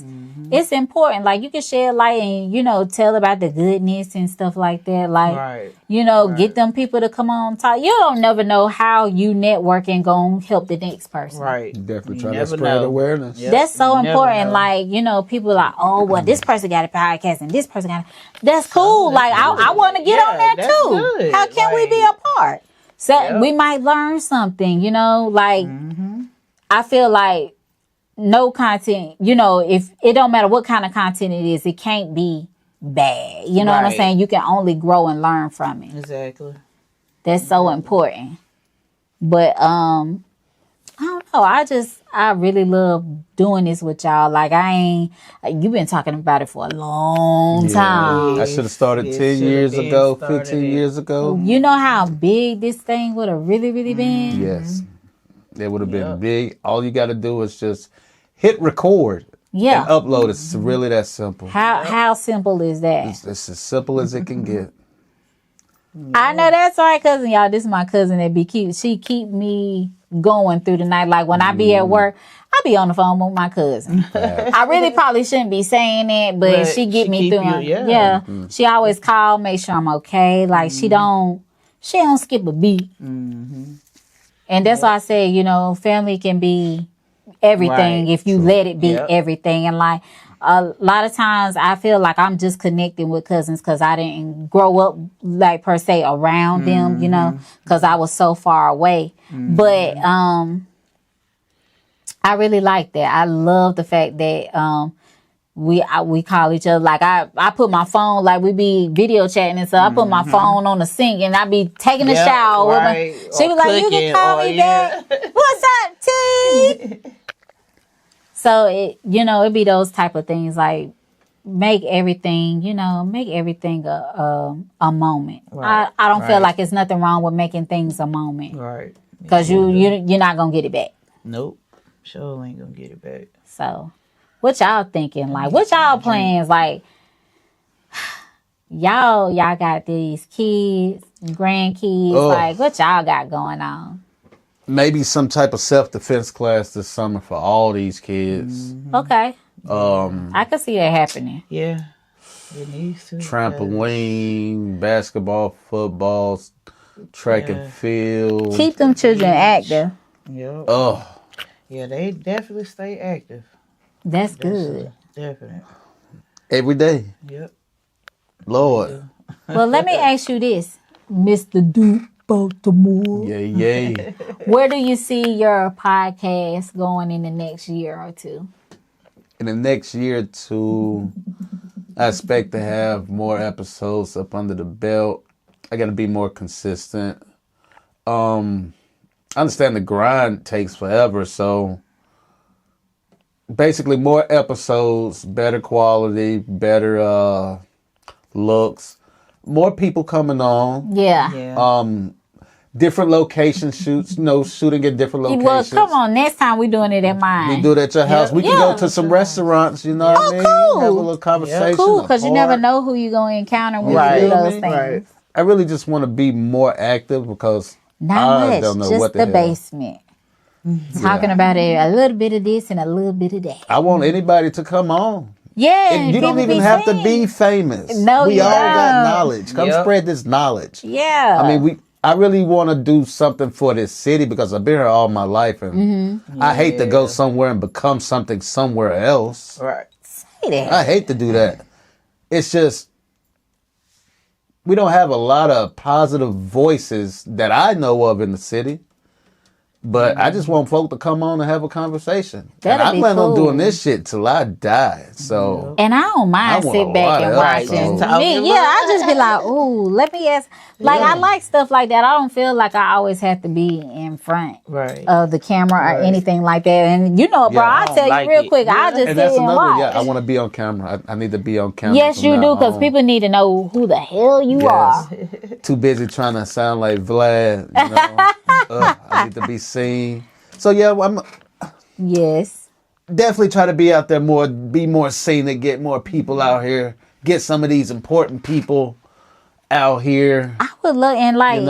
Speaker 1: It's important. Like you can share light and, tell about the goodness and stuff like that. Like, get them people to come on talk. You don't never know how you network and gonna help the next person.
Speaker 2: Right.
Speaker 3: Definitely try to spread awareness.
Speaker 2: Yep.
Speaker 1: That's so important. Like, people are like, oh, well, this person got a podcast and this person got that's cool. Like, I want to get on that too.
Speaker 2: Good.
Speaker 1: How can we be a part? So we might learn something, like I feel like no content, if it don't matter what kind of content it is, it can't be bad. You know what I'm saying? You can only grow and learn from it.
Speaker 2: Exactly.
Speaker 1: That's so important. But I don't know. I really love doing this with y'all. Like you've been talking about it for a long time.
Speaker 3: I should have started 10 years ago, 15 years ago.
Speaker 1: You know how big this thing would have really, really been?
Speaker 3: Yes. It would have been big. All you got to do is just hit record and upload. It's really that simple.
Speaker 1: How simple is that?
Speaker 3: It's as simple as it can get.
Speaker 1: I know that's right, cousin. Y'all, this is my cousin that be cute. She keep me going through the night. Like when I be at work, I be on the phone with my cousin. I really probably shouldn't be saying it, but she get me through. She always call, make sure I'm okay. Like she don't skip a beat. And that's why I say, family can be everything if you let it be everything. And like a lot of times I feel like I'm just connecting with cousins because I didn't grow up like per se around them, because I was so far away. But I really like that. I love the fact that we call each other. Like I put my phone, like we be video chatting and so I put my phone on the sink and I be taking a shower with my, she was like, you can call me back. What's up, T? So it be those type of things, like make everything a moment. I don't feel like it's nothing wrong with making things a moment.
Speaker 2: Right.
Speaker 1: Because you're not gonna get it back.
Speaker 2: Nope. Sure ain't gonna get it back.
Speaker 1: So what y'all thinking? Like what y'all plans? Like y'all got these kids, grandkids, like what y'all got going on?
Speaker 3: Maybe some type of self-defense class this summer for all these kids.
Speaker 1: Okay. I could see that happening.
Speaker 2: Yeah. It needs to.
Speaker 3: Trampoline, basketball, football, track and field.
Speaker 1: Keep them children active.
Speaker 2: Yep.
Speaker 3: Oh.
Speaker 2: Yeah, they definitely stay active.
Speaker 1: That's good.
Speaker 2: Definitely.
Speaker 3: Every day.
Speaker 2: Yep.
Speaker 3: Lord.
Speaker 1: Well, let me ask you this, Mr. Duke Baltimore.
Speaker 3: Yay.
Speaker 1: Where do you see your podcast going in the next year or two?
Speaker 3: In the next year or two, I expect to have more episodes up under the belt. I got to be more consistent. I understand the grind takes forever, so basically more episodes, better quality, better looks, more people coming on.
Speaker 1: Yeah.
Speaker 3: Different location shoots, shooting at different locations.
Speaker 1: Well, come on, next time we doing it at mine.
Speaker 3: We do it at your house. We can go to some restaurants, what I mean?
Speaker 1: Cool.
Speaker 3: Have a little conversation.
Speaker 1: Cool, because you never know who you're going to encounter when you do those things. Right.
Speaker 3: I really just want to be more active because
Speaker 1: not
Speaker 3: I
Speaker 1: much,
Speaker 3: don't know
Speaker 1: just
Speaker 3: what
Speaker 1: the
Speaker 3: hell.
Speaker 1: Basement. Talking about it, a little bit of this and a little bit of that.
Speaker 3: I want anybody to come on.
Speaker 1: Yeah,
Speaker 3: and you don't even have to be famous.
Speaker 1: No,
Speaker 3: we all got knowledge. Come spread this knowledge.
Speaker 1: Yeah.
Speaker 3: I mean, I really want to do something for this city because I've been here all my life, and I hate to go somewhere and become something somewhere else.
Speaker 2: Right.
Speaker 1: Say that.
Speaker 3: I hate to do that. It's just we don't have a lot of positive voices that I know of in the city. But I just want folk to come on and have a conversation.
Speaker 1: That'd
Speaker 3: and I
Speaker 1: be
Speaker 3: plan on
Speaker 1: cool.
Speaker 3: doing this shit till I die. So
Speaker 1: And I don't mind
Speaker 3: I want
Speaker 1: sit
Speaker 3: a
Speaker 1: back
Speaker 3: lot
Speaker 1: and
Speaker 3: of
Speaker 1: watching.
Speaker 3: episodes.
Speaker 1: I just be like, ooh, let me ask. Like, I like stuff like that. I don't feel like I always have to be in front
Speaker 2: Right.
Speaker 1: of the camera or anything like that. And you know, bro,
Speaker 3: Yeah, I
Speaker 1: I'll tell
Speaker 2: like
Speaker 1: you real
Speaker 2: it.
Speaker 1: quick. I'll just
Speaker 3: and
Speaker 1: sit
Speaker 3: that's
Speaker 1: and
Speaker 3: another.
Speaker 1: watch.
Speaker 3: Yeah, I want to be on camera. I need to be on camera.
Speaker 1: Yes,
Speaker 3: from
Speaker 1: you
Speaker 3: now
Speaker 1: do, because
Speaker 3: on.
Speaker 1: people need to know who the hell you are.
Speaker 3: Too busy trying to sound like Vlad. You know? I need to be seen. So yeah, I'm
Speaker 1: Yes.
Speaker 3: definitely try to be out there more, be more seen, to get more people out here, get some of these important people out here.
Speaker 1: I would look and like,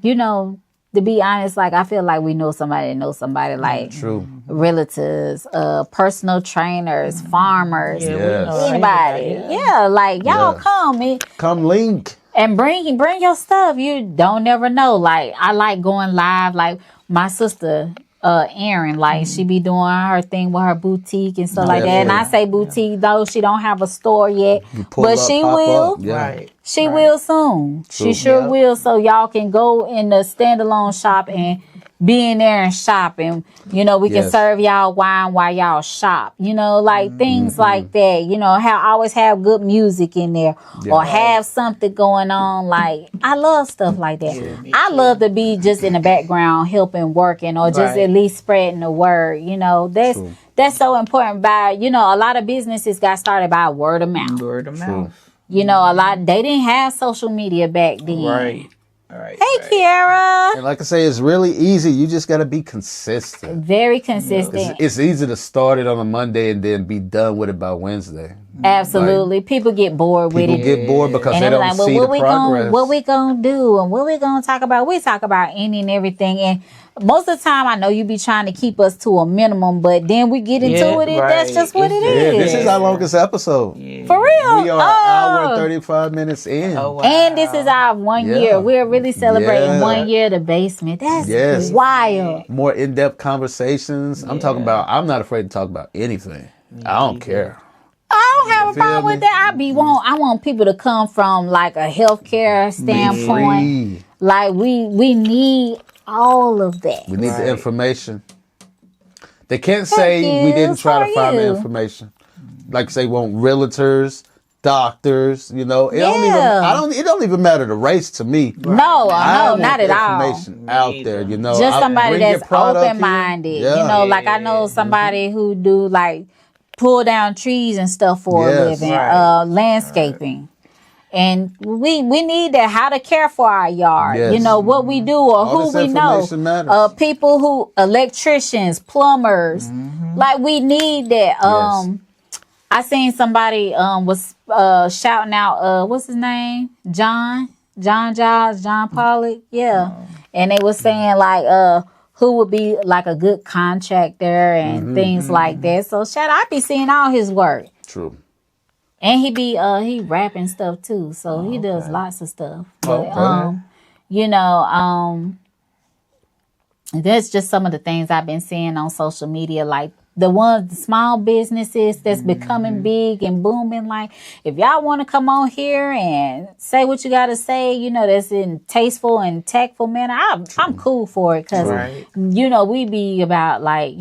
Speaker 3: You know?
Speaker 1: to be honest, like I feel like we know somebody that knows somebody, like
Speaker 3: True.
Speaker 1: relatives, personal trainers, farmers,
Speaker 2: Yeah,
Speaker 3: Yes.
Speaker 2: we know
Speaker 1: anybody.
Speaker 2: everybody,
Speaker 1: Yeah, like y'all
Speaker 3: Yeah.
Speaker 1: come
Speaker 3: Come link.
Speaker 1: and bring your stuff. You don't never know. Like I like going live. Like my sister, Erin, like she be doing her thing with her boutique and stuff like that. And I say boutique though she don't have a store yet,
Speaker 3: Pull
Speaker 1: but
Speaker 3: up,
Speaker 1: she
Speaker 3: pop
Speaker 1: will.
Speaker 3: up. Yeah.
Speaker 2: Right.
Speaker 1: She will soon. She sure
Speaker 2: Yep.
Speaker 1: will. So y'all can go in the standalone shop and be in there and shop, and we can
Speaker 3: Yes.
Speaker 1: serve y'all wine while y'all shop. Like things like that. Always have good music in there, or have something going on. Like I love stuff like that. I love to be just in the background helping, working, or just
Speaker 2: Right.
Speaker 1: at least spreading the word. That's so important. By a lot of businesses got started by word of mouth.
Speaker 2: Word of mouth.
Speaker 1: They didn't have social media back then.
Speaker 2: Right. Right.
Speaker 1: Hey,
Speaker 2: right.
Speaker 1: Kiara.
Speaker 3: And like I say, it's really easy. You just got to be consistent.
Speaker 1: Very consistent.
Speaker 3: It's easy to start it on a Monday and then be done with it by Wednesday.
Speaker 1: Absolutely. People get bored with
Speaker 3: People
Speaker 1: it.
Speaker 3: get bored because
Speaker 1: And
Speaker 3: they
Speaker 1: they're
Speaker 3: don't
Speaker 1: like, well,
Speaker 3: see
Speaker 1: what
Speaker 3: the
Speaker 1: we
Speaker 3: progress.
Speaker 1: what we gonna do and what we gonna talk about? We talk about any and everything. And most of the time, I know you be trying to keep us to a minimum, but then we get into
Speaker 2: Yeah,
Speaker 1: it. That's
Speaker 2: right.
Speaker 1: just what it
Speaker 3: Yeah,
Speaker 1: is.
Speaker 3: this is our longest episode.
Speaker 1: For real.
Speaker 3: We are an hour and 35 minutes in.
Speaker 2: Oh, wow.
Speaker 1: And this is our 1
Speaker 3: Yeah.
Speaker 1: year. We're really celebrating
Speaker 3: Yeah.
Speaker 1: 1 year of the basement. That's
Speaker 3: Yes.
Speaker 1: wild.
Speaker 3: More in-depth conversations. I'm talking about, I'm not afraid to talk about anything. I don't care.
Speaker 1: I don't have a
Speaker 3: feel
Speaker 1: problem
Speaker 3: me?
Speaker 1: with that. I want people to come from like a healthcare standpoint.
Speaker 3: Free.
Speaker 1: Like we need all of that.
Speaker 3: We need the
Speaker 2: Right.
Speaker 3: information. They can't say
Speaker 1: you.
Speaker 3: we didn't try
Speaker 1: How
Speaker 3: to
Speaker 1: are
Speaker 3: find the
Speaker 1: you?
Speaker 3: information. Like say, want realtors, doctors. It don't
Speaker 1: Yeah.
Speaker 3: It don't even matter the race to me.
Speaker 1: No,
Speaker 3: I want
Speaker 1: not at all.
Speaker 3: information out there.
Speaker 1: Just somebody
Speaker 3: bring your
Speaker 1: that's
Speaker 3: product here.
Speaker 1: open minded.
Speaker 3: Yeah.
Speaker 1: Like I know somebody who do like pull down trees and stuff for a
Speaker 3: Yes.
Speaker 1: living,
Speaker 2: Right.
Speaker 1: landscaping. And we need that, how to care for our yard.
Speaker 3: Yes.
Speaker 1: What we do or
Speaker 3: All
Speaker 1: who
Speaker 3: this
Speaker 1: we know.
Speaker 3: information matters.
Speaker 1: People who, electricians, plumbers. Like we need that.
Speaker 3: Yes.
Speaker 1: I seen somebody was shouting out, what's his name? John Giles, John Pollock. Yeah. And they was saying like, who would be like a good contractor and things like that. So I be seeing all his work.
Speaker 3: True.
Speaker 1: And he rapping stuff too. So he does lots of stuff. But that's just some of the things I've been seeing on social media, like the small businesses that's becoming big and booming. Like, if y'all want to come on here and say what you got to say, that's in tasteful and tactful manner, I'm cool for it. Because,
Speaker 2: Right.
Speaker 1: we be about like,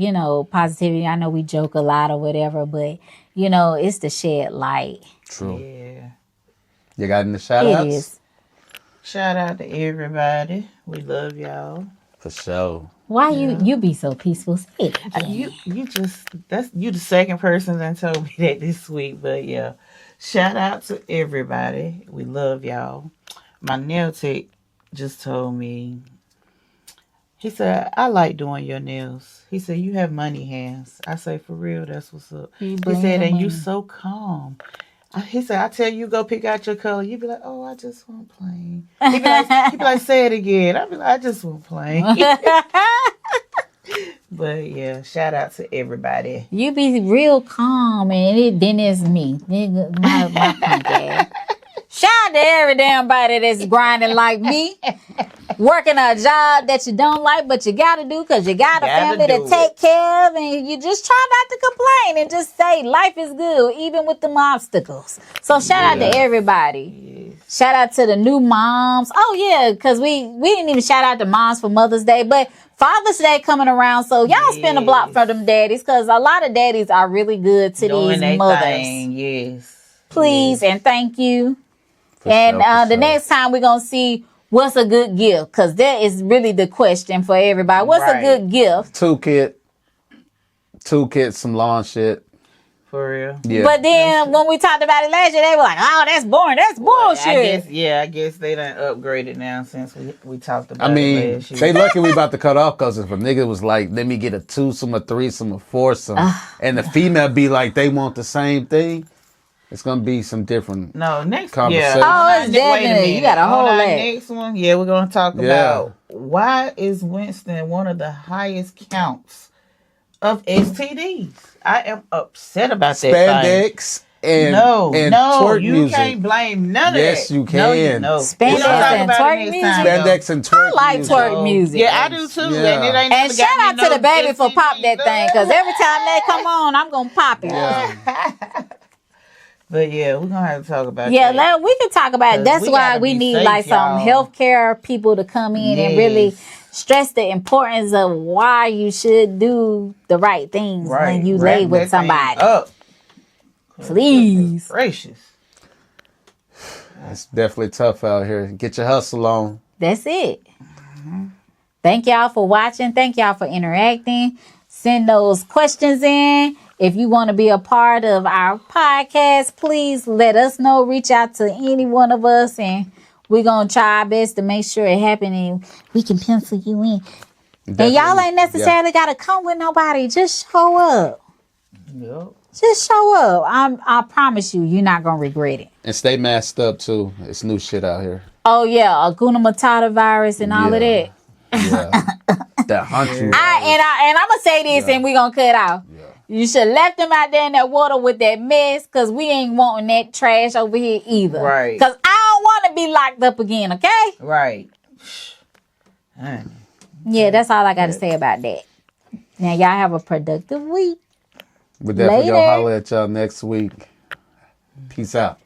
Speaker 1: positivity. I know we joke a lot or whatever, but, it's to shed light.
Speaker 3: True.
Speaker 2: Yeah.
Speaker 3: You got any shout
Speaker 1: It
Speaker 3: outs?
Speaker 1: is.
Speaker 2: Shout out to everybody. We love y'all.
Speaker 3: For sure.
Speaker 1: Why you be so peaceful? Say it.
Speaker 2: You the second person that told me that this week, but yeah. Shout out to everybody. We love y'all. My nail tech just told me, he said, I like doing your nails. He said, you have money hands. I say, for real, that's what's up. He said, and you so calm. He said, I tell you, go pick out your color. You be like, oh, I just want plain. He be like, say it again. I be like, I just want plain. But yeah, shout out to everybody.
Speaker 1: You be real calm, and then it's me. My punk ass. Shout out to every damn body that's grinding like me. Working a job that you don't like, but you got to do because you got a family to take care of. And you just try not to complain and just say life is good, even with the obstacles. So shout out to everybody. Yes. Shout out to the new moms. Oh, yeah, because we didn't even shout out to moms for Mother's Day. But Father's Day coming around, so y'all spin a block for them daddies because a lot of daddies are really good to these mothers.
Speaker 2: Yes.
Speaker 1: Please and thank you. And the next time we're going to see what's a good gift, because that is really the question for everybody. What's a good gift?
Speaker 3: Toolkit, some lawn shit.
Speaker 2: For real?
Speaker 3: Yeah.
Speaker 1: But then when we talked about it last year, they were like, oh, that's boring. That's bullshit.
Speaker 2: I guess they done upgraded now since we talked about it last year.
Speaker 3: They lucky we about to cut off because if a nigga was like, let me get a twosome, a threesome, a foursome, and the female be like, they want the same thing. It's gonna be some different
Speaker 2: next
Speaker 3: conversation.
Speaker 1: Oh, it's definitely. You got a whole lot.
Speaker 2: Next one, we're gonna talk about why is Winston one of the highest counts of STDs. I am upset about that.
Speaker 3: Spandex and twerk
Speaker 2: you
Speaker 3: music.
Speaker 2: Can't blame none of that.
Speaker 3: Yes, you can.
Speaker 2: No,
Speaker 1: Spandex and twerk music.
Speaker 3: Spandex and twerk music.
Speaker 1: I like twerk music.
Speaker 2: Yeah, I do too.
Speaker 3: Yeah.
Speaker 2: And
Speaker 1: shout out to the baby for pop that thing, because every time they come on, I'm gonna pop it.
Speaker 3: Yeah.
Speaker 2: But we're gonna have to talk about that.
Speaker 1: Yeah, we can talk about it. That's why we need
Speaker 2: safe,
Speaker 1: some healthcare people to come in and really stress the importance of why you should do the right things when you lay with somebody. Please.
Speaker 2: Gracious.
Speaker 3: It's definitely tough out here. Get your hustle on.
Speaker 1: That's it. Thank y'all for watching. Thank y'all for interacting. Send those questions in. If you want to be a part of our podcast, please let us know. Reach out to any one of us, and we're going to try our best to make sure it happens, and we can pencil you in. Definitely. And y'all ain't necessarily got to come with nobody. Just show up.
Speaker 2: Yep.
Speaker 1: Just show up. I promise you're not going to regret it.
Speaker 3: And stay masked up, too. It's new shit out here.
Speaker 1: Oh, yeah. Aguna Matata virus and all of that.
Speaker 3: Yeah. That hunt you.
Speaker 1: And I'm going to say this, and we're going to cut out. Yeah. You should have left them out there in that water with that mess, because we ain't wanting that trash over here either.
Speaker 2: Right.
Speaker 1: Because I don't want to be locked up again, okay?
Speaker 2: Right.
Speaker 1: Yeah, that's all I got to say about that. Now, y'all have a productive week.
Speaker 3: We're definitely going to holler at y'all next week. Peace out.